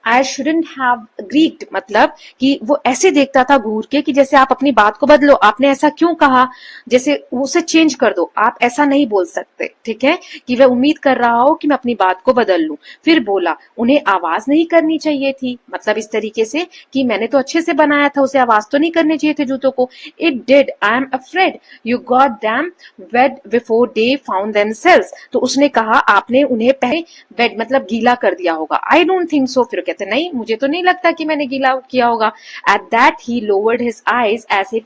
I shouldn't have agreed. मतलब कि वो ऐसे देखता था घूर के कि जैसे आप अपनी बात को बदलो, आपने ऐसा क्यों कहा, जैसे उसे चेंज कर दो, आप ऐसा नहीं बोल सकते। ठीक है, कि वह उम्मीद कर रहा हो कि मैं अपनी बात को बदल लूं। फिर बोला, उन्हें आवाज नहीं करनी चाहिए थी, मतलब इस तरीके से कि मैंने तो अच्छे से बनाया था, उसे आवाज तो नहीं करनी चाहिए थे जूतों को। It did, I am afraid you got them wet before they found themselves. तो उसने कहा, आपने उन्हें पहले वेट मतलब गीला कर दिया होगा। I don't think so. फिर कहते, नहीं, मुझे तो नहीं लगता कि मैंने गीला किया होगा। At that he lowered his eyes as if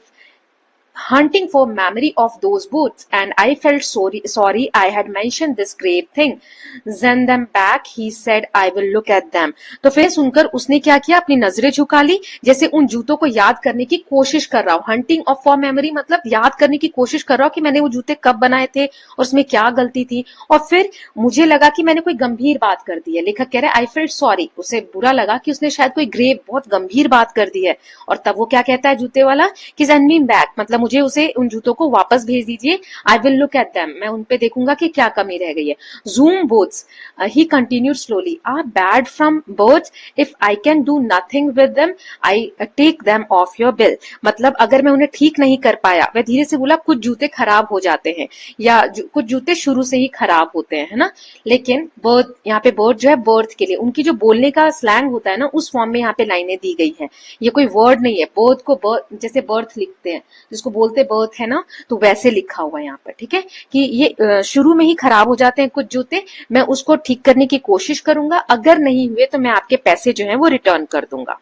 hunting for memory of those boots, and I felt sorry I had mentioned this grave thing. Send them back, he said, I will look at them। तो फिर सुनकर उसने क्या किया, अपनी नजरें झुका ली, जैसे उन जूतों को याद करने की कोशिश कर रहा हूं। हंटिंग ऑफ फॉर मेमोरी मतलब याद करने की कोशिश कर रहा हूं कि मैंने वो जूते कब बनाए थे और उसमें क्या गलती थी। और फिर मुझे लगा कि मैंने कोई गंभीर बात कर दी है। लेखक कह रहा है, आई फेल्ट सॉरी, उसे बुरा लगा कि उसने शायद कोई ग्रेव, बहुत गंभीर बात कर दी है। और तब वो क्या कहता है जूते वाला, कि सेंड मी बैक, मतलब मुझे उसे उन जूतों को वापस भेज दीजिए। I will look at them, मैं उन पे देखूंगा कि क्या कमी रह गई है। Some boots, he continued slowly, are bad from birth, if I can do nothing with them I take them off your bill. मतलब अगर मैं उन्हें ठीक नहीं कर पाया, वह धीरे से बोला, कुछ जूते खराब हो जाते हैं या कुछ जूते शुरू से ही खराब होते हैं, है ना। लेकिन बर्थ, यहाँ पे बर्थ जो है बर्थ के लिए, उनकी जो बोलने का स्लैंग होता है ना, उस फॉर्म में यहाँ पे लाइनें दी गई है। ये कोई वर्ड नहीं है। बर्थ को बर्थ, जैसे बर्थ लिखते हैं जिसको बोलते बर्थ है ना, तो वैसे लिखा हुआ है यहाँ पर, ठीक है, कि ये शुरू में ही खराब हो जाते हैं कुछ जूते, मैं उसको ठीक करने की कोशिश करूंगा, अगर नहीं हुए तो मैं आपके पैसे जो है वो रिटर्न कर दूंगा।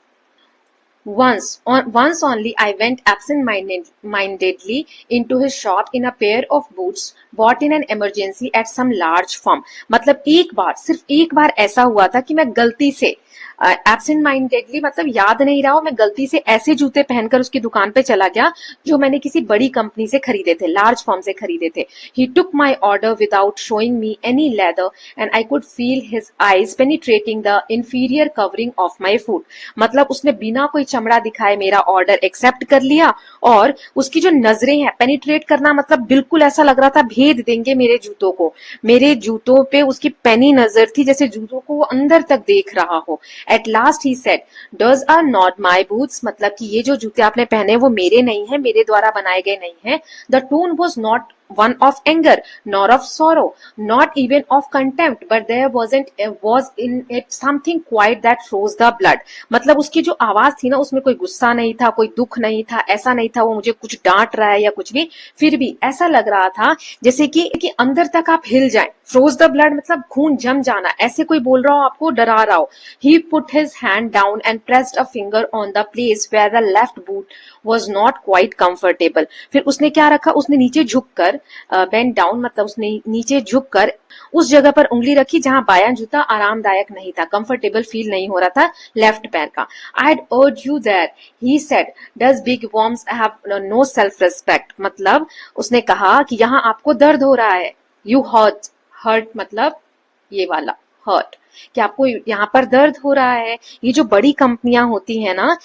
Once only I went absent-mindedly into his shop in a pair of boots bought in an emergency at some large firm। मतलब एक बार, सिर्फ एक बार ऐसा हुआ था कि मैं गलती से एब्सेंट माइंडेडली मतलब याद नहीं रहा, मैं गलती से ऐसे जूते पहनकर उसकी दुकान पे चला गया जो मैंने किसी बड़ी कंपनी से खरीदे थे, लार्ज फर्म से खरीदे थे। He took my order without showing me any leather and I could feel his eyes penetrating the inferior covering of my foot। मतलब उसने बिना कोई चमड़ा दिखाए मेरा ऑर्डर एक्सेप्ट कर लिया, और उसकी जो नजरें हैं, पेनिट्रेट करना मतलब बिल्कुल ऐसा लग रहा था भेद देंगे मेरे जूतों को, मेरे जूतों पे उसकी पैनी नजर थी, जैसे जूतों को वो अंदर तक देख रहा हो। At last he said, "Those are not my boots", मतलब कि ये जो जूते आपने पहने वो मेरे नहीं है, मेरे द्वारा बनाए गए नहीं है। The tone was not one of anger, nor of sorrow, not even of contempt, but there was in it something quiet that froze the blood। मतलब उसकी जो आवाज थी ना, उसमें कोई गुस्सा नहीं था, कोई दुख नहीं था, ऐसा नहीं था वो मुझे कुछ डांट रहा है या कुछ भी, फिर भी ऐसा लग रहा था जैसे कि अंदर तक आप हिल जाएं। फ्रोज द ब्लड मतलब खून जम जाना, ऐसे कोई बोल रहा हो आपको, डरा रहा हो। He put his hand down and pressed a finger on the place where the left boot was not quite comfortable। फिर उसने क्या रखा, उसने नीचे झुककर, बेंड डाउन मतलब उसने नीचे झुककर उस जगह पर उंगली रखी जहां बायां जूता आरामदायक नहीं था, कंफर्टेबल फील नहीं हो रहा था लेफ्ट पैर का। I'd urge you there, he said, does big worms have no self respect। मतलब उसने कहा कि यहाँ आपको दर्द हो रहा है, you hurt मतलब ये वाला हर्ट, कि आपको यहाँ पर दर्द हो रहा है। ये जो बड़ी कंपनियां होती है ना,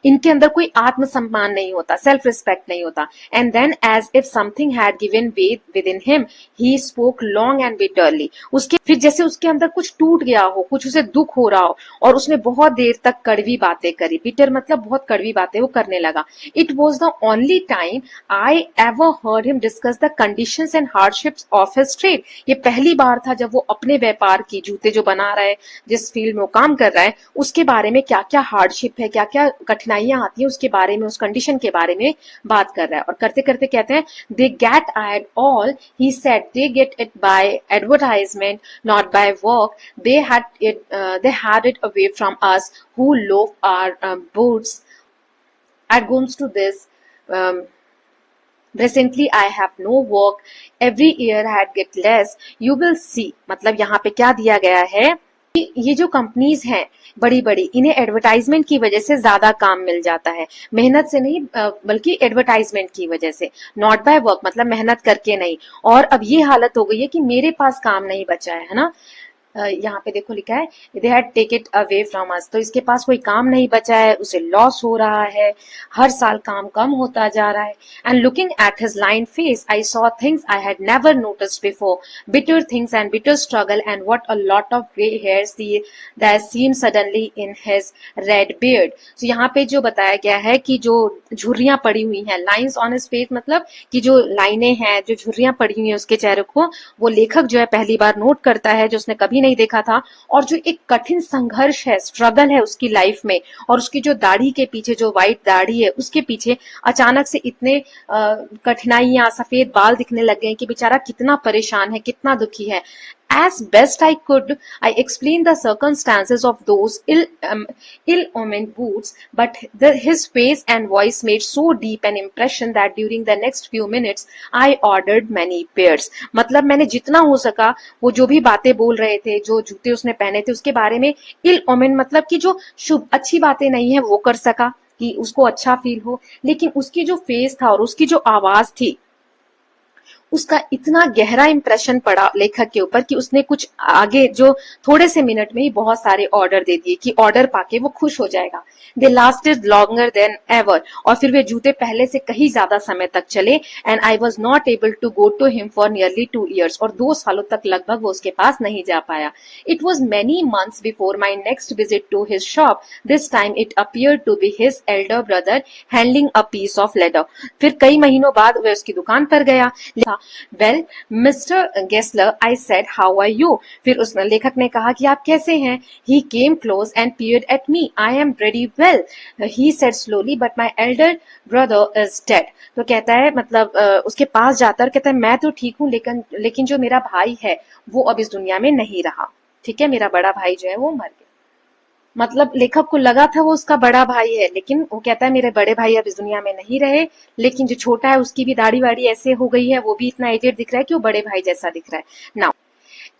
इनके अंदर कोई आत्मसम्मान नहीं होता, सेल्फ रिस्पेक्ट नहीं होता। And then as if something had given way within him he spoke long and bitterly. उसके फिर जैसे उसके अंदर कुछ टूट गया हो, कुछ उसे दुख हो रहा हो, और उसने बहुत देर तक कड़वी बातें करी। बिटर मतलब बहुत कड़वी बातें वो करने लगा। It was the only time I ever heard him discuss the conditions and hardships of his trade. ये पहली बार था जब वो अपने व्यापार की, जूते जो बना रहा है, जिस फील्ड में वो काम कर रहा है, उसके बारे में क्या क्या हार्डशिप है, क्या क्या कठिनाइयां आती है, उसके बारे में, उस कंडीशन के बारे में बात कर रहा है। और करते करते कहते हैं, they get it all he said, they get it by advertisement not by work, they had it away from us who love our boots it comes to this Presently I have no work, every year I had get less, you will see। मतलब यहाँ पे क्या दिया गया है, ये जो companies हैं बड़ी बड़ी, इन्हें एडवर्टाइजमेंट की वजह से ज्यादा काम मिल जाता है, मेहनत से नहीं बल्कि एडवर्टाइजमेंट की वजह से। नॉट बाय वर्क मतलब मेहनत करके नहीं। और अब ये हालत हो गई है कि मेरे पास काम नहीं बचा है ना। यहाँ पे देखो लिखा है, they had take it away from us, तो इसके पास कोई काम नहीं बचा है, उसे लॉस हो रहा है, हर साल काम कम होता जा रहा है। And looking at his line face I saw things I had never noticed before, bitter things and bitter struggle and what a lot of grey hairs that seem suddenly in his red beard. तो यहाँ पे जो बताया गया है कि जो झुर्रियां पड़ी हुई हैं, लाइंस ऑन हिज फेस मतलब कि जो लाइनें हैं, जो झुर्रियां पड़ी हुई हैं उसके चेहरे को, वो लेखक जो है पहली बार नोट करता है, जो उसने कभी नहीं देखा था। और जो एक कठिन संघर्ष है, स्ट्रगल है उसकी लाइफ में, और उसकी जो दाढ़ी के पीछे, जो व्हाइट दाढ़ी है उसके पीछे अचानक से इतने कठिनाइयां, सफेद बाल दिखने लग गए कि बेचारा कितना परेशान है, कितना दुखी है। As best I could, I explained the circumstances of those ill-omened boots, but his face and voice made so deep an impression that during the next few minutes, I ordered many pairs। मतलब मैंने जितना हो सका, वो जो भी बातें बोल रहे थे, जो जूते उसने पहने थे, उसके बारे में ill-omened मतलब कि जो शुभ अच्छी बातें नहीं है वो कर सका कि उसको अच्छा फील हो, लेकिन उसकी जो फेस था और उसकी जो आवाज थी, उसका इतना गहरा इंप्रेशन पड़ा लेखक के ऊपर कि उसने कुछ आगे जो थोड़े से मिनट में ही बहुत सारे ऑर्डर दे दिए कि ऑर्डर पाके वो खुश हो जाएगा। दे लास्टेड लॉन्गर देन एवर, और फिर वे जूते पहले से कहीं ज्यादा समय तक चले। And I was not able to go to him for nearly 2 years, और 2 सालों तक लगभग वो उसके पास नहीं जा पाया। It was many months before my next visit to his shop, this time it appear to be his elder brother handling a piece of leather. फिर कई महीनों बाद वह उसकी दुकान पर गया well Mr Gessler, I said how are you. फिर उस लेखक ने कहा कि आप कैसे हैं। He came close and peered at me. I am pretty well, he said slowly, but my elder brother is dead. तो कहता है मतलब उसके पास जाता है, कहता है मैं तो ठीक हूँ, लेकिन जो मेरा भाई है वो अब इस दुनिया में नहीं रहा। ठीक है, मेरा बड़ा भाई जो है वो मर गया। मतलब लेखक को लगा था वो उसका बड़ा भाई है, लेकिन वो कहता है मेरे बड़े भाई अब इस दुनिया में नहीं रहे, लेकिन जो छोटा है उसकी भी दाढ़ी वाड़ी ऐसे हो गई है, वो भी इतना एजेड दिख रहा है कि वो बड़े भाई जैसा दिख रहा है। Now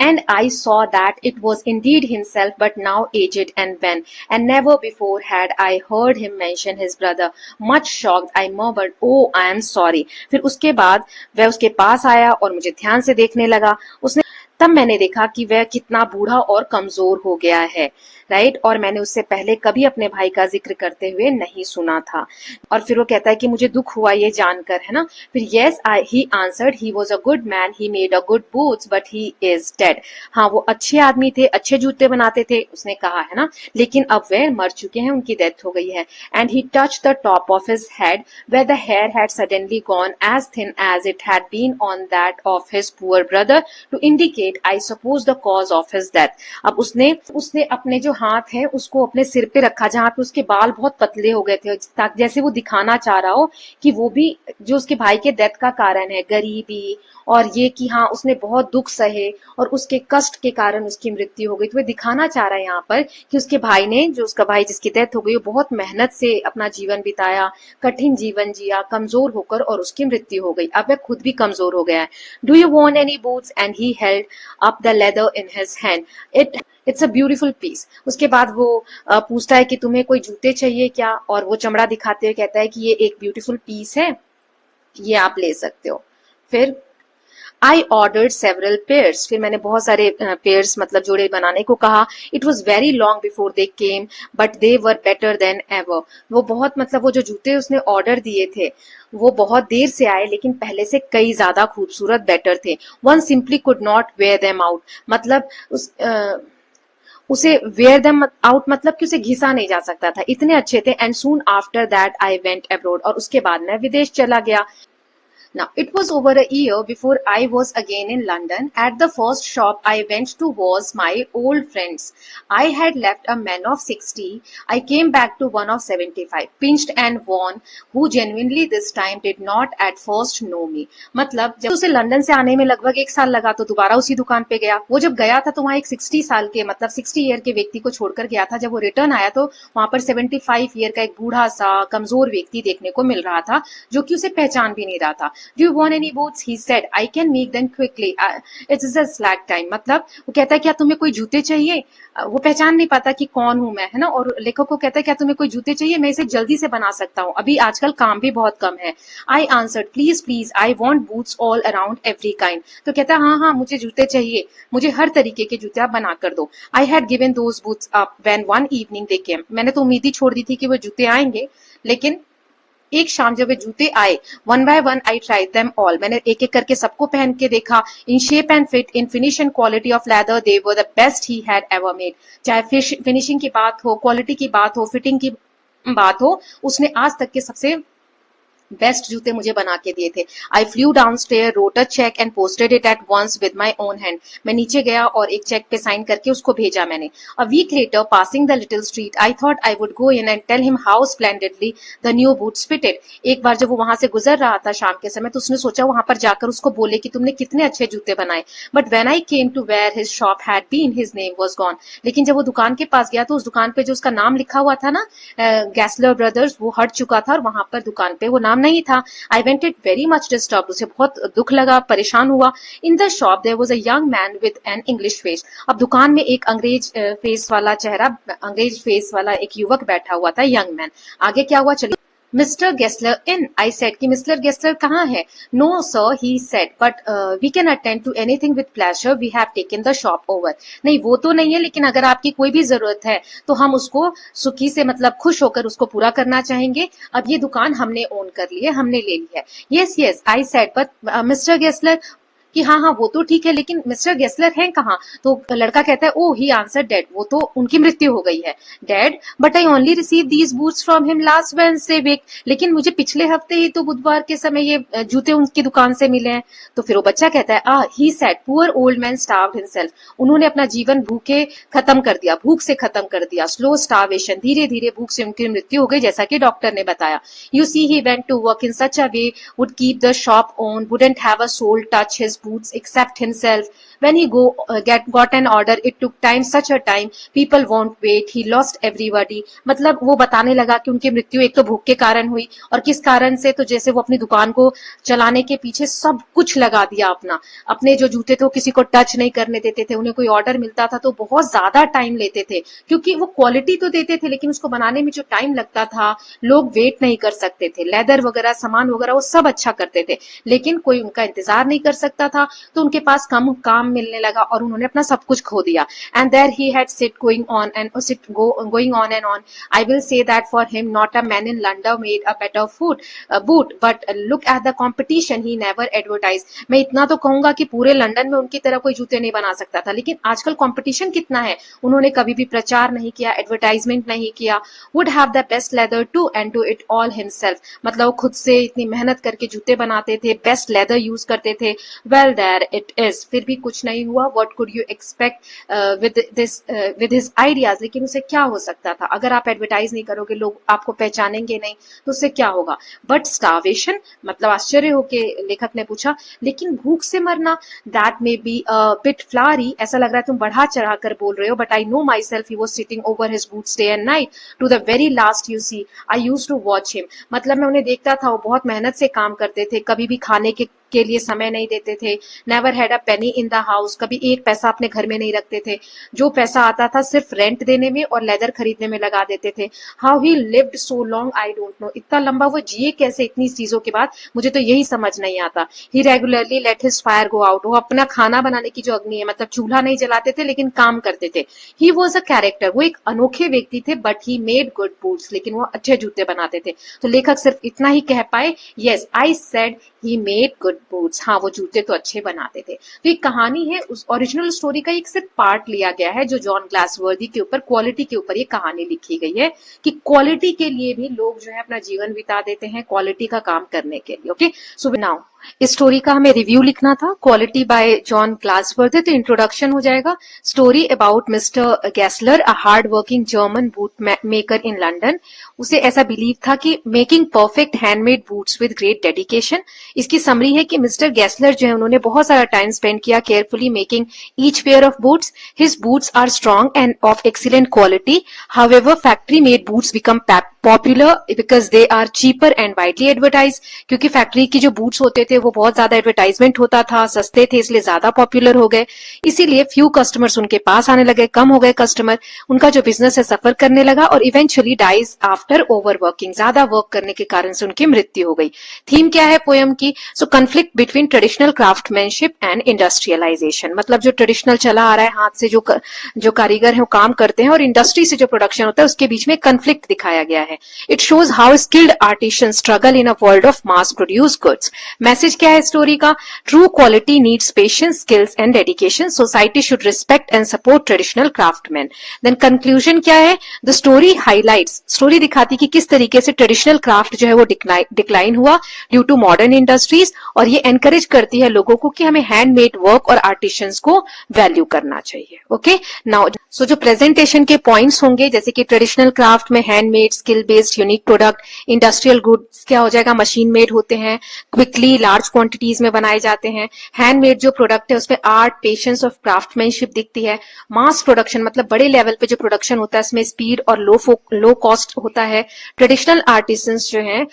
and I saw that it was indeed himself, but now aged and wan, and never before had I heard him mention his brother. Much shocked, I murmured, "Oh, I am sorry." फिर उसके बाद वह उसके पास आया और मुझे ध्यान से देखने लगा। उसने तब मैंने देखा कि वह कितना बूढ़ा और कमजोर हो गया है, राइट। और मैंने उससे पहले कभी अपने भाई का जिक्र करते हुए नहीं सुना था। और फिर वो कहता है कि मुझे दुख हुआ ये जानकर, है ना। फिर yes I he answered, he was a good man, he made a good boots, but he is dead. हाँ, वो अच्छे आदमी थे, अच्छे जूते बनाते थे, उसने कहा, है ना, लेकिन अब वे मर चुके हैं, उनकी डेथ हो गई है। And he touch the top of his head where the hair had suddenly gone as thin as it had been on that of his poor brother to indicate I suppose the cause of his death. अब उसने अपने जो हाथ है उसको अपने सिर पे रखा जहां पे उसके बाल बहुत पतले हो गए थे, ताकि जैसे वो दिखाना चाह रहा हो कि वो भी जो उसके भाई के डेथ का कारण है, गरीबी और ये कि हाँ उसने बहुत दुख सहे और उसके कष्ट के कारण उसकी मृत्यु हो गई। तो वो दिखाना चाह रहा है यहाँ पर कि उसके भाई ने, जो उसका भाई जिसकी डेथ हो गई, वो बहुत मेहनत से अपना जीवन बिताया, कठिन जीवन जिया, कमजोर होकर, और उसकी मृत्यु हो गई। अब वह खुद भी कमजोर हो गया है। Do you want any boots? And he held up the leather in his hand. It's a beautiful piece. उसके बाद वो पूछता है कि तुम्हें कोई जूते चाहिए क्या, और वो चमड़ा दिखाते हुए कहता है कि ये एक ब्यूटीफुल पीस है, ये आप ले सकते हो। फिर आई ऑर्डर्ड सेवरल पेयर्स, फिर मैंने बहुत सारे पेयर्स मतलब जोड़े बनाने को कहा। It was very long before they came but they were better than ever. वो बहुत मतलब वो जो जूते उसने ऑर्डर दिए थे वो बहुत देर से आए, लेकिन पहले से कई ज्यादा खूबसूरत, बेटर थे। One simply could not wear them out, मतलब उसे वेयर देम आउट मतलब कि उसे घिसा नहीं जा सकता था, इतने अच्छे थे। And soon after that I went abroad, और उसके बाद मैं विदेश चला गया। Now, it was over a year before I was again in London. At the first shop I went to was my old friends. I had left a man of 60. I came back to one of 75, pinched and worn, who genuinely this time did not at first know me. मतलब जब उसे London से आने में लगभग 1 साल लगा तो दोबारा उसी दुकान पे गया। वो जब गया था तो वहाँ एक 60 साल के मतलब 60 ईयर के व्यक्ति को छोड़कर गया था। जब वो रिटर्न आया तो वहां पर 75 ईयर का एक बूढ़ा सा कमजोर व्यक्ति देखने को मिल रहा था, जो कि उसे पहचान भी नहीं रहा था। Do you want any boots? He said. I can make them quickly. It's a slack time. मतलब वो कहता है क्या तुम्हें कोई जूते चाहिए? वो पहचान नहीं पाता कि कौन हूं मैं, है ना। और लेखक को कहता है क्या तुम्हें कोई जूते चाहिए? मैं इसे जल्दी से बना सकता हूँ, अभी आजकल काम भी बहुत कम है। I answered, please please, I want boots all around every kind. तो कहता है हाँ हाँ मुझे जूते चाहिए, मुझे हर तरीके के जूते आप बना कर दो। I had given those boots up when one evening they came. मैंने तो उम्मीद ही छोड़ दी थी कि वो जूते आएंगे, लेकिन एक शाम जब वे जूते आए, one by one I tried them all, मैंने एक एक करके सबको पहन के देखा। In shape and fit, in finish and quality of leather, they were the best he had ever made. चाहे फिनिशिंग की बात हो, क्वालिटी की बात हो, फिटिंग की बात हो, उसने आज तक के सबसे बेस्ट जूते मुझे बना के दिए थे। I flew down stair, wrote a cheque and posted it at once with my own hand. मैं नीचे गया और एक चेक पे साइन करके उसको भेजा मैंने। A week later, passing the little street, I thought I would go in and tell him how splendidly the new boots fitted. एक बार जब वो वहां से गुजर रहा था शाम के समय, तो उसने सोचा वहां पर जाकर उसको बोले कि तुमने कितने अच्छे जूते बनाए। But when I came to where his shop had been, his name was gone. लेकिन जब वो दुकान के पास गया तो उस दुकान पे जो उसका नाम लिखा हुआ था ना, गैस्लर ब्रदर्स, वो हट चुका था और वहां पर दुकान पे वो नाम नहीं था। I went it very much disturbed. उसे बहुत दुख लगा, परेशान हुआ। In the shop there was a young man with an English face. अब दुकान में एक अंग्रेज फेस वाला चेहरा, अंग्रेज फेस वाला एक युवक बैठा हुआ था, यंग मैन। आगे क्या हुआ चलिए। Mister Gessler in, I said कि मिस्टर गेस्लर कहाँ है? No sir, he said, but we can attend to anything with pleasure, we have taken the shop over. नहीं वो तो नहीं है, लेकिन अगर आपकी कोई भी जरूरत है तो हम उसको सुखी से मतलब खुश होकर उसको पूरा करना चाहेंगे। अब ये दुकान हमने ओन कर ली है, हमने ले ली है। Yes yes, I said, but mister Gessler कि हाँ हाँ वो तो ठीक है, लेकिन मिस्टर गेस्लर हैं कहाँ? तो लड़का कहता है, ओ ही आंसर डेड, वो तो उनकी मृत्यु हो गई है। Dead, but I only receive these boots from him last Wednesday week, लेकिन मुझे पिछले हफ्ते ही तो बुधवार के समय ये जूते उनकी दुकान से मिले हैं। तो फिर वो बच्चा कहता है, he said poor old man starved himself, उन्होंने अपना जीवन भूखे खत्म कर दिया, भूख से खत्म कर दिया, स्लो स्टार्वेशन, धीरे धीरे भूख से उनकी मृत्यु हो गई, जैसा कि डॉक्टर ने बताया। You see he went to work in such a way, would keep the shop on, wouldn't have a soul touch his boots except himself. When he got an order, it took time, such a time, people won't wait, he lost everybody. मतलब वो बताने लगा कि उनकी मृत्यु एक तो भूख के कारण हुई, और किस कारण से, तो जैसे वो अपनी दुकान को चलाने के पीछे सब कुछ लगा दिया अपना, अपने जो जूते थे वो किसी को टच नहीं करने देते थे, उन्हें कोई ऑर्डर मिलता था तो बहुत ज्यादा टाइम लेते थे, क्योंकि वो क्वालिटी तो देते थे लेकिन उसको बनाने में जो टाइम लगता था, लोग वेट नहीं कर सकते थे, लेदर वगैरह सामान वगैरह वो सब अच्छा करते थे, लेकिन कोई उनका इंतजार नहीं कर सकता था, तो उनके पास कम काम मिलने लगा और उन्होंने अपना सब कुछ खो दिया। And there he had sit going on and on, I will say that for him not a man in London made a better food boot, but look at the competition he never advertise. मैं इतना तो कहूंगा कि पूरे London में उनकी तरह कोई जूते नहीं बना सकता था, लेकिन आजकल कॉम्पिटिशन कितना है, उन्होंने कभी भी प्रचार नहीं किया, एडवर्टाइजमेंट नहीं किया। Would have the best leather too and do it all himself, मतलब वो खुद से इतनी मेहनत करके जूते बनाते थे, बेस्ट लेदर यूज करते थे। वेल देयर इट इज, फिर भी कुछ नहीं हुआ। What could you expect with his ideas, लेकिन उसे क्या हो सकता था, अगर आप एडवर्टाइज नहीं करोगे, लोग आपको पहचानेंगे नहीं, तो उससे क्या होगा। बट स्टार्वेशन, मतलब आश्चर्य होके लेखक ने पूछा, लेकिन भूख से मरना, that may be a bit flowery, ऐसा लग रहा है तुम बढ़ा चढ़ा कर बोल रहे हो, but I know myself he was sitting over his boots day and night to the very last, you see I used to watch him, मतलब मैं उन्हें देखता था, वो बहुत मेहनत से काम करते थे, कभी भी खाने के लिए समय नहीं देते थे। Never had a Penney in the house, कभी एक पैसा अपने घर में नहीं रखते थे, जो पैसा आता था सिर्फ रेंट देने में और लेदर खरीदने में लगा देते थे। How he lived so long I don't know, इतना लंबा वो जिए कैसे इतनी चीजों के बाद, मुझे तो यही समझ नहीं आता। He regularly let his fire go out, वो अपना खाना बनाने की जो अग्नि है, मतलब चूल्हा नहीं जलाते थे लेकिन काम करते थे। ही वॉज अ कैरेक्टर, वो एक अनोखे व्यक्ति थे, but he made good boots, लेकिन वो अच्छे जूते बनाते थे। तो लेखक सिर्फ इतना ही कह पाए, yes I said he made good boots, हाँ वो जूते तो अच्छे बनाते थे। तो ये कहानी है, उस ओरिजिनल स्टोरी का एक सिर्फ पार्ट लिया गया है, जो जॉन ग्लासवर्दी के ऊपर, क्वालिटी के ऊपर ये कहानी लिखी गई है, कि क्वालिटी के लिए भी लोग जो है अपना जीवन बिता देते हैं, क्वालिटी का काम करने के लिए। ओके, सो नाउ इस स्टोरी का हमें रिव्यू लिखना था, क्वालिटी बाय जॉन ग्लासवर्दी। तो इंट्रोडक्शन हो जाएगा, story about Mr Gessler, a hard working German boot maker in London. उसे ऐसा बिलीव था कि making perfect handmade boots with great dedication. इसकी समरी है कि मिस्टर गैसलर जो है उन्होंने बहुत सारा टाइम स्पेंड किया carefully making each pair of boots. His boots are strong and of excellent quality, however factory made boots become popular because they are cheaper and widely advertise, क्योंकि factory की जो boots होते थे वो बहुत ज्यादा advertisement होता था, सस्ते थे, इसलिए ज्यादा पॉपुलर हो गए। इसीलिए फ्यू कस्टमर्स उनके पास आने लगे, कम हो गए कस्टमर, उनका जो बिजनेस है सफर करने लगा और इवेंचुअली डाइज आफ्टर ओवरवर्किंग, ज्यादा वर्क करने के कारण से उनकी मृत्यु हो गई। थीम क्या है पोयम की, so conflict between traditional craftsmanship and industrialisation, मतलब जो ट्रेडिशनल चला आ रहा है, हाथ से जो कारीगर है वो काम करते हैं, और इंडस्ट्री से जो प्रोडक्शन होता है उसके बीच में कन्फ्लिक्ट दिखाया गया है। It shows how skilled artisans struggle in a world of mass-produced goods. Message क्या है स्टोरी का, true quality needs patience, skills and dedication, society should respect and support traditional craftsman. Then conclusion क्या है, the story highlights, story दिखाती कि किस तरीके से ट्रेडिशनल क्राफ्ट जो है वो डिक्लाइन हुआ ड्यू टू मॉडर्न इंडस्ट्रीज, और ये एनकरेज करती है लोगों को कि हमें हैंडमेड वर्क और आर्टिशंस को वैल्यू करना चाहिए। ओके, नाउ सो जो प्रेजेंटेशन के पॉइंट्स होंगे, जैसे कि ट्रेडिशनल क्राफ्ट में handmade, skill based, unique product, industrial goods क्या हो जाएगा, मशीन मेड होते हैं, क्विकली लार्ज क्वांटिटीज में बनाए जाते हैं। हैंडमेड जो प्रोडक्ट है उसमें आर्ट, पेशेंस ऑफ क्राफ्टमैनशिप दिखती है। मास प्रोडक्शन मतलब बड़े लेवल पे जो प्रोडक्शन होता है इसमें स्पीड और लो कॉस्ट होता है। ट्रेडिशनल आर्टिसंस जो हैं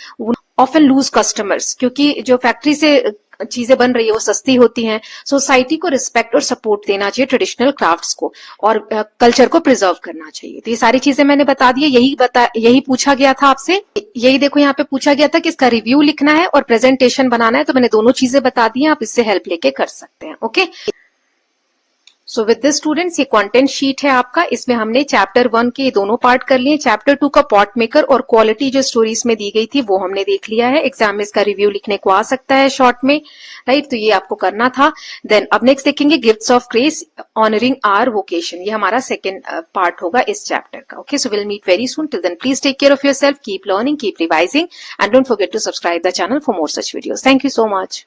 ऑफन लूज कस्टमर्स, क्योंकि जो फैक्ट्री से चीजें बन रही है वो सस्ती होती हैं। सोसाइटी को रिस्पेक्ट और सपोर्ट देना चाहिए ट्रेडिशनल क्राफ्ट्स को, और कल्चर को प्रिजर्व करना चाहिए। तो ये सारी चीजें मैंने बता दी है, यही पूछा गया था आपसे, यही देखो यहाँ पे पूछा गया था कि इसका रिव्यू लिखना है और प्रेजेंटेशन बनाना है, तो मैंने दोनों चीजें बता दी हैं, आप इससे हेल्प लेके कर सकते हैं। Okay, so with this students, ये कंटेंट शीट है आपका। इसमें हमने चैप्टर 1 के दोनों पार्ट कर लिए। चैप्टर 2 का पॉट मेकर और क्वालिटी जो स्टोरीज में दी गई थी वो हमने देख लिया है। एग्जाम में इसका रिव्यू लिखने को आ सकता है शॉर्ट में, राइट? तो ये आपको करना था। देन अब नेक्स्ट देखेंगे gifts of grace honouring our vocation. ये हमारा सेकेंड पार्ट होगा इस चैप्टर का। Okay, so will meet very soon. Till then please take care of yourself, keep learning, keep revising, and don't forget to subscribe the channel for more such videos. Thank you so much.